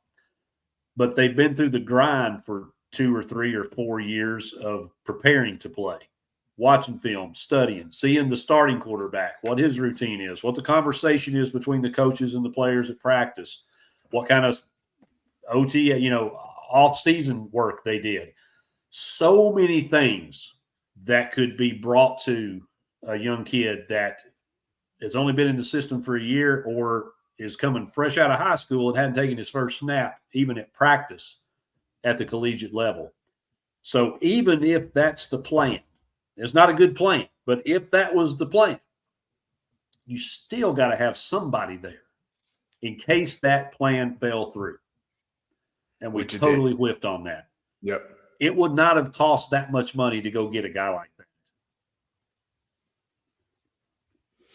but they've been through the grind for 2 or 3 or 4 years of preparing to play, watching film, studying, seeing the starting quarterback, what his routine is, what the conversation is between the coaches and the players at practice, what kind of OT, off-season work they did. So many things that could be brought to a young kid that has only been in the system for a year or is coming fresh out of high school and hadn't taken his first snap, even at practice at the collegiate level. So even if that's the plan, it's not a good plan, but if that was the plan, you still got to have somebody there in case that plan fell through. And we totally whiffed on that. Yep. It would not have cost that much money to go get a guy like that.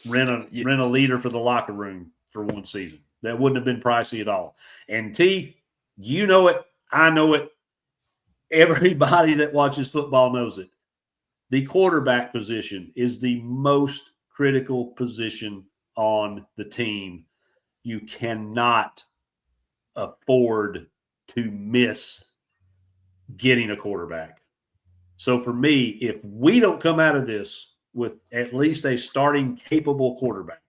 Rent a leader for the locker room for one season. That wouldn't have been pricey at all. And T, you know it. I know it. Everybody that watches football knows it. The quarterback position is the most critical position on the team. You cannot afford to miss getting a quarterback. So for me, if we don't come out of this with at least a starting capable quarterback,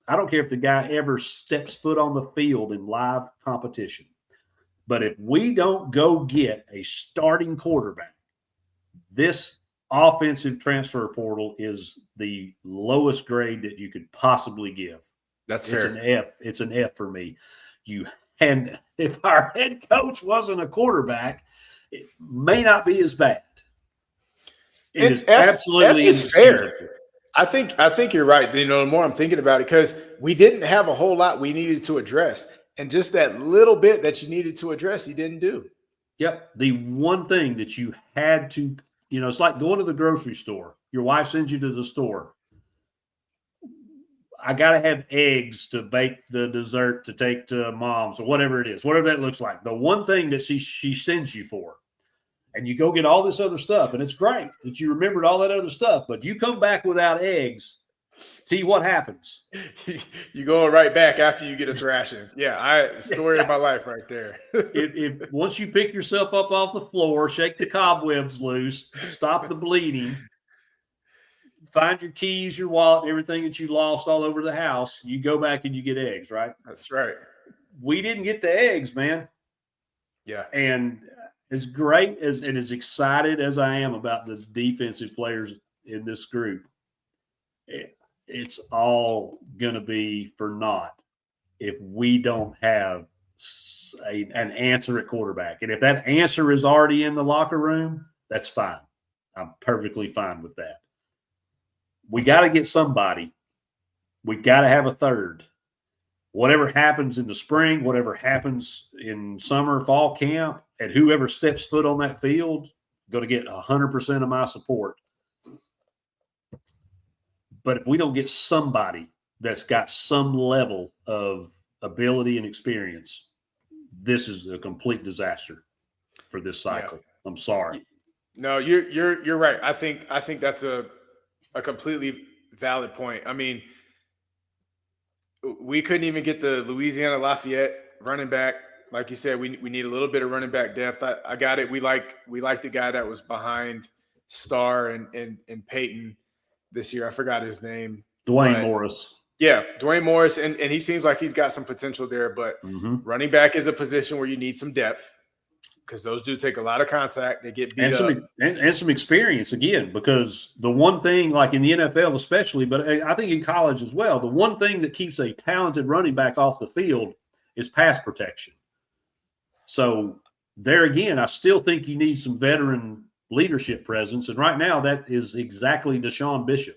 I don't care if the guy ever steps foot on the field in live competition, but if we don't go get a starting quarterback, this offensive transfer portal is the lowest grade that you could possibly give. That's fair. It's an F. It's an F for me. And if our head coach wasn't a quarterback, it may not be as bad. It is absolutely fair. I think you're right. The more I'm thinking about it, because we didn't have a whole lot we needed to address. And just that little bit that you needed to address, you didn't do. Yep. The one thing that you had to, it's like going to the grocery store. Your wife sends you to the store. I got to have eggs to bake the dessert to take to mom's or whatever it is, whatever that looks like. The one thing that she sends you for. And you go get all this other stuff, and it's great that you remembered all that other stuff, but you come back without eggs. T, what happens? You go right back after you get a thrashing. Yeah, story of my life right there. if once you pick yourself up off the floor, shake the cobwebs loose, stop the bleeding, find your keys, your wallet, everything that you lost all over the house, you go back and you get eggs, right? That's right. We didn't get the eggs, man. Yeah. And as great and as excited as I am about the defensive players in this group, it's all going to be for naught if we don't have an answer at quarterback. And if that answer is already in the locker room, that's fine. I'm perfectly fine with that. We got to get somebody. We got to have a third. Whatever happens in the spring, whatever happens in summer, fall camp, and whoever steps foot on that field, going to get 100% of my support. But if we don't get somebody that's got some level of ability and experience, this is a complete disaster for this cycle. Yeah. I'm sorry. No, you're right. I think that's a completely valid point. I mean, we couldn't even get the Louisiana Lafayette running back. Like you said, we need a little bit of running back depth. I got it. We like the guy that was behind Starr and Peyton this year. I forgot his name. Dwayne Morris. Yeah, Dwayne Morris, and he seems like he's got some potential there. But running back is a position where you need some depth because those do take a lot of contact. They get beat up. And some experience, again, because the one thing, like in the NFL especially, but I think in college as well, the one thing that keeps a talented running back off the field is pass protection. So there again, I still think you need some veteran leadership presence. And right now that is exactly Deshaun Bishop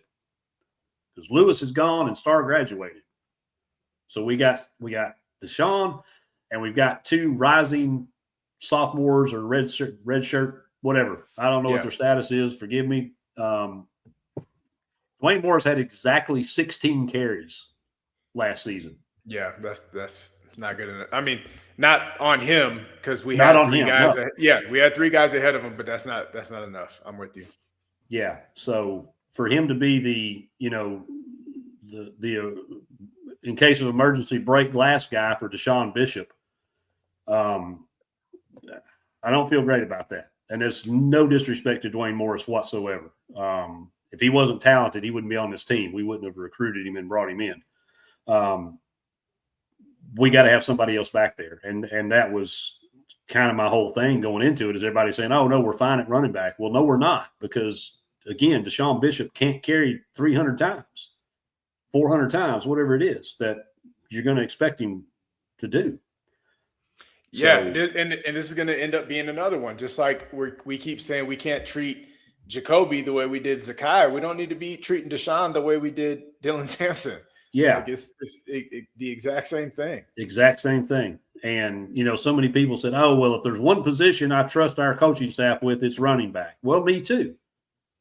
because Lewis is gone and Starr graduated. So we got Deshaun and we've got two rising sophomores or red shirt, whatever. I don't know what their status is. Forgive me. Dwayne Dwayne Morris had exactly 16 carries last season. Yeah, that's not good enough. I mean, not on him because we Not had on three him, guys. no. We had 3 guys ahead of him, but that's not enough. I'm with you. Yeah. So for him to be the, in case of emergency break glass guy for Deshaun Bishop, I don't feel great about that. And there's no disrespect to Dwayne Morris whatsoever. If he wasn't talented, he wouldn't be on this team. We wouldn't have recruited him and brought him in. We got to have somebody else back there. And that was kind of my whole thing going into it, is everybody saying, oh, no, we're fine at running back. Well, no, we're not, because, again, Deshaun Bishop can't carry 300 times, 400 times, whatever it is that you're going to expect him to do. Yeah, and this is going to end up being another one. Just like we keep saying we can't treat Jacoby the way we did Zakai. We don't need to be treating Deshaun the way we did Dylan Sampson. Yeah. Like it's the exact same thing. Exact same thing. And, so many people said, oh, well, if there's one position I trust our coaching staff with, it's running back. Well, me too.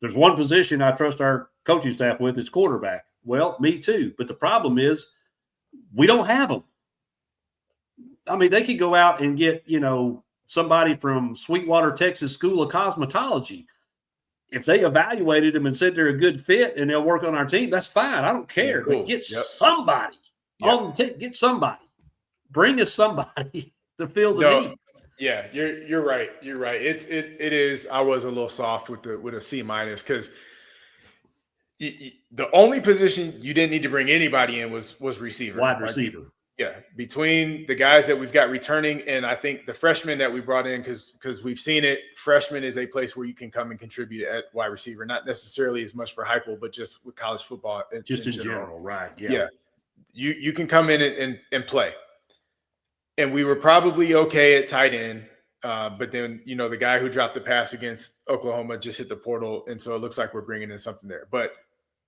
There's one position I trust our coaching staff with, it's quarterback. Well, me too. But the problem is we don't have them. I mean, they could go out and get, somebody from Sweetwater, Texas School of Cosmetology. If they evaluated them and said they're a good fit and they'll work on our team, that's fine. I don't care. Cool. But get somebody on the team. Get somebody. Bring us somebody to fill the need. Yeah, you're right. You're right. It is. I was a little soft with a C- because the only position you didn't need to bring anybody in was receiver. Wide receiver. Yeah, between the guys that we've got returning and I think the freshmen that we brought in, because we've seen it, freshman is a place where you can come and contribute at wide receiver, not necessarily as much for Heupel, but just with college football. Just in general, right. Yeah. You can come in and play. And we were probably okay at tight end, but then, the guy who dropped the pass against Oklahoma just hit the portal, and so it looks like we're bringing in something there. But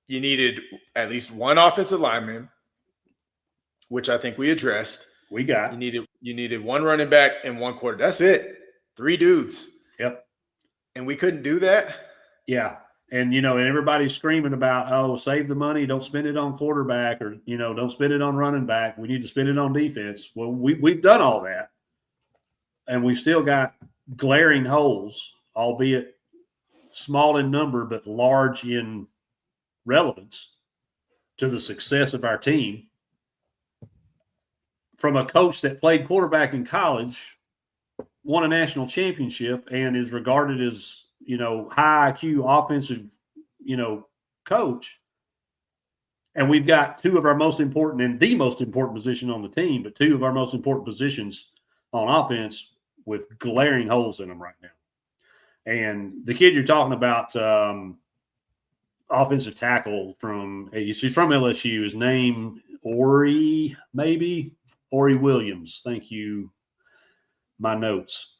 you needed at least one offensive lineman, which I think we addressed. We got. You needed one running back and one quarter. That's it. 3 dudes. Yep. And we couldn't do that. Yeah. And, and everybody's screaming about, oh, save the money. Don't spend it on quarterback, or, don't spend it on running back. We need to spend it on defense. Well, we've done all that. And we've still got glaring holes, albeit small in number, but large in relevance to the success of our team. From a coach that played quarterback in college, won a national championship, and is regarded as, high IQ offensive, coach. And we've got 2 of our most important and the most important position on the team, but 2 of our most important positions on offense with glaring holes in them right now. And the kid you're talking about, offensive tackle he's from LSU. His name, Ori Williams. Thank you. My notes.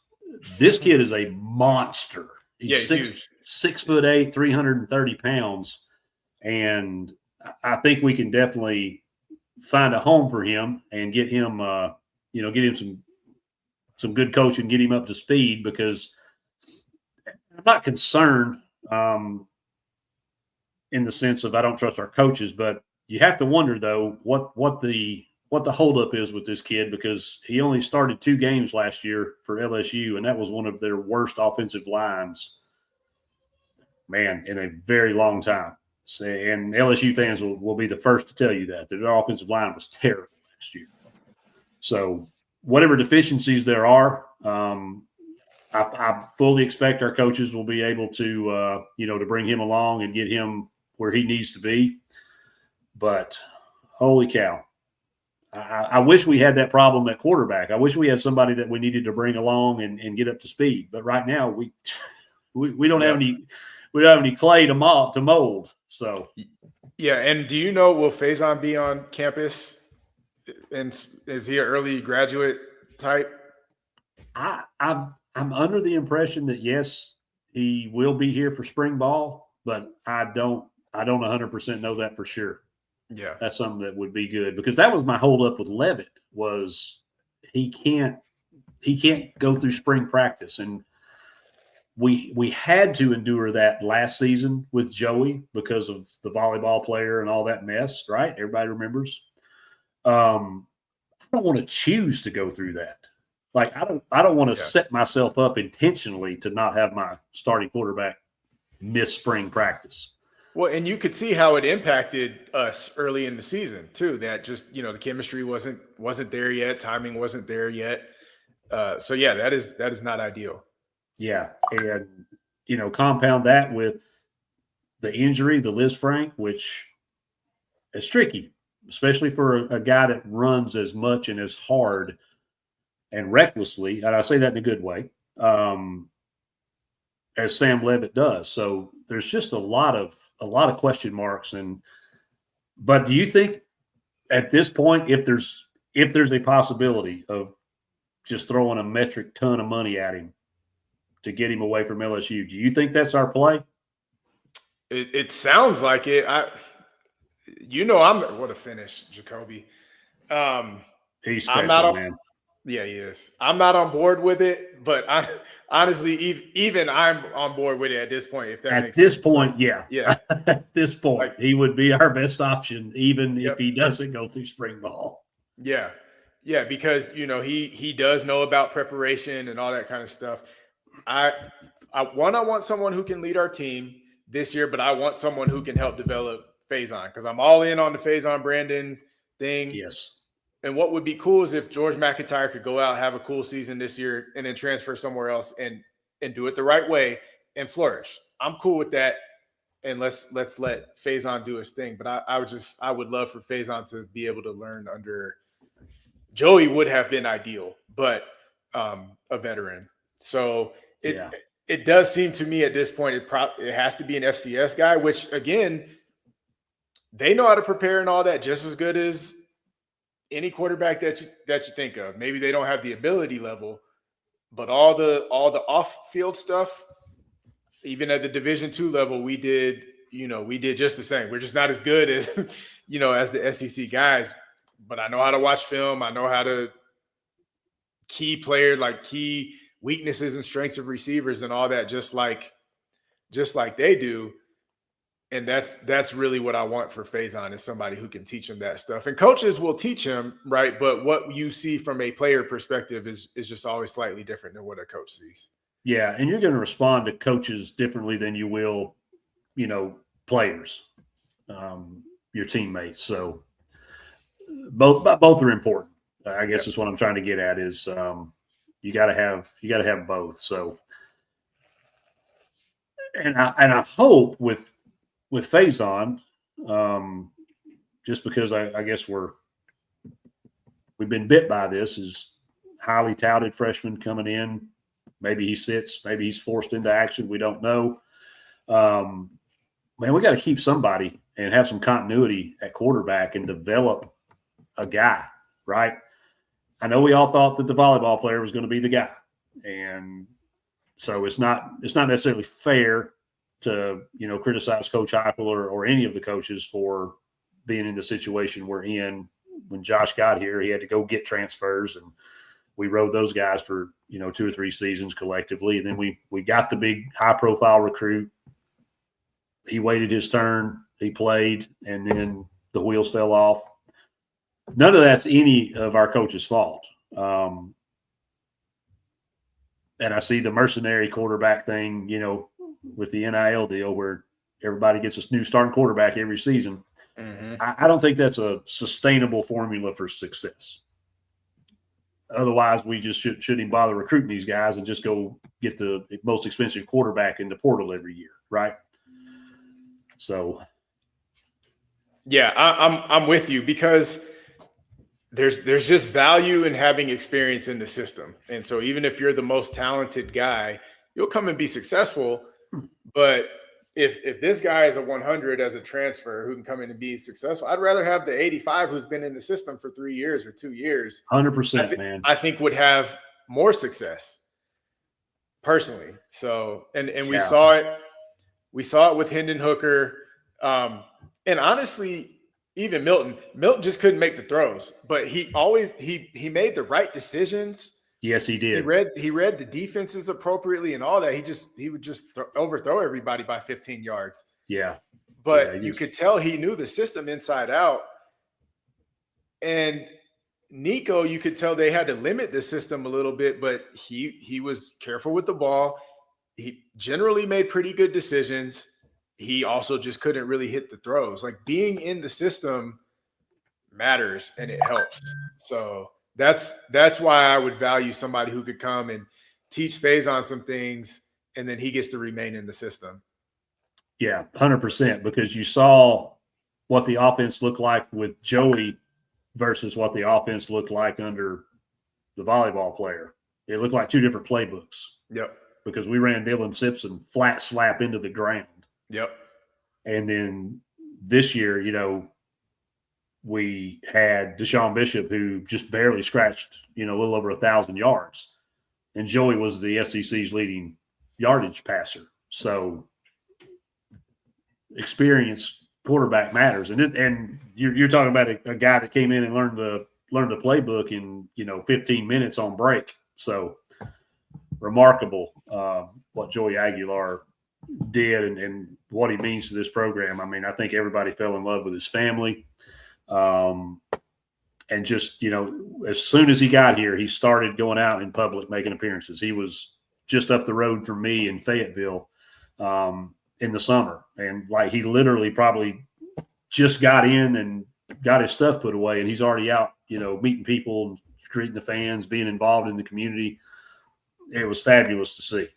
This kid is a monster. He's 6'8", 330 pounds. And I think we can definitely find a home for him and get him, get him some good coaching, get him up to speed, because I'm not concerned in the sense of I don't trust our coaches, but you have to wonder, though, what the holdup is with this kid, because he only started 2 games last year for LSU, and that was one of their worst offensive lines, man, in a very long time. So, and LSU fans will be the first to tell you that their offensive line was terrible last year. So whatever deficiencies there are, I fully expect our coaches will be able to, to bring him along and get him where he needs to be. But holy cow. I wish we had that problem at quarterback. I wish we had somebody that we needed to bring along and get up to speed. But right now we don't have any clay to mold. So yeah. And do you know, will Faison be on campus? And is he an early graduate type? I'm under the impression that yes, he will be here for spring ball, but I don't 100% know that for sure. Yeah, that's something that would be good, because that was my holdup with Levitt, was he can't go through spring practice. And we had to endure that last season with Joey because of the volleyball player and all that mess, right? Everybody remembers. I don't want to choose to go through that. Like I don't want to set myself up intentionally to not have my starting quarterback miss spring practice. Well, and you could see how it impacted us early in the season too. That just the chemistry wasn't there yet, timing wasn't there yet. So yeah, that is not ideal. Yeah, and compound that with the injury, the Liz Frank, which is tricky, especially for a guy that runs as much and as hard and recklessly, and I say that in a good way, as Sam Levitt does. So there's just a lot of question marks. But do you think at this point, if there's a possibility of just throwing a metric ton of money at him to get him away from LSU, do you think that's our play? It sounds like it. I'm what a finish, Jacoby. He's special, man. Yeah, he is. I'm not on board with it, but honestly, even I'm on board with it at this point. If that makes sense. At this point, yeah. At this point, he would be our best option, even if he doesn't go through spring ball. Yeah, because he does know about preparation and all that kind of stuff. I want someone who can lead our team this year, but I want someone who can help develop Faison because I'm all in on the Faison Brandon thing. Yes. And what would be cool is if George McIntyre could go out, have a cool season this year, and then transfer somewhere else and do it the right way and flourish. I'm cool with that. And let's let Faison do his thing. But I would love for Faison to be able to learn under Joey would have been ideal, but a veteran. So it does seem to me at this point it has to be an FCS guy, which again, they know how to prepare and all that just as good as any quarterback that you think of. Maybe they don't have the ability level, but all the off-field stuff, even at the Division II level, we did just the same. We're just not as good as as the SEC guys. But I know how to watch film. I know how to key weaknesses and strengths of receivers and all that, just like they do. And that's really what I want for Faison is somebody who can teach him that stuff. And coaches will teach him, right? But what you see from a player perspective is just always slightly different than what a coach sees. Yeah, and you're going to respond to coaches differently than you will, players, your teammates. So both are important. I guess is what I'm trying to get at is you got to have both. So, and I hope with Faison, just because I guess we've been bit by this, is highly touted freshman coming in. Maybe he sits, maybe he's forced into action. We don't know. Man, we got to keep somebody and have some continuity at quarterback and develop a guy, right? I know we all thought that the volleyball player was going to be the guy. And so it's not necessarily fair to, criticize Coach Heupel or any of the coaches for being in the situation we're in. When Josh got here, he had to go get transfers, and we rode those guys for, 2 or 3 seasons collectively. And then we got the big high-profile recruit. He waited his turn, he played, and then the wheels fell off. None of that's any of our coach's fault. And I see the mercenary quarterback thing, with the NIL deal where everybody gets a new starting quarterback every season. Mm-hmm. I don't think that's a sustainable formula for success. Otherwise, we just shouldn't bother recruiting these guys and just go get the most expensive quarterback in the portal every year, right? So, yeah, I'm with you because there's just value in having experience in the system, and so even if you're the most talented guy, you'll come and be successful. But if this guy is a 100 as a transfer who can come in and be successful, I'd rather have the 85 who's been in the system for 3 years or 2 years. 100%, man. I think would have more success personally. So, and we saw it. We saw it with Hendon Hooker. And honestly, even Milton just couldn't make the throws, but he made the right decisions Yes, he He did. read the defenses appropriately and all that. He would just overthrow everybody by 15 yards. Yeah. But you could tell he knew the system inside out. And Nico, you could tell they had to limit the system a little bit, but he was careful with the ball. He generally made pretty good decisions. He also just couldn't really hit the throws. Like, being in the system matters and it helps. So that's why I would value somebody who could come and teach Faison some things, and then he gets to remain in the system. Yeah, 100%, because you saw what the offense looked like with Joey versus what the offense looked like under the volleyball player. It looked like two different playbooks. Yep. Because we ran Dylan Simpson flat slap into the ground. Yep. And then this year, we had Deshaun Bishop, who just barely scratched, a little over 1,000 yards. And Joey was the SEC's leading yardage passer. So experienced quarterback matters. And you're talking about a guy that came in and learned the playbook in, 15 minutes on break. So remarkable what Joey Aguilar did and what he means to this program. I mean, I think everybody fell in love with his family. And just, as soon as he got here, he started going out in public, making appearances. He was just up the road from me in Fayetteville in the summer. And like, he literally probably just got in and got his stuff put away, and he's already out, meeting people, greeting the fans, being involved in the community. It was fabulous to see.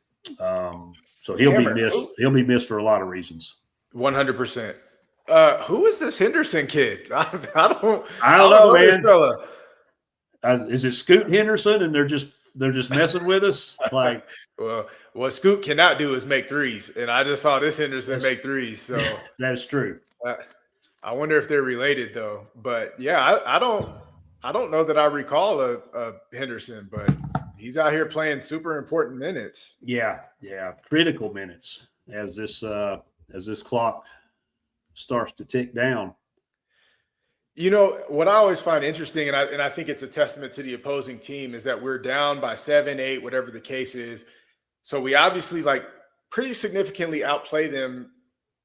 So he'll be missed. He'll be missed for a lot of reasons. 100%. Who is this Henderson kid? I don't know, man. This fella. Is it Scoot Henderson, and they're just messing with us? Like, well, what Scoot cannot do is make threes, and I just saw this Henderson make threes. So that's true. I wonder if they're related, though. But yeah, I don't know that I recall a Henderson, but he's out here playing super important minutes. Yeah, critical minutes as this clock starts to tick down. What I always find interesting, and I think it's a testament to the opposing team, is that we're down by 7, 8, whatever the case is. So we obviously pretty significantly outplay them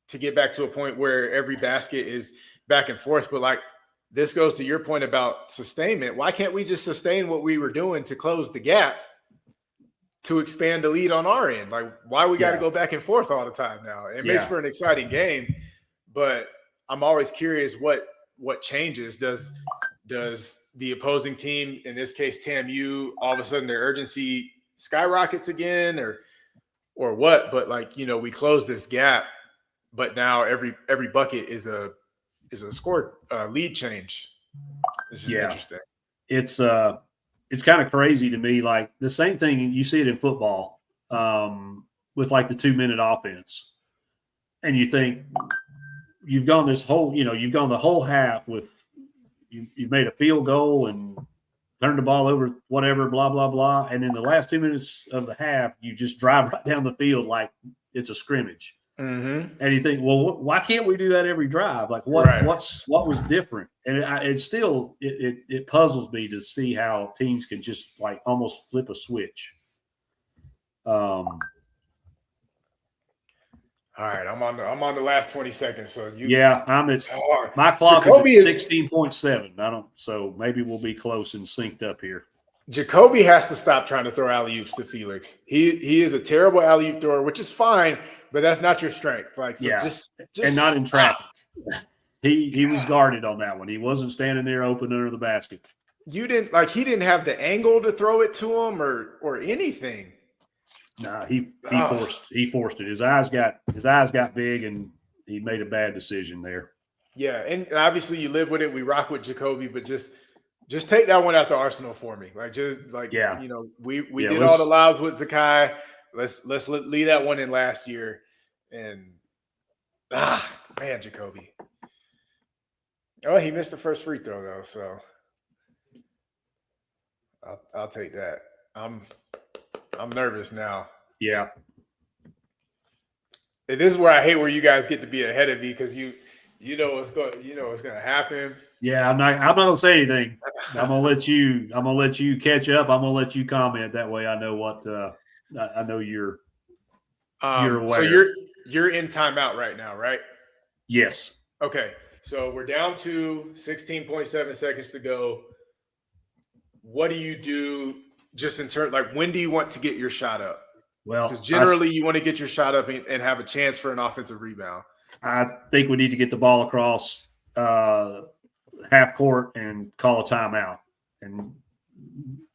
to get back to a point where every basket is back and forth. But this goes to your point about sustainment. Why can't we just sustain what we were doing to close the gap to expand the lead on our end? Why we got to go back and forth all the time now? It makes for an exciting game, but I'm always curious what changes. Does the opposing team, in this case TAMU, all of a sudden their urgency skyrockets again, or what? But we close this gap, but now every bucket is a score lead change. It's just interesting. It's kind of crazy to me. Like, the same thing, you see it in football with the 2-minute offense, and you think you've gone the whole half with you've made a field goal and turned the ball over, whatever, blah blah blah, and then the last 2 minutes of the half you just drive right down the field like it's a scrimmage. Mm-hmm. And you think, well, why can't we do that every drive? What was different? And it puzzles me to see how teams can just almost flip a switch. All right, I'm on the last 20 seconds. So my clock is at 16.7. So maybe we'll be close and synced up here. Jacoby has to stop trying to throw alley-oops to Felix. He is a terrible alley-oop thrower, which is fine, but that's not your strength. Just and not in traffic. He was guarded on that one. He wasn't standing there open under the basket. He didn't have the angle to throw it to him or anything. Nah, he forced it. His eyes got big, and he made a bad decision there. Yeah, and obviously you live with it. We rock with Jacoby, but just take that one out to Arsenal for me. We did all the lives with Zakai. Let's leave that one in last year. And man, Jacoby. Oh, he missed the first free throw though, so I'll take that. I'm nervous now. Yeah. This is where I hate where you guys get to be ahead of me, because you You know what's going to happen. Yeah, I'm not gonna say anything. I'm gonna let you catch up. I'm gonna let you comment. That way, I know what I know you're So aware. you're in timeout right now, right? Yes. Okay. So we're down to 16.7 seconds to go. What do you do just in terms, like, when do you want to get your shot up? Because Well, generally you want to get your shot up and have a chance for an offensive rebound. I think we need to get the ball across half court and call a timeout and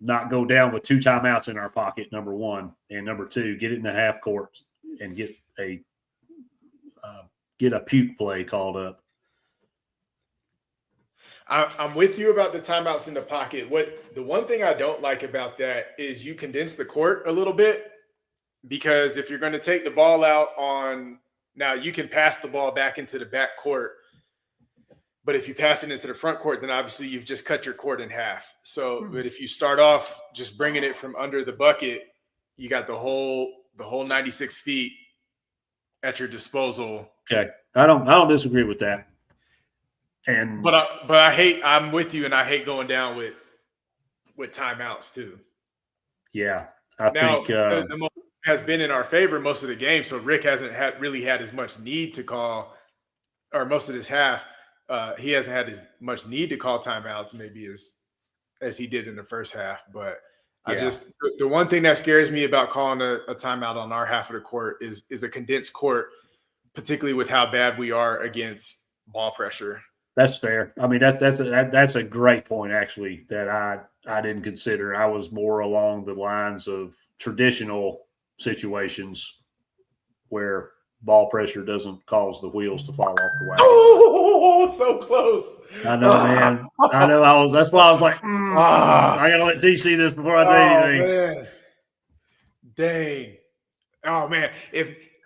not go down with 2 timeouts in our pocket. Number one, and number two, get it in the half court and get a puke play called up. I'm with you about the timeouts in the pocket. The one thing I don't like about that is you condense the court a little bit, because if you're going to take the ball out now you can pass the ball back into the back court, but if you pass it into the front court, then obviously you've just cut your court in half. So, but if you start off just bringing it from under the bucket, you got the whole 96 feet at your disposal. Okay, I don't disagree with that. And I'm with you, and I hate going down with timeouts too. Yeah, I now, think the moment has been in our favor most of the game, so Rick hasn't really had as much need to call, or most of this half, he hasn't had as much need to call timeouts maybe as he did in the first half. But the one thing that scares me about calling a timeout on our half of the court is a condensed court, particularly with how bad we are against ball pressure. That's fair. I mean, that's a great point, actually, that I didn't consider. I was more along the lines of traditional situations where ball pressure doesn't cause the wheels to fall off the wagon. Oh, so close. I know, man. I know. That's why I was like, I got to let T see this before I do anything. Man. Dang. Oh, man.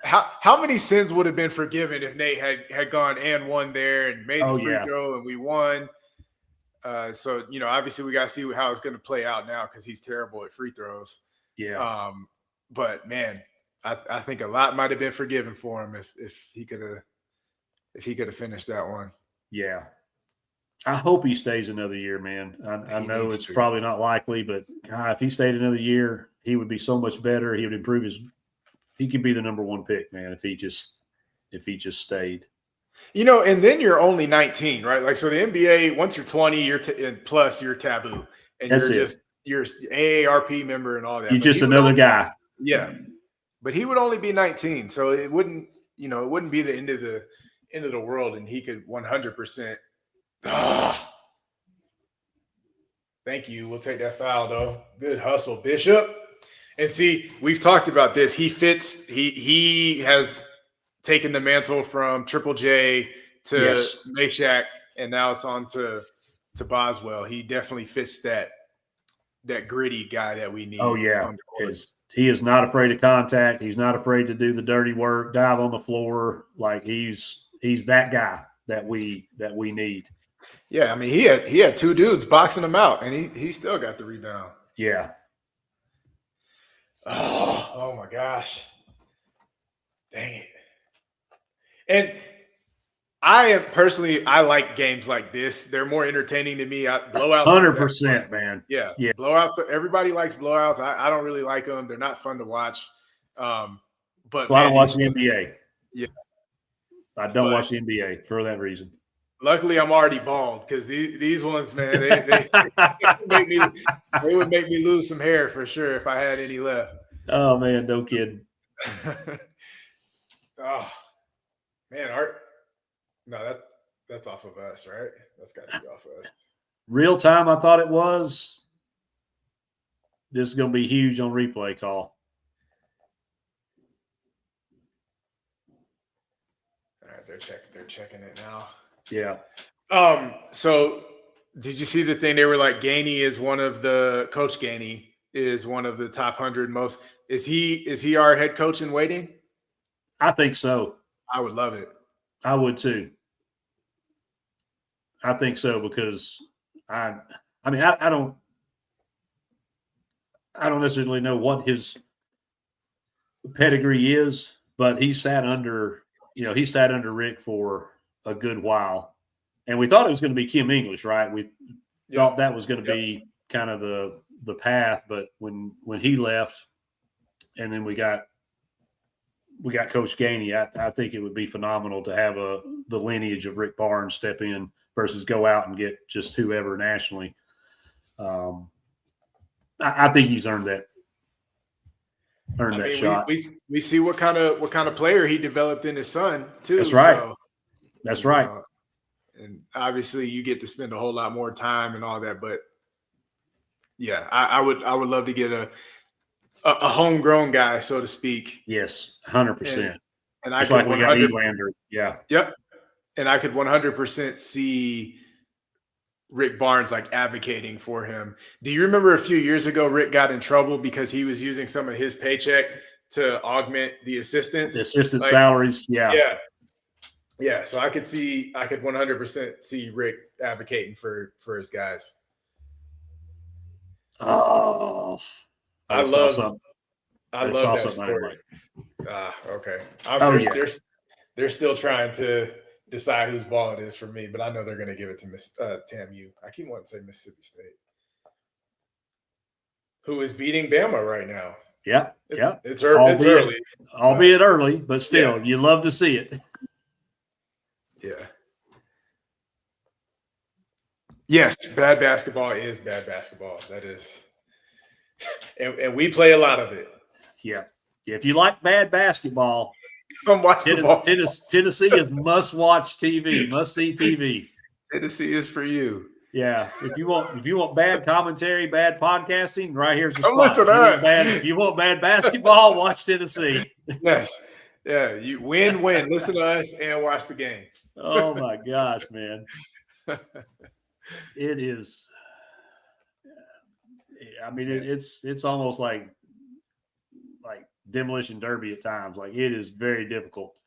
How many sins would have been forgiven if Nate had gone and won there and made the free throw and we won? So, obviously we got to see how it's going to play out now, because he's terrible at free throws. Yeah. But man, I think a lot might have been forgiven for him if he could have finished that one. Yeah. I hope he stays another year, man. I know it's probably not likely, but if he stayed another year, he would be so much better. He would improve he could be the number 1 pick, man, if he just stayed. And then you're only 19, right? Like, so the NBA, once you're 20, plus you're taboo, and you're AARP member and all that. You're just another guy. Yeah, but he would only be 19, so it wouldn't be the end of the world, and he could 100%. Thank you. We'll take that foul though. Good hustle, Bishop. And see, we've talked about this. He fits. He has taken the mantle from Triple J to Meshack, and now it's on to Boswell. He definitely fits that gritty guy that we need. Oh yeah, he is not afraid of contact. He's not afraid to do the dirty work, dive on the floor. Like he's that guy that we need. Yeah, I mean he had 2 dudes boxing him out, and he still got the rebound. Yeah. Oh my gosh. Dang it. And I like games like this. They're more entertaining to me. Blowouts. 100%, man. Yeah. Blowouts. Everybody likes blowouts. I don't really like them. They're not fun to watch. But I don't watch the NBA. Yeah. I don't watch the NBA for that reason. Luckily, I'm already bald, because these ones, man, they would make me lose some hair for sure if I had any left. Oh man, no kidding. Oh man, that's off of us, right? That's got to be off of us. Real time, I thought it was. This is going to be huge on replay call. All right, they're checking it now. Yeah. So did you see the thing? They were like, Coach Gainey is one of the top 100 most. Is he our head coach in waiting? I think so. I would love it. I would too. I think so, because I don't necessarily know what his pedigree is, but he sat under Rick for a good while, and we thought it was going to be Kim English, right? We thought that was going to be kind of the path, but when he left, and then we got Coach Gainey, I think it would be phenomenal to have the lineage of Rick Barnes step in versus go out and get just whoever nationally. I think he's earned that. Shot. We see what kind of player he developed in his son too. That's right. So, That's right. And obviously, you get to spend a whole lot more time and all that. But yeah, I would love to get a homegrown guy, so to speak. Yes, 100%. And I just could like we got Elander. Yeah. Yep. And I could 100% see Rick Barnes like advocating for him. Do you remember a few years ago, Rick got in trouble because he was using some of his paycheck to augment the assistants? The assistant salaries. Yeah. Yeah. So I could 100% see Rick advocating for his guys. Oh, I love that story. Okay. They're still trying to decide whose ball it is for me, but I know they're going to give it to TAMU. I keep wanting to say Mississippi State, who is beating Bama right now. Yeah. It's early. Albeit early, but still, you love to see it. Yeah. Yes, bad basketball is bad basketball. That is. And we play a lot of it. Yeah. If you like bad basketball, come watch the ball. Tennessee is must-watch TV, must-see TV. Tennessee is for you. Yeah. If you want bad commentary, bad podcasting, right here's the spot. Listen to us. If you want bad basketball, watch Tennessee. Yes. Yeah. You win. Listen to us and watch the game. Oh my gosh, man. It is. I mean, it's almost like demolition derby at times. Like, it is very difficult.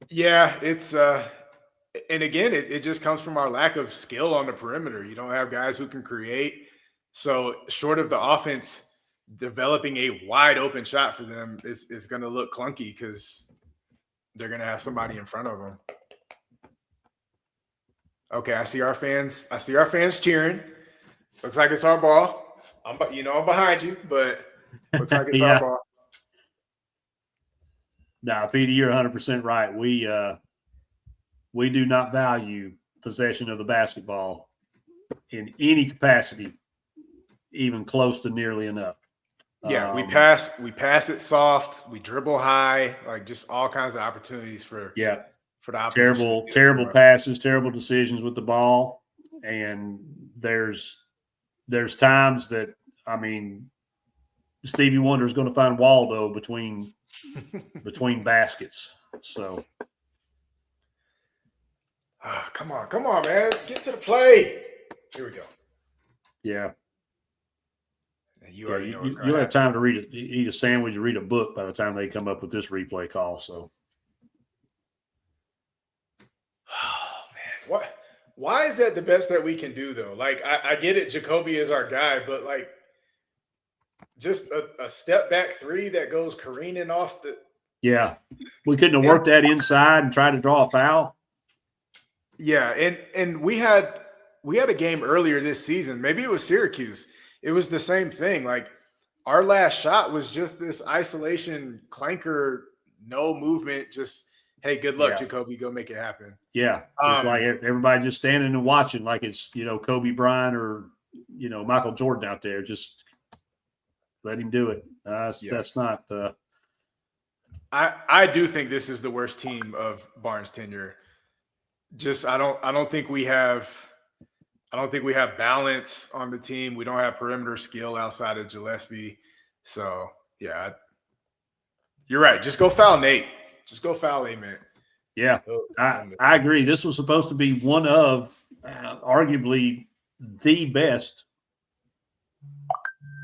Yeah, it's and again, it just comes from our lack of skill on the perimeter. You don't have guys who can create. So short of the offense developing a wide open shot for them, is going to look clunky because they're going to have somebody in front of them. Okay, I see our fans cheering. Looks like it's our ball. I'm behind you, but looks like it's our ball. Nah, Petey, you're 100% right. We do not value possession of the basketball in any capacity, even close to nearly enough. Yeah, we pass it soft, we dribble high, like just all kinds of opportunities for the opposition. Terrible passes, terrible decisions with the ball, and there's times that, I mean, Stevie Wonder is going to find Waldo between baskets. So, come on, man, get to the play. Here we go. Yeah. You already know you'll have time to eat a sandwich or read a book by the time they come up with this replay call. So, oh man, why is that the best that we can do though? Like, I get it, Jacoby is our guy, but like, just a step back three that goes careening off the. Yeah, we couldn't have worked that inside and tried to draw a foul. Yeah, and we had a game earlier this season. Maybe it was Syracuse. It was the same thing. Like, our last shot was just this isolation clanker, no movement. Just, hey, good luck, Jacoby. Go make it happen. Yeah, it's like everybody just standing and watching, like it's Kobe Bryant or Michael Jordan out there. Just let him do it. That's not. I do think this is the worst team of Barnes' tenure. Just I don't think we have. I don't think we have balance on the team. We don't have perimeter skill outside of Gillespie. So, yeah, you're right. Just go foul Nate. Just go foul Amen. Yeah, I agree. This was supposed to be one of arguably the best,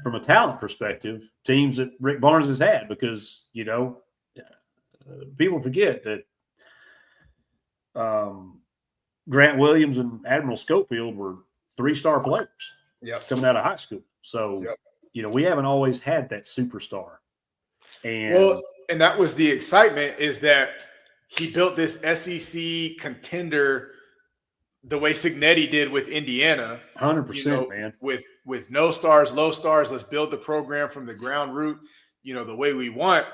from a talent perspective, teams that Rick Barnes has had because, people forget that Grant Williams and Admiral Schofield were 3-star players coming out of high school. So, we haven't always had that superstar. And that was the excitement, is that he built this SEC contender the way Signetti did with Indiana. 100%, man. With no stars, low stars, let's build the program from the ground root, the way we want.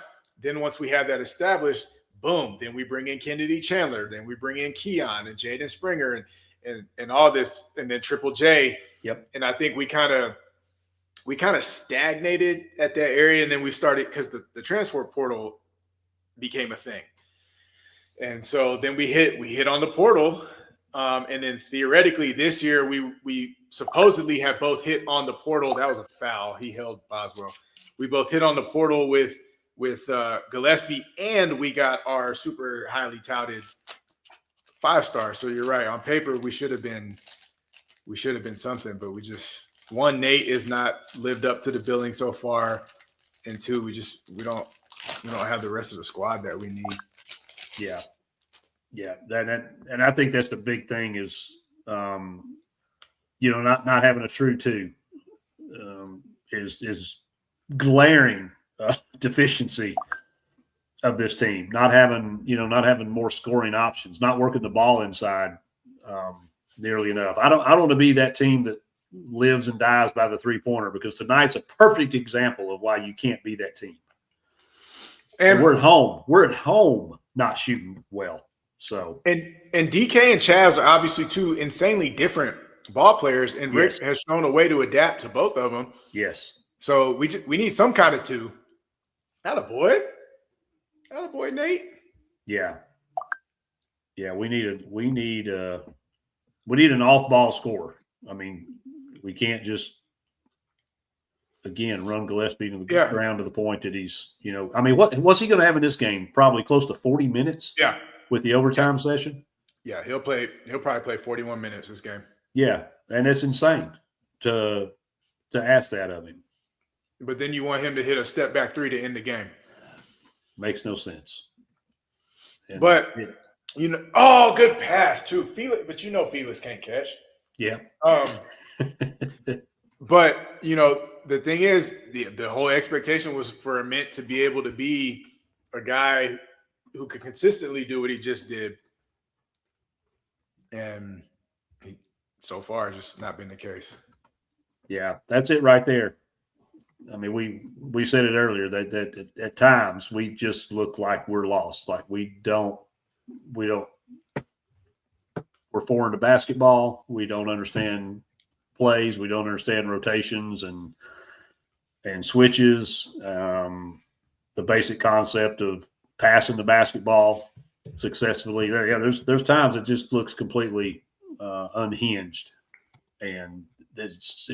Then once we have that established, boom, then we bring in Kennedy Chandler, then we bring in Keon and Jaden Springer and all this, and then Triple J. Yep. And I think we kind of stagnated at that area, and then we started because the transfer portal became a thing. And so then we hit on the portal. And then theoretically this year we supposedly have both hit on the portal. That was a foul. He held Boswell. We both hit on the portal with Gillespie, and we got our super highly touted 5-star. So you're right. On paper, we should have been something, but Nate is not lived up to the billing so far, and 2, we don't have the rest of the squad that we need. Yeah. Yeah, and I think that's the big thing is, not having a true 2 is glaring deficiency of this team. Not having more scoring options, not working the ball inside nearly enough. I don't want to be that team that lives and dies by the 3-pointer, because tonight's a perfect example of why you can't be that team. And we're at home. We're at home, not shooting well. So and DK and Chaz are obviously 2 insanely different ball players, and Rick has shown a way to adapt to both of them. Yes. So we need some kind of 2. Attaboy, Nate. Yeah. Yeah, we need an off-ball scorer. I mean, we can't just run Gillespie to the ground to the point that he's, what's he going to have in this game? Probably close to 40 minutes. Yeah. With the overtime session? Yeah, he'll probably play 41 minutes this game. Yeah, and it's insane to ask that of him. But then you want him to hit a step back 3 to end the game. Makes no sense. And but good pass too. Felix can't catch. Yeah. But the thing is, the whole expectation was for Mint to be able to be a guy who could consistently do what he just did. And so far, just not been the case. Yeah, that's it right there. I mean, we said it earlier that at times we just look like we're lost. Like we're foreign to basketball. We don't understand plays. We don't understand rotations and switches. The basic concept of passing the basketball successfully. There's times it just looks completely unhinged, and it's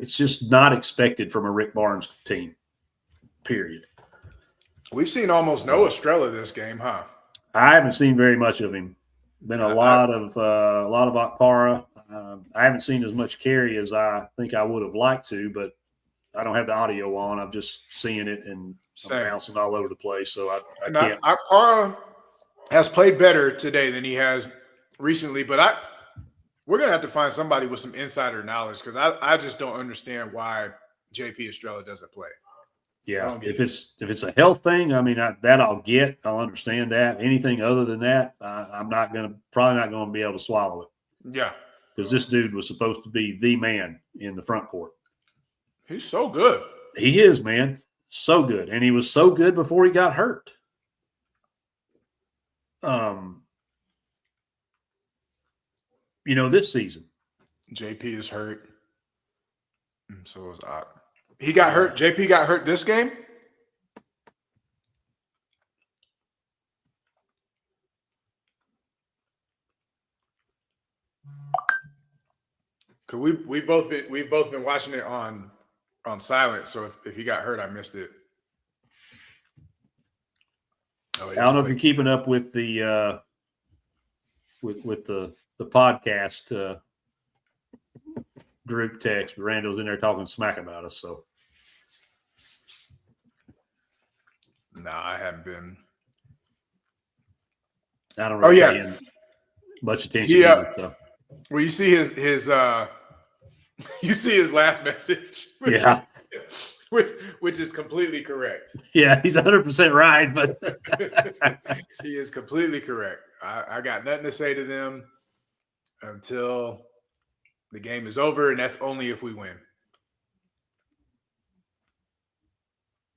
just not expected from a Rick Barnes team. Period. We've seen almost no Estrella this game, huh? I haven't seen very much of him. Been a lot of Akpara. I haven't seen as much Carey as I think I would have liked to, but I don't have the audio on. I'm just seeing it and bouncing all over the place. So I can't. Akpara has played better today than he has recently, but we're gonna have to find somebody with some insider knowledge, because I just don't understand why JP Estrella doesn't play. Yeah, if it's a health thing, I mean I'll understand that. Anything other than that, I'm probably not gonna be able to swallow it. Yeah, because this dude was supposed to be the man in the front court. He's so good. He is, man, so good, and he was so good before he got hurt. This season, JP is hurt, and so is Ak. He got hurt. JP got hurt this game. Cause we've both been watching it on silent. So if he got hurt, I missed it. I don't know if you're keeping up with the with the podcast group text, but Randall's in there talking smack about us. So, nah, I haven't been. I don't really pay much attention. Yeah. Well, you see his you see his last message. Yeah. which is completely correct. Yeah, he's 100% right, but He is completely correct. I got nothing to say to them until the game is over, and that's only if we win.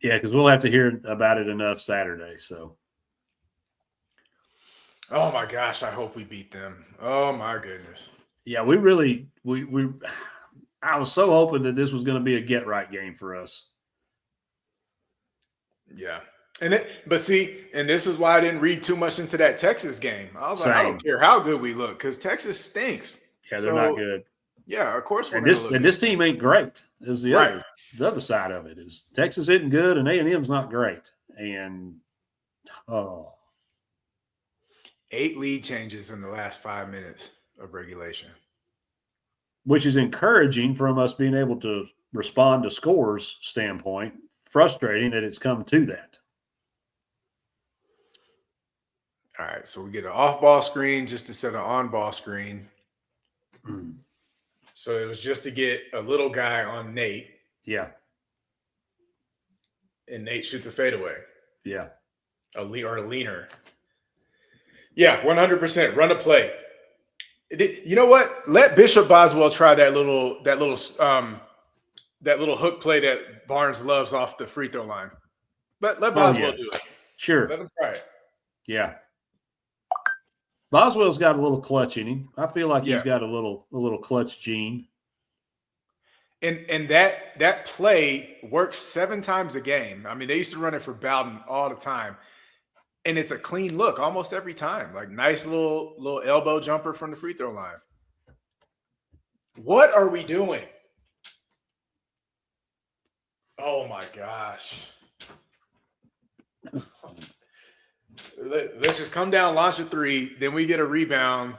yeah, because we'll have to hear about it enough Saturday. So, Oh my gosh, I hope we beat them. Oh my goodness. yeah, we really we I was so hoping that this was going to be a get right game for us. Yeah. But see, and this is why I didn't read too much into that Texas game. I was like, I Same. don't care how good we look because Texas stinks. Yeah, they're not So good. yeah, of course we're And going to look. this team ain't great. Is the Right. other side of it is Texas isn't good and A&M's not great. And 8 lead changes in the last 5 minutes of regulation. Which is encouraging from us being able to respond to scores standpoint. Frustrating that it's come to that. All right, so we get an off-ball screen just to set an on-ball screen. So it was just to get a little guy on Nate. Yeah. And Nate shoots a fadeaway. Yeah. A leaner. Yeah, 100%. Run a play. You know what? Let Bishop Boswell try that little hook play that Barnes loves off the free throw line. Let Boswell do it. Sure. Let him try it. Yeah. Boswell's got a little clutch in him. I feel like he's got a little clutch gene. And that play works 7 times a game. I mean, they used to run it for Bowden all the time. And it's a clean look almost every time. Like nice little elbow jumper from the free throw line. What are we doing? Oh my gosh. Let's just come down, launch a 3, then we get a rebound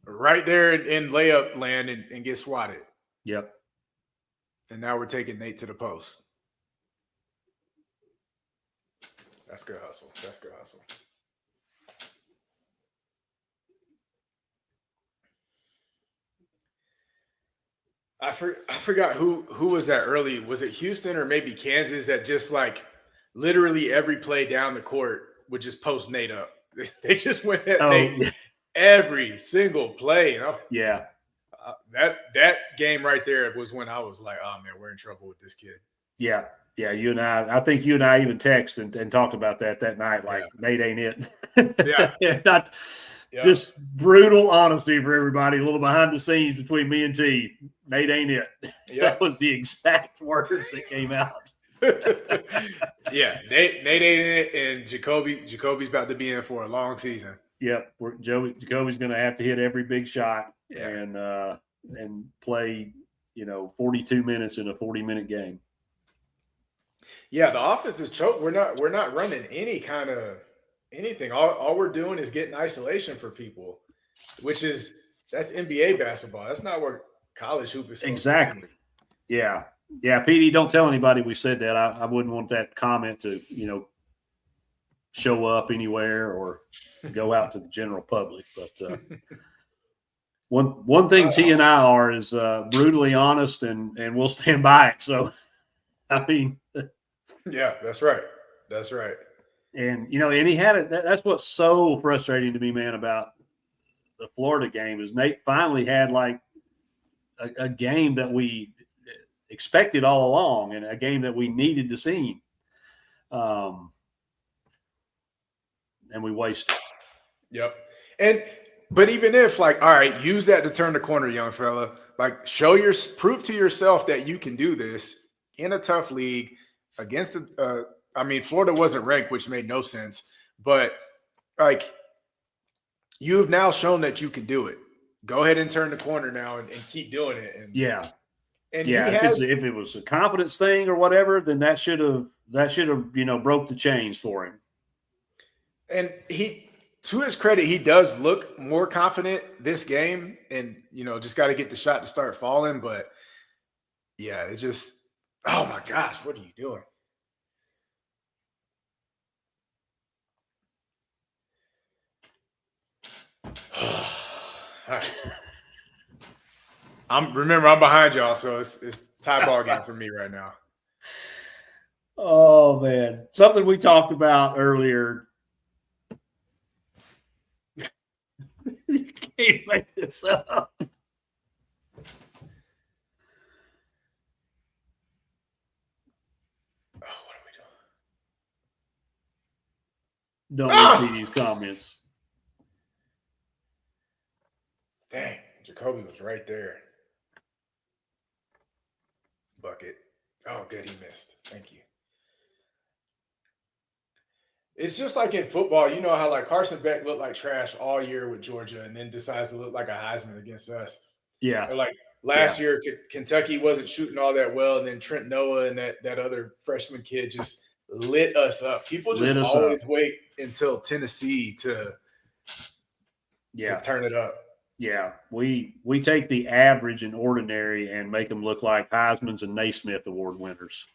right there in layup land and get swatted. Yep. And now we're taking Nate to the post. That's good hustle. That's good hustle. I forgot who was that early. Was it Houston or maybe Kansas that just like literally every play down the court would just post Nate up? They just went at Nate every single play. Yeah. That game right there was when I was like, oh man, we're in trouble with this kid. Yeah. Yeah, I think you and I even texted and talked about that night. Like, Nate ain't it. Yeah. Just brutal honesty for everybody. A little behind the scenes between me and T. Nate ain't it. Yeah. That was the exact words that came out. Yeah, Nate ain't it, and Jacoby's about to be in for a long season. Yep, Jacoby's going to have to hit every big shot and play, 42 minutes in a 40-minute game. Yeah, the offense is choked. We're not running any kind of anything. All we're doing is getting isolation for people, that's NBA basketball. That's not where college hoop is supposed to be. Yeah. Yeah, PD, don't tell anybody we said that. I wouldn't want that comment to, show up anywhere or go out to the general public. But one thing T and I are is brutally honest, and we'll stand by it. So, I mean, yeah, that's right. That's right. And and he had it. That's what's so frustrating to me, man, about the Florida game is Nate finally had like a game that we expected all along, and a game that we needed to see. And we wasted. Yep. But even if all right, use that to turn the corner, young fella. Like prove to yourself that you can do this in a tough league against Florida wasn't ranked, which made no sense, but you have now shown that you can do it. Go ahead and turn the corner now and keep doing it. And if it was a confidence thing or whatever, then that should have broke the chains for him. And to his credit, he does look more confident this game, and just got to get the shot to start falling. But yeah, it just, oh my gosh, what are you doing? All right. I'm behind y'all, so it's tie ball game for me right now. Oh man, something we talked about earlier. You can't make this up. Oh, what are we doing? Don't read TD's comments. Dang, Jacoby was right there. Bucket. Oh, good, he missed. Thank you. It's just like in football, you know how like Carson Beck looked like trash all year with Georgia, and then decides to look like a Heisman against us. Yeah, Or like last year, Kentucky wasn't shooting all that well, and then Trent Noah and that other freshman kid just lit us up. People just always wait until Tennessee to turn it up. Yeah, we take the average and ordinary and make them look like Heisman's and Naismith Award winners.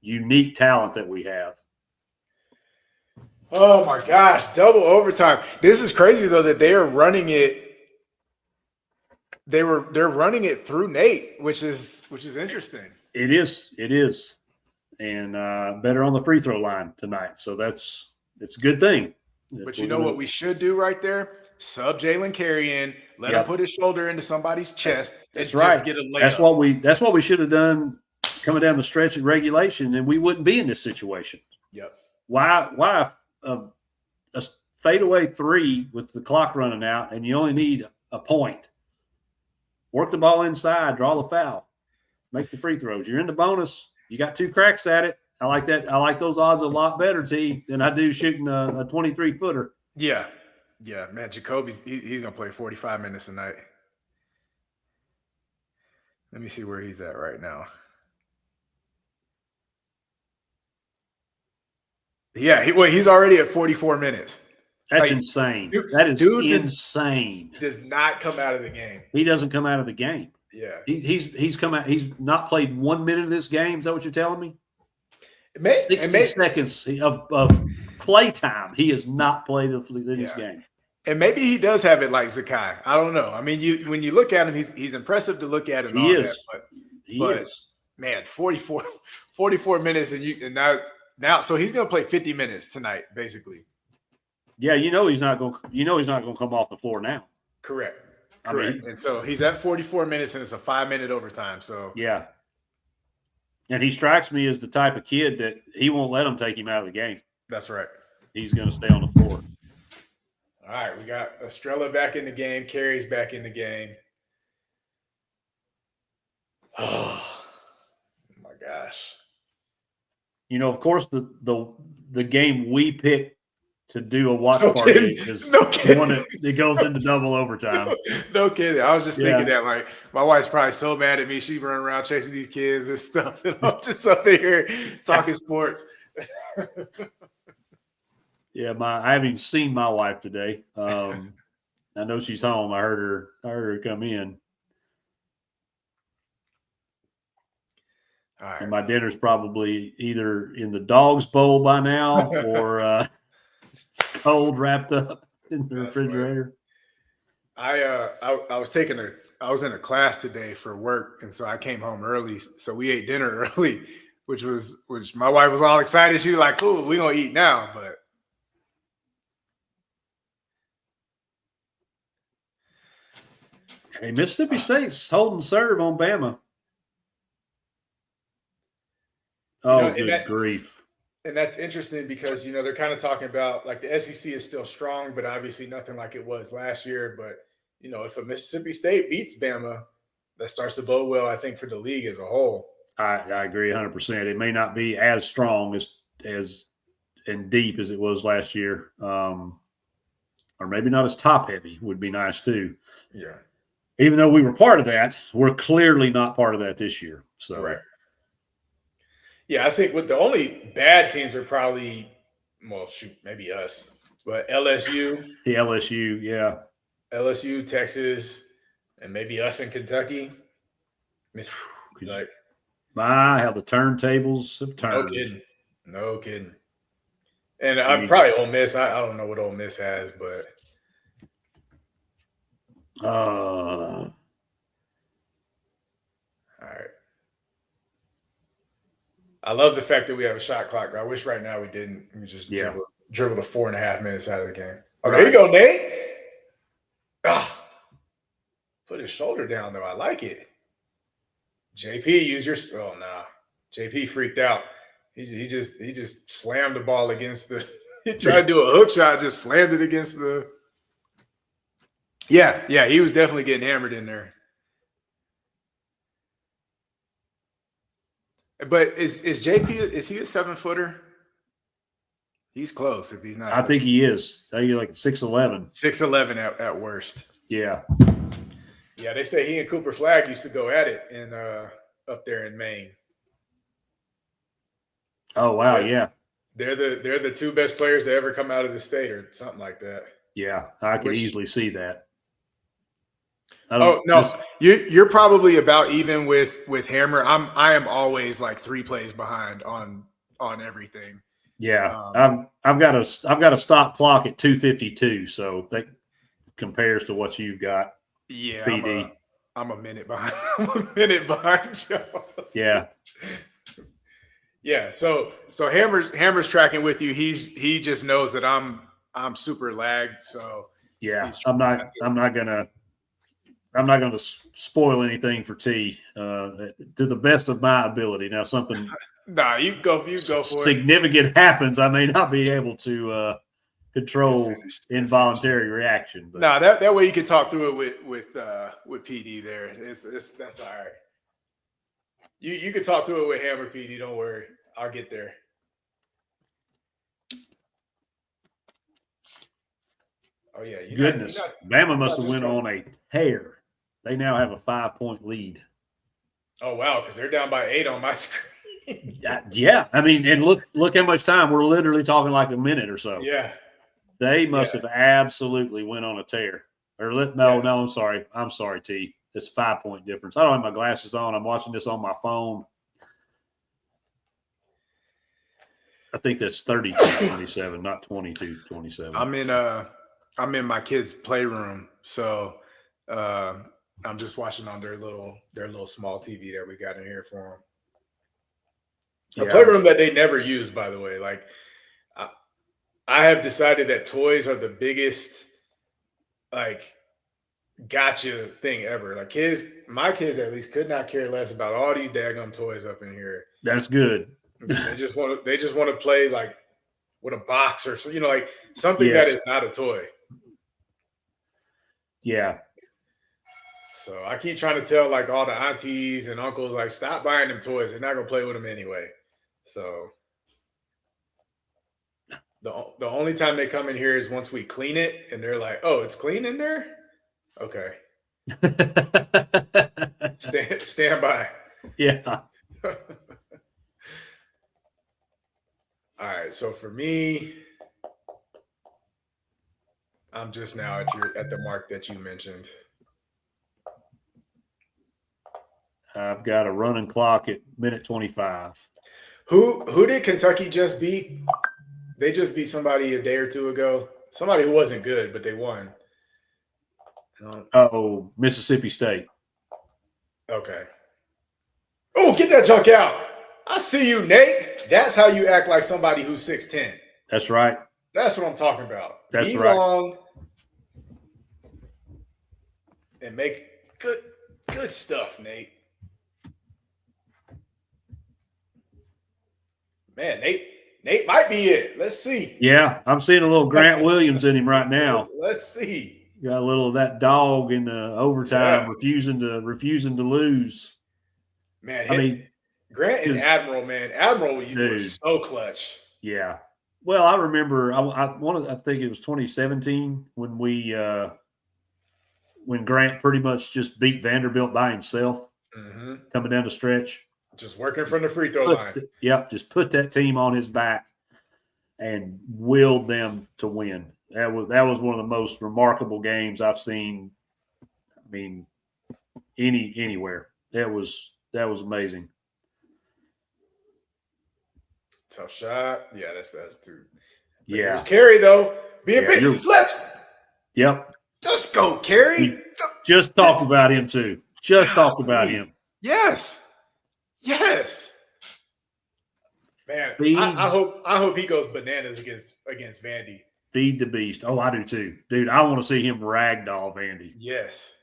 Unique talent that we have. Oh my gosh, double overtime. This is crazy though that they are running it. They're running it through Nate, which is interesting. It is, and better on the free throw line tonight. So it's a good thing. But you know what we should do right there? Sub Jalen Carey in, let him put his shoulder into somebody's chest. That's right. Just get a layup. That's what we should have done coming down the stretch in regulation, and we wouldn't be in this situation. Yep. Why a fadeaway three with the clock running out, and you only need a point? Work the ball inside, draw the foul, make the free throws. You're in the bonus. You got 2 cracks at it. I like that. I like those odds a lot better, T, than I do shooting a 23-footer. Yeah. Yeah, man, Jacoby's he's going to play 45 minutes tonight. Let me see where he's at right now. Yeah, he's already at 44 minutes. That's insane. That is insane. Does not come out of the game. He doesn't come out of the game. Yeah. He's come out. He's not played 1 minute of this game. Is that what you're telling me? 60 seconds of play time. He has not played in this game. And maybe he does have it like Zakai. I don't know. I mean, when you look at him, he's impressive to look at. And he all is. That, he is. Man, 44 minutes, and now, so he's going to play 50 minutes tonight, basically. Yeah, he's not going to come off the floor now. Correct. And so he's at 44 minutes, and it's a 5-minute overtime. So yeah. And he strikes me as the type of kid that he won't let him take him out of the game. That's right. He's going to stay on the floor. All right, we got Estrella back in the game. Carey's back in the game. Oh my gosh! Of course, the game we picked to do a watch party is the one that goes into double overtime. No kidding. I was just thinking that, like, my wife's probably so mad at me. She's running around chasing these kids and stuff, and I'm just up here talking sports. Yeah, I haven't even seen my wife today. I know she's home. I heard her come in. All right. And my dinner's probably either in the dog's bowl by now or it's cold, wrapped up in the refrigerator. I was in a class today for work, and so I came home early. So we ate dinner early, which my wife was all excited. She was like, "Cool, we're gonna eat now," but. Hey, Mississippi State's holding serve on Bama. Oh, good grief. And that's interesting because, they're kind of talking about, like, the SEC is still strong, but obviously nothing like it was last year. But, if a Mississippi State beats Bama, that starts to bode well, I think, for the league as a whole. I agree 100%. It may not be as strong as and deep as it was last year. Or maybe not as top heavy would be nice too. Yeah. Even though we were part of that, we're clearly not part of that this year. So, right. Yeah, I think with the only bad teams are probably, maybe us, but LSU. The LSU, yeah. LSU, Texas, and maybe us in Kentucky. How the turntables have turned. No kidding. And I'm probably Ole Miss. I don't know what Ole Miss has, but. All right. I love the fact that we have a shot clock. I wish right now we didn't. We just Yeah. dribble the 4.5 minutes out of the game. Oh, there Right. you go, Nate. Ah, put his shoulder down though. I like it. JP, use your. Oh nah. JP freaked out. He just slammed the ball against the. He tried to do a hook shot, just slammed it against the. Yeah. He was definitely getting hammered in there. But is JP? Is he a 7-footer? He's close. If he's not, I think he is. So you're like 6'11". 6'11" at worst. Yeah. Yeah, they say he and Cooper Flagg used to go at it in up there in Maine. Oh wow, yeah. They're the two best players to ever come out of the state, or something like that. Yeah, I could easily see that. Oh no, you're probably about even with Hammer. I am always like 3 plays behind on everything. Yeah, I've got a stop clock at 2:52, so that compares to what you've got. Yeah, PD. I'm a minute behind. I'm a minute behind you. Yeah. Yeah. So Hammer's tracking with you. He just knows that I'm super lagged. So yeah, I'm not gonna spoil anything for T to the best of my ability. Now something nah, you go for significant it. happens, I may not be able to control involuntary reaction. But. No, that way you can talk through it with PD there. It's that's all right. You can talk through it with Hammer PD. Don't worry, I'll get there. Oh yeah, Goodness, Bama must have went on a tear. They now have a 5-point lead. Oh wow, because they're down by 8 on my screen. Yeah, I mean, and look how much time we're literally talking like a minute or so. Yeah. They must have absolutely went on a tear. No, I'm sorry, T. It's 5-point difference. I don't have my glasses on. I'm watching this on my phone. I think that's 32-27, not 22-27. I'm in my kids' playroom, so I'm just watching on their little small TV that we got in here for them. A playroom that they never use, by the way. Like, I have decided that toys are the biggest, like, gotcha thing ever. Like, my kids at least could not care less about all these daggum toys up in here. That's good. They just want to play like with a box or like something that is not a toy. Yeah. So I keep trying to tell like all the aunties and uncles, like, stop buying them toys. They're not gonna play with them anyway. So the only time they come in here is once we clean it, and they're like, "Oh, it's clean in there? Okay." Stand by. Yeah. All right. So for me, I'm just now at the mark that you mentioned. I've got a running clock at minute 25. Who did Kentucky just beat? They just beat somebody a day or two ago. Somebody who wasn't good, but they won. Oh, Mississippi State. Okay. Oh, get that junk out. I see you, Nate. That's how you act like somebody who's 6'10". That's right. That's what I'm talking about. That's Be right. long and make good stuff, Nate. Man, Nate might be it. Let's see. Yeah, I'm seeing a little Grant Williams in him right now. Let's see. Got a little of that dog in the overtime, refusing to lose. Man, I mean, Grant and Admiral, Admiral was so clutch. Yeah. Well, I remember I think it was 2017 when when Grant pretty much just beat Vanderbilt by himself, coming down the stretch. Just working from the free throw line. Yep, just put that team on his back and willed them to win. That was one of the most remarkable games I've seen. I mean, anywhere. That was amazing. Tough shot. Yeah, that's too. Yeah. It was Carey though. Yep. Let's go, Carey. Just talked about him too. Talked about him. Yes. Man, Feed, I hope he goes bananas against Vandy. feed the beast. Oh, I do too, dude. I want to see him ragdoll Vandy. Yes.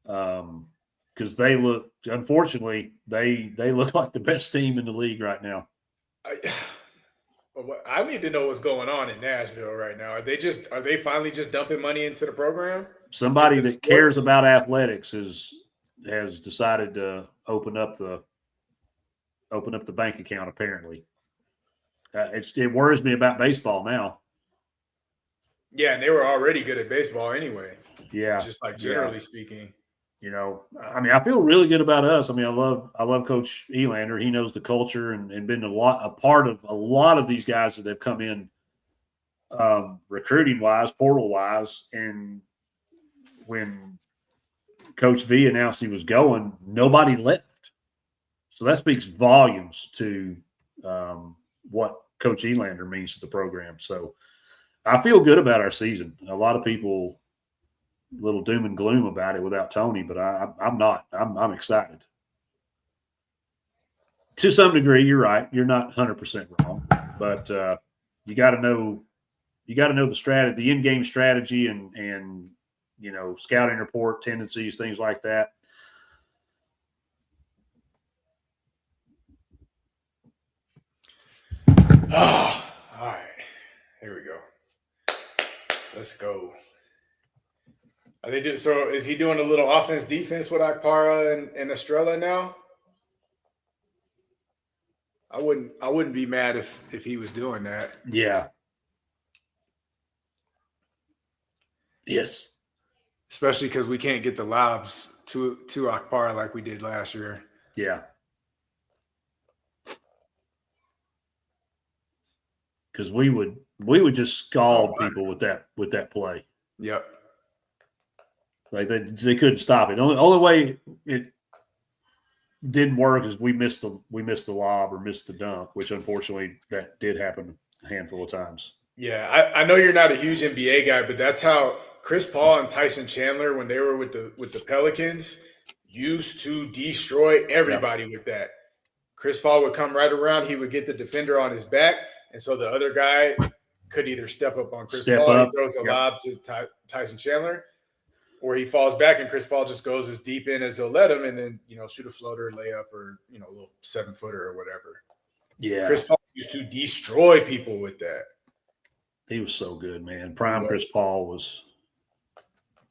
Because they look, unfortunately, they look like the best team in the league right now. I need to know what's going on in Nashville right now. Are they finally just dumping money into the program? Somebody Into the that cares sports? about athletics has decided to open up the bank account. Apparently, it worries me about baseball now. Yeah, and they were already good at baseball anyway. Yeah, Just like yeah. generally speaking. You know, I mean, I feel really good about us. I mean, I love Coach Elander. He knows the culture and been a part of a lot of these guys that have come in, recruiting wise, portal wise. And when Coach V announced he was going, nobody left. So that speaks volumes to what Coach Elander means to the program. So I feel good about our season. A lot of people a little doom and gloom about it without Tony, but I'm not. I'm excited. To some degree, you're right. You're not 100% wrong, but you got to know the strategy, the in-game strategy, and scouting report tendencies, things like that. Oh, all right. Here we go. Let's go. Are they do so? Is he doing a little offense defense with Akpara and Estrella now? I wouldn't be mad if he was doing that. Yeah. Yes. Especially because we can't get the lobs to Akpara like we did last year. Yeah. Because we would just scald people with that play. Yep. Like they couldn't stop it. Only way it didn't work is we missed the lob or missed the dunk, which unfortunately that did happen a handful of times. Yeah, I know you're not a huge NBA guy, but that's how Chris Paul and Tyson Chandler, when they were with the Pelicans, used to destroy everybody with that. Chris Paul would come right around, he would get the defender on his back, and so the other guy could either step up on Chris Paul, he throws a lob to Tyson Chandler, or he falls back and Chris Paul just goes as deep in as he'll let him, and then shoot a floater, layup, or a little 7-footer or whatever. Yeah, Chris Paul used to destroy people with that. He was so good, man. Prime Chris Paul was.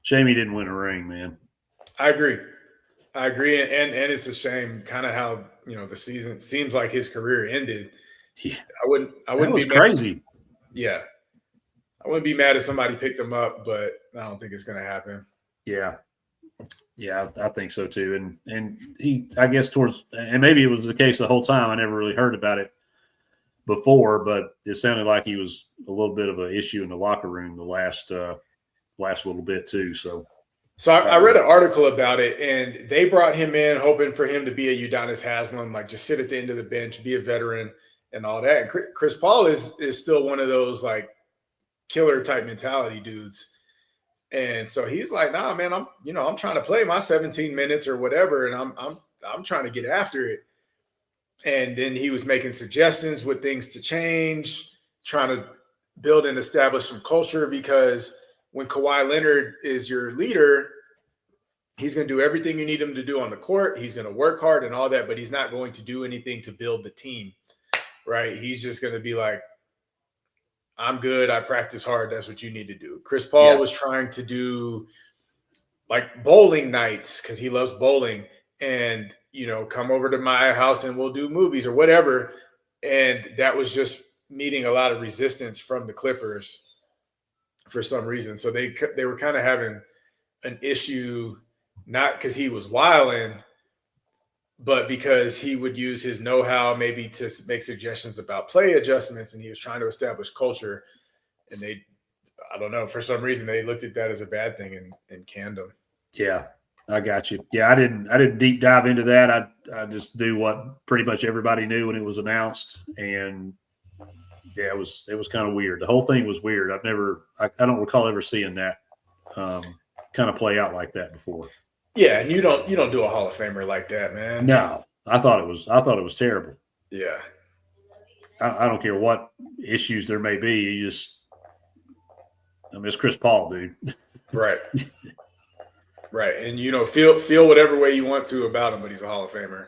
Shame he didn't win a ring, man. I agree, and it's a shame, kind of how the season seems like his career ended. Yeah, I wouldn't that was be crazy. Mad. Yeah, I wouldn't be mad if somebody picked him up, but I don't think it's going to happen. Yeah, I think so too. And he, I guess, and maybe it was the case the whole time. I never really heard about it before, but it sounded like he was a little bit of an issue in the locker room the last little bit too. So I read an article about it, and they brought him in hoping for him to be a Udonis Haslem, like just sit at the end of the bench, be a veteran, and all that. And Chris Paul is still one of those like killer type mentality dudes. And so he's like, nah, man, I'm trying to play my 17 minutes or whatever, and I'm trying to get after it. And then he was making suggestions with things to change, trying to build and establish some culture, because when Kawhi Leonard is your leader, he's going to do everything you need him to do on the court. He's going to work hard and all that, but he's not going to do anything to build the team, right? He's just going to be like, I'm good. I practice hard. That's what you need to do. Chris Paul was trying to do like bowling nights because he loves bowling, and come over to my house and we'll do movies or whatever. And that was just meeting a lot of resistance from the Clippers for some reason. So they were kind of having an issue, not because he was wilding, but because he would use his know-how maybe to make suggestions about play adjustments, and he was trying to establish culture. And I don't know, for some reason they looked at that as a bad thing and canned him. Yeah, I got you. Yeah, I didn't deep dive into that. I just do what pretty much everybody knew when it was announced, and yeah, it was kind of weird. The whole thing was weird. I don't recall ever seeing that kind of play out like that before. Yeah, and you don't do a Hall of Famer like that, man. No, I thought it was terrible. Yeah. I don't care what issues there may be. It's Chris Paul, dude. Right. Right. And, feel whatever way you want to about him, but he's a Hall of Famer.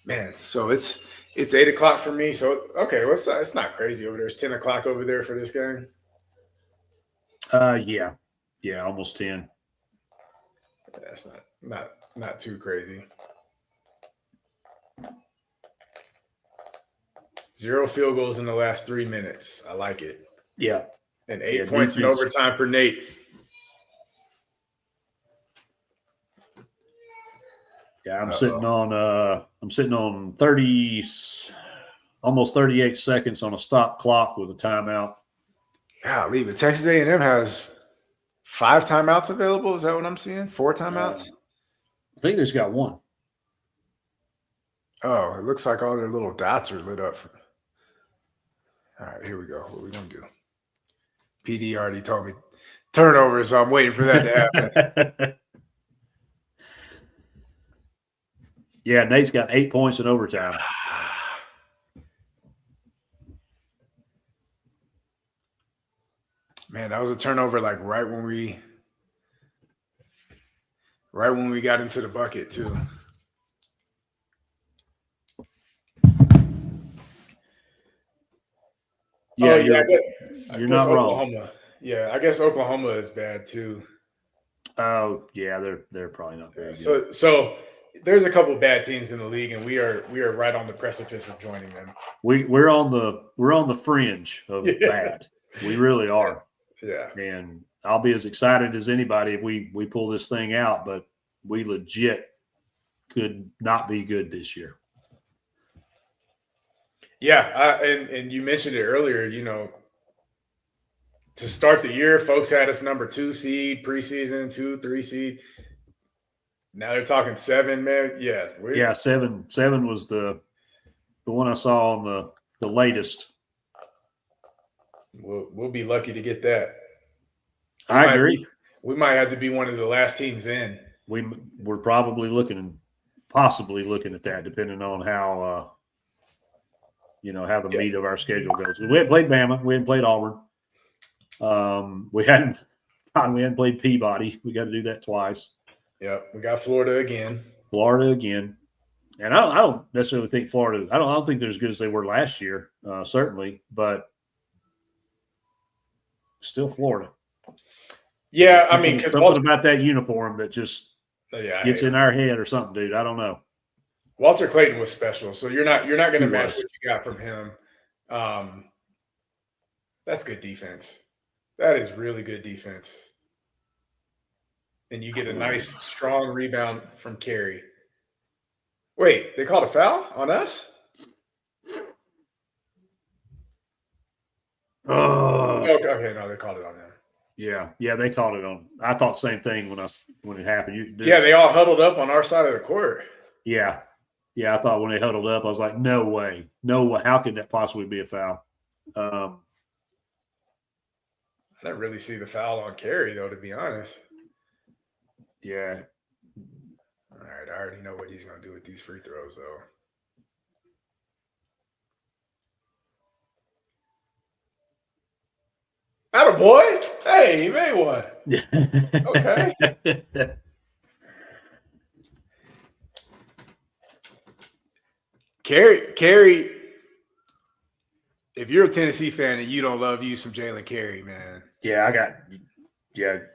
Man, so it's 8 o'clock for me. So, okay, it's not crazy over there. It's 10 o'clock over there for this game. Yeah, almost 10. That's not too crazy. 0 field goals in the last 3 minutes. I like it. Yeah. And 8 points in overtime for Nate. Yeah, I'm sitting on 30, almost 38 seconds on a stop clock with a timeout. Yeah, leave it. Texas A&M has 5 timeouts available. Is that what I'm seeing? 4 timeouts? I think they've got 1. Oh, it looks like all their little dots are lit up. All right, here we go. What are we going to do? PD already told me turnover, so I'm waiting for that to happen. Yeah, Nate's got 8 points in overtime. Man, that was a turnover like right when we got into the bucket too. Yeah, you're not Oklahoma. wrong. Yeah, I guess Oklahoma is bad too. Oh yeah, they're probably not very good. So there's a couple of bad teams in the league, and we are right on the precipice of joining them. We're on the fringe of bad. We really are. Yeah. And I'll be as excited as anybody if we pull this thing out, but we legit could not be good this year. Yeah, and you mentioned it earlier, to start the year, folks had us number 2 seed, preseason 2, 3 seed. Now they're talking 7, man. Yeah. 7 was the one I saw on the latest. We'll be lucky to get that. I agree. We might have to be one of the last teams in. We're probably possibly looking at that, depending on how how the meat of our schedule goes. We hadn't played Bama. We hadn't played Auburn. We hadn't played Peabody. We got to do that twice. Yep, we got Florida again. And I don't necessarily think Florida. I don't think they're as good as they were last year. Certainly, but still Florida. Yeah, I mean, something about that uniform that just gets in our head or something, dude. I don't know. Walter Clayton was special, so you're not going to match what you got from him. That's good defense. That is really good defense. And you get a nice, strong rebound from Carey. Wait, they called a foul on us? Okay, no, they called it on them. Yeah, they called it on. I thought the same thing when it happened. They all huddled up on our side of the court. Yeah, I thought when they huddled up, I was like, no way. How could that possibly be a foul? I didn't really see the foul on Carey, though, to be honest. Yeah. All right, I already know what he's going to do with these free throws, though. Attaboy! Hey, he made one. Okay. Carey, if you're a Tennessee fan and you don't love you some Jalen Carey, man. Yeah,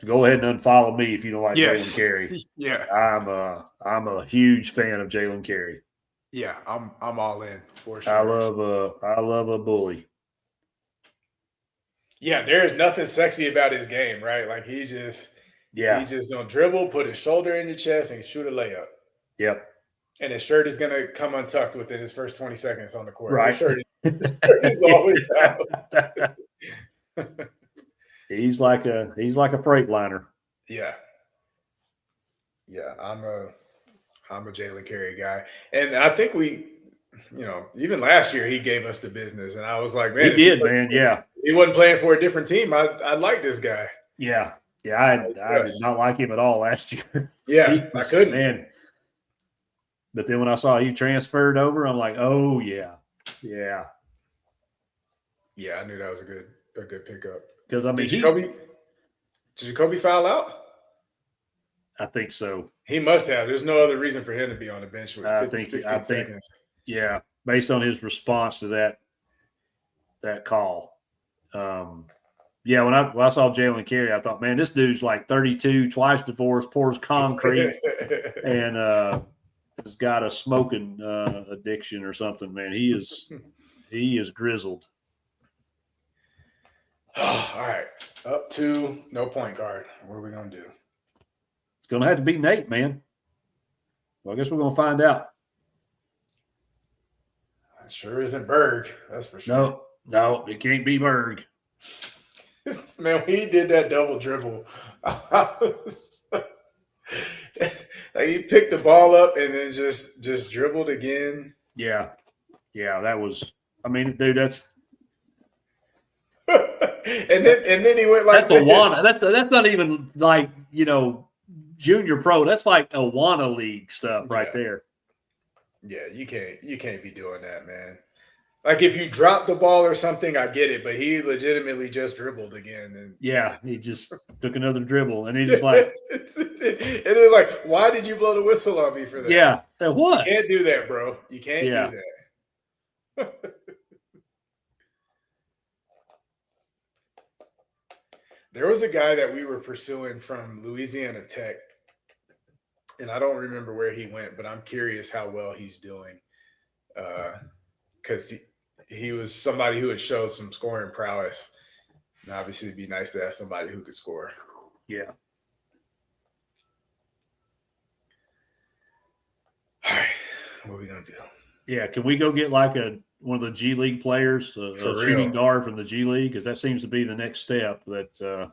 go ahead and unfollow me if you don't like Jalen Carey. Yeah. I'm a huge fan of Jalen Carey. Yeah, I'm all in for sure. I love a bully. Yeah, there is nothing sexy about his game, right? Like he just gonna dribble, put his shoulder in your chest, and shoot a layup. Yep. And his shirt is gonna come untucked within his first 20 seconds on the court. Right. His shirt is always out. He's like a Freightliner. Yeah. Yeah, I'm a Jalen Carey guy. And I think even last year he gave us the business. And I was like, man, he did, man. Yeah. He wasn't playing for a different team. I like this guy. Yeah. Yeah. I did not like him at all last year. Yeah, I couldn't. Man. But then when I saw he transferred over, I'm like, oh yeah. Yeah. Yeah, I knew that was a good pickup. Because, I mean, Did Jacoby foul out? I think so. He must have. There's no other reason for him to be on the bench with I 16 think, seconds. yeah, based on his response to that call. Yeah, when I saw Jalen Carey, I thought, man, this dude's like 32, twice divorced, pours concrete, and has got a smoking addiction or something. Man, he is grizzled. All right, up to no point guard. What are we gonna do? It's going to have to be Nate, man. Well, I guess we're going to find out. It sure isn't Berg. That's for sure. No, it can't be Berg. Man, he did that double dribble. Like he picked the ball up and then just dribbled again. Yeah, that was. I mean, dude, that's and then he went like that's Awana. That's not even like junior pro. That's like Awana league stuff right there. Yeah, you can't be doing that, man. Like if you drop the ball or something, I get it, but he legitimately just dribbled again. And yeah, he just took another dribble, and he's like, and they're like, "Why did you blow the whistle on me for that?" Yeah, what? You can't do that, bro. You can't do that. There was a guy that we were pursuing from Louisiana Tech, and I don't remember where he went, but I'm curious how well he's doing. Because he was somebody who had showed some scoring prowess. And obviously, it'd be nice to have somebody who could score. Yeah. All right. What are we going to do? Yeah. Can we go get like one of the G League players, a shooting guard from the G League? Because that seems to be the next step. That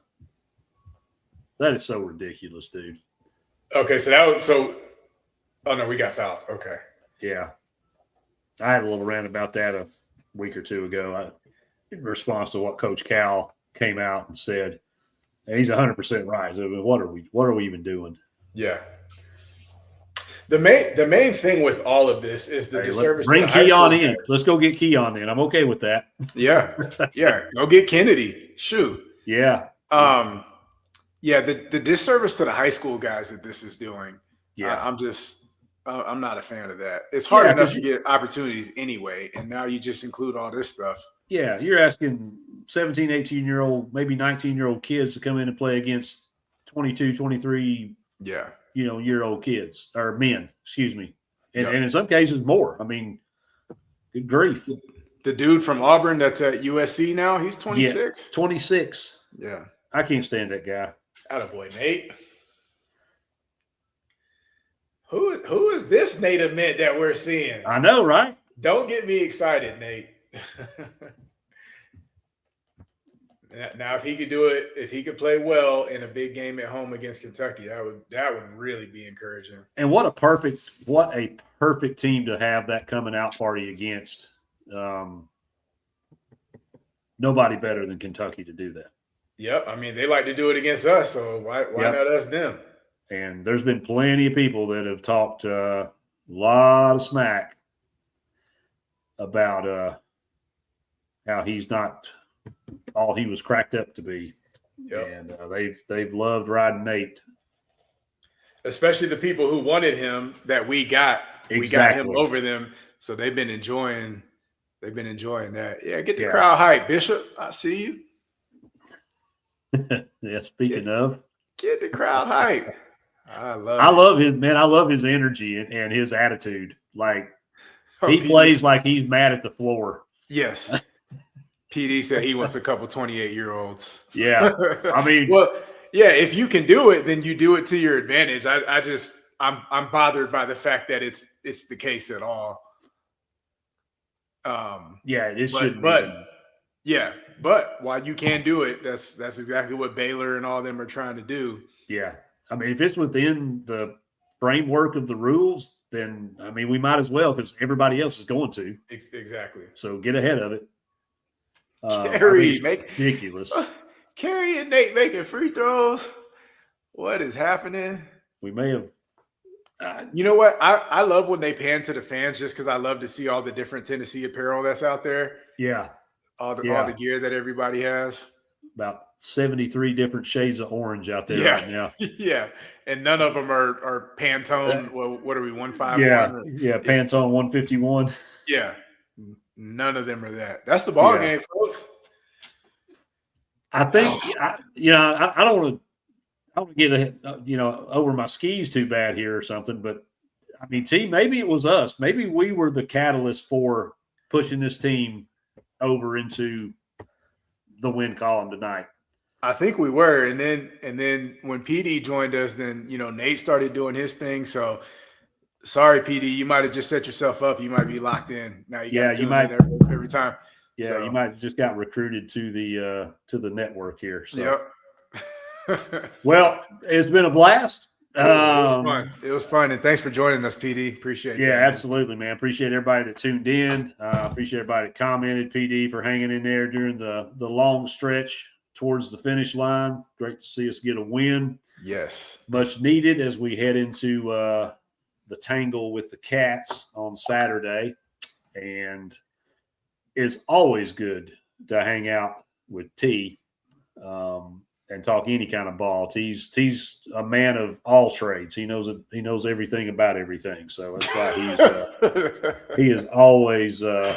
is so ridiculous, dude. Okay. Oh, no, we got fouled. Okay. Yeah. I had a little rant about that a week or two ago. In response to what Coach Cal came out and said, and he's 100% right. I mean, what are we even doing? Yeah. The main thing with all of this is the disservice. Bring Keon in. Let's go get Keon in. I'm okay with that. Yeah. Go get Kennedy. Shoot. Yeah. Yeah. The disservice to the high school guys that this is doing. Yeah. I'm not a fan of that. It's hard enough to get opportunities anyway, and now you just include all this stuff. Yeah, you're asking 17, 18-year-old, maybe 19-year-old kids to come in and play against 22, 23 year-old kids or men, excuse me. And in some cases more. I mean, good grief. The dude from Auburn that's at USC now, he's 26. Yeah, 26. Yeah. I can't stand that guy. Attaboy, Nate. Who is this native mint that we're seeing? I know, right? Don't get me excited, Nate. Now, if he could do it, if he could play well in a big game at home against Kentucky, that would really be encouraging. And what a perfect team to have that coming out party against. Nobody better than Kentucky to do that. Yep. I mean, they like to do it against us, so why not us them? And there's been plenty of people that have talked a lot of smack about how he's not all he was cracked up to be. Yep. And they've loved riding Nate. Especially the people who wanted him that we got. Exactly. We got him over them. So they've been enjoying that. Yeah, get the crowd hype, Bishop. I see you. Yeah, speaking of. Get the crowd hype. I love his energy and his attitude. Like he plays like he's mad at the floor. Yes. PD said he wants a couple 28-year-olds. Yeah. I mean, well, yeah, if you can do it, then you do it to your advantage. I'm bothered by the fact that it's the case at all. Yeah, it shouldn't. But while you can do it, that's exactly what Baylor and all them are trying to do. Yeah. I mean, if it's within the framework of the rules, then, I mean, we might as well because everybody else is going to. Exactly. So get ahead of it. Carey, ridiculous. Carey and Nate making free throws. What is happening? We may have You know what? I love when they pan to the fans just because I love to see all the different Tennessee apparel that's out there. Yeah. All the gear that everybody has. About 73 different shades of orange out there Yeah. right now. Yeah. And none of them are Pantone. Well, what are we, 151? Yeah. Pantone 151. Yeah. None of them are that. That's the ball game, folks. I think, I don't want to get over my skis too bad here or something, but I mean, maybe it was us. Maybe we were the catalyst for pushing this team over into the win column tonight. I think we were, and then when PD joined us, then Nate started doing his thing. So sorry, PD, you might have just set yourself up. You might be locked in now. You might every time. Yeah, so. You might have just got recruited to the network here. So. Yep. Well, it's been a blast. It was fun. It was fun, and thanks for joining us, PD. Appreciate it. Yeah, absolutely, man. Appreciate everybody that tuned in. Appreciate everybody that commented. PD for hanging in there during the long stretch towards the finish line. Great to see us get a win. Yes, much needed as we head into the tangle with the Cats on Saturday, and it's always good to hang out with T. And talk any kind of ball. T's a man of all trades. He knows it. He knows everything about everything. So that's why he is always a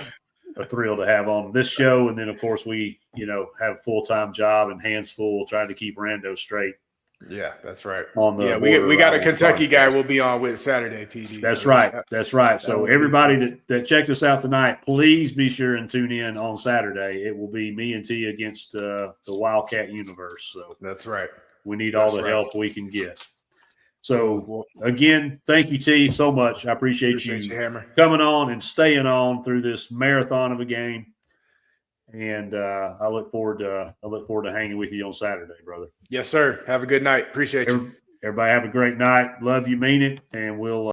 thrill to have on this show. And then of course we have a full-time job and hands full trying to keep Rando straight. Yeah, that's right. We got a Kentucky guy we'll be on with Saturday, PD. That's right. That's right. So everybody that checked us out tonight, please be sure and tune in on Saturday. It will be me and T against the Wildcat universe. So that's right. We need all the help we can get. So again, thank you, T, so much. I appreciate you Hammer, coming on and staying on through this marathon of a game. And I look forward to hanging with you on Saturday, brother. Yes, sir. Have a good night. Appreciate you. Everybody have a great night. Love you, mean it, and we'll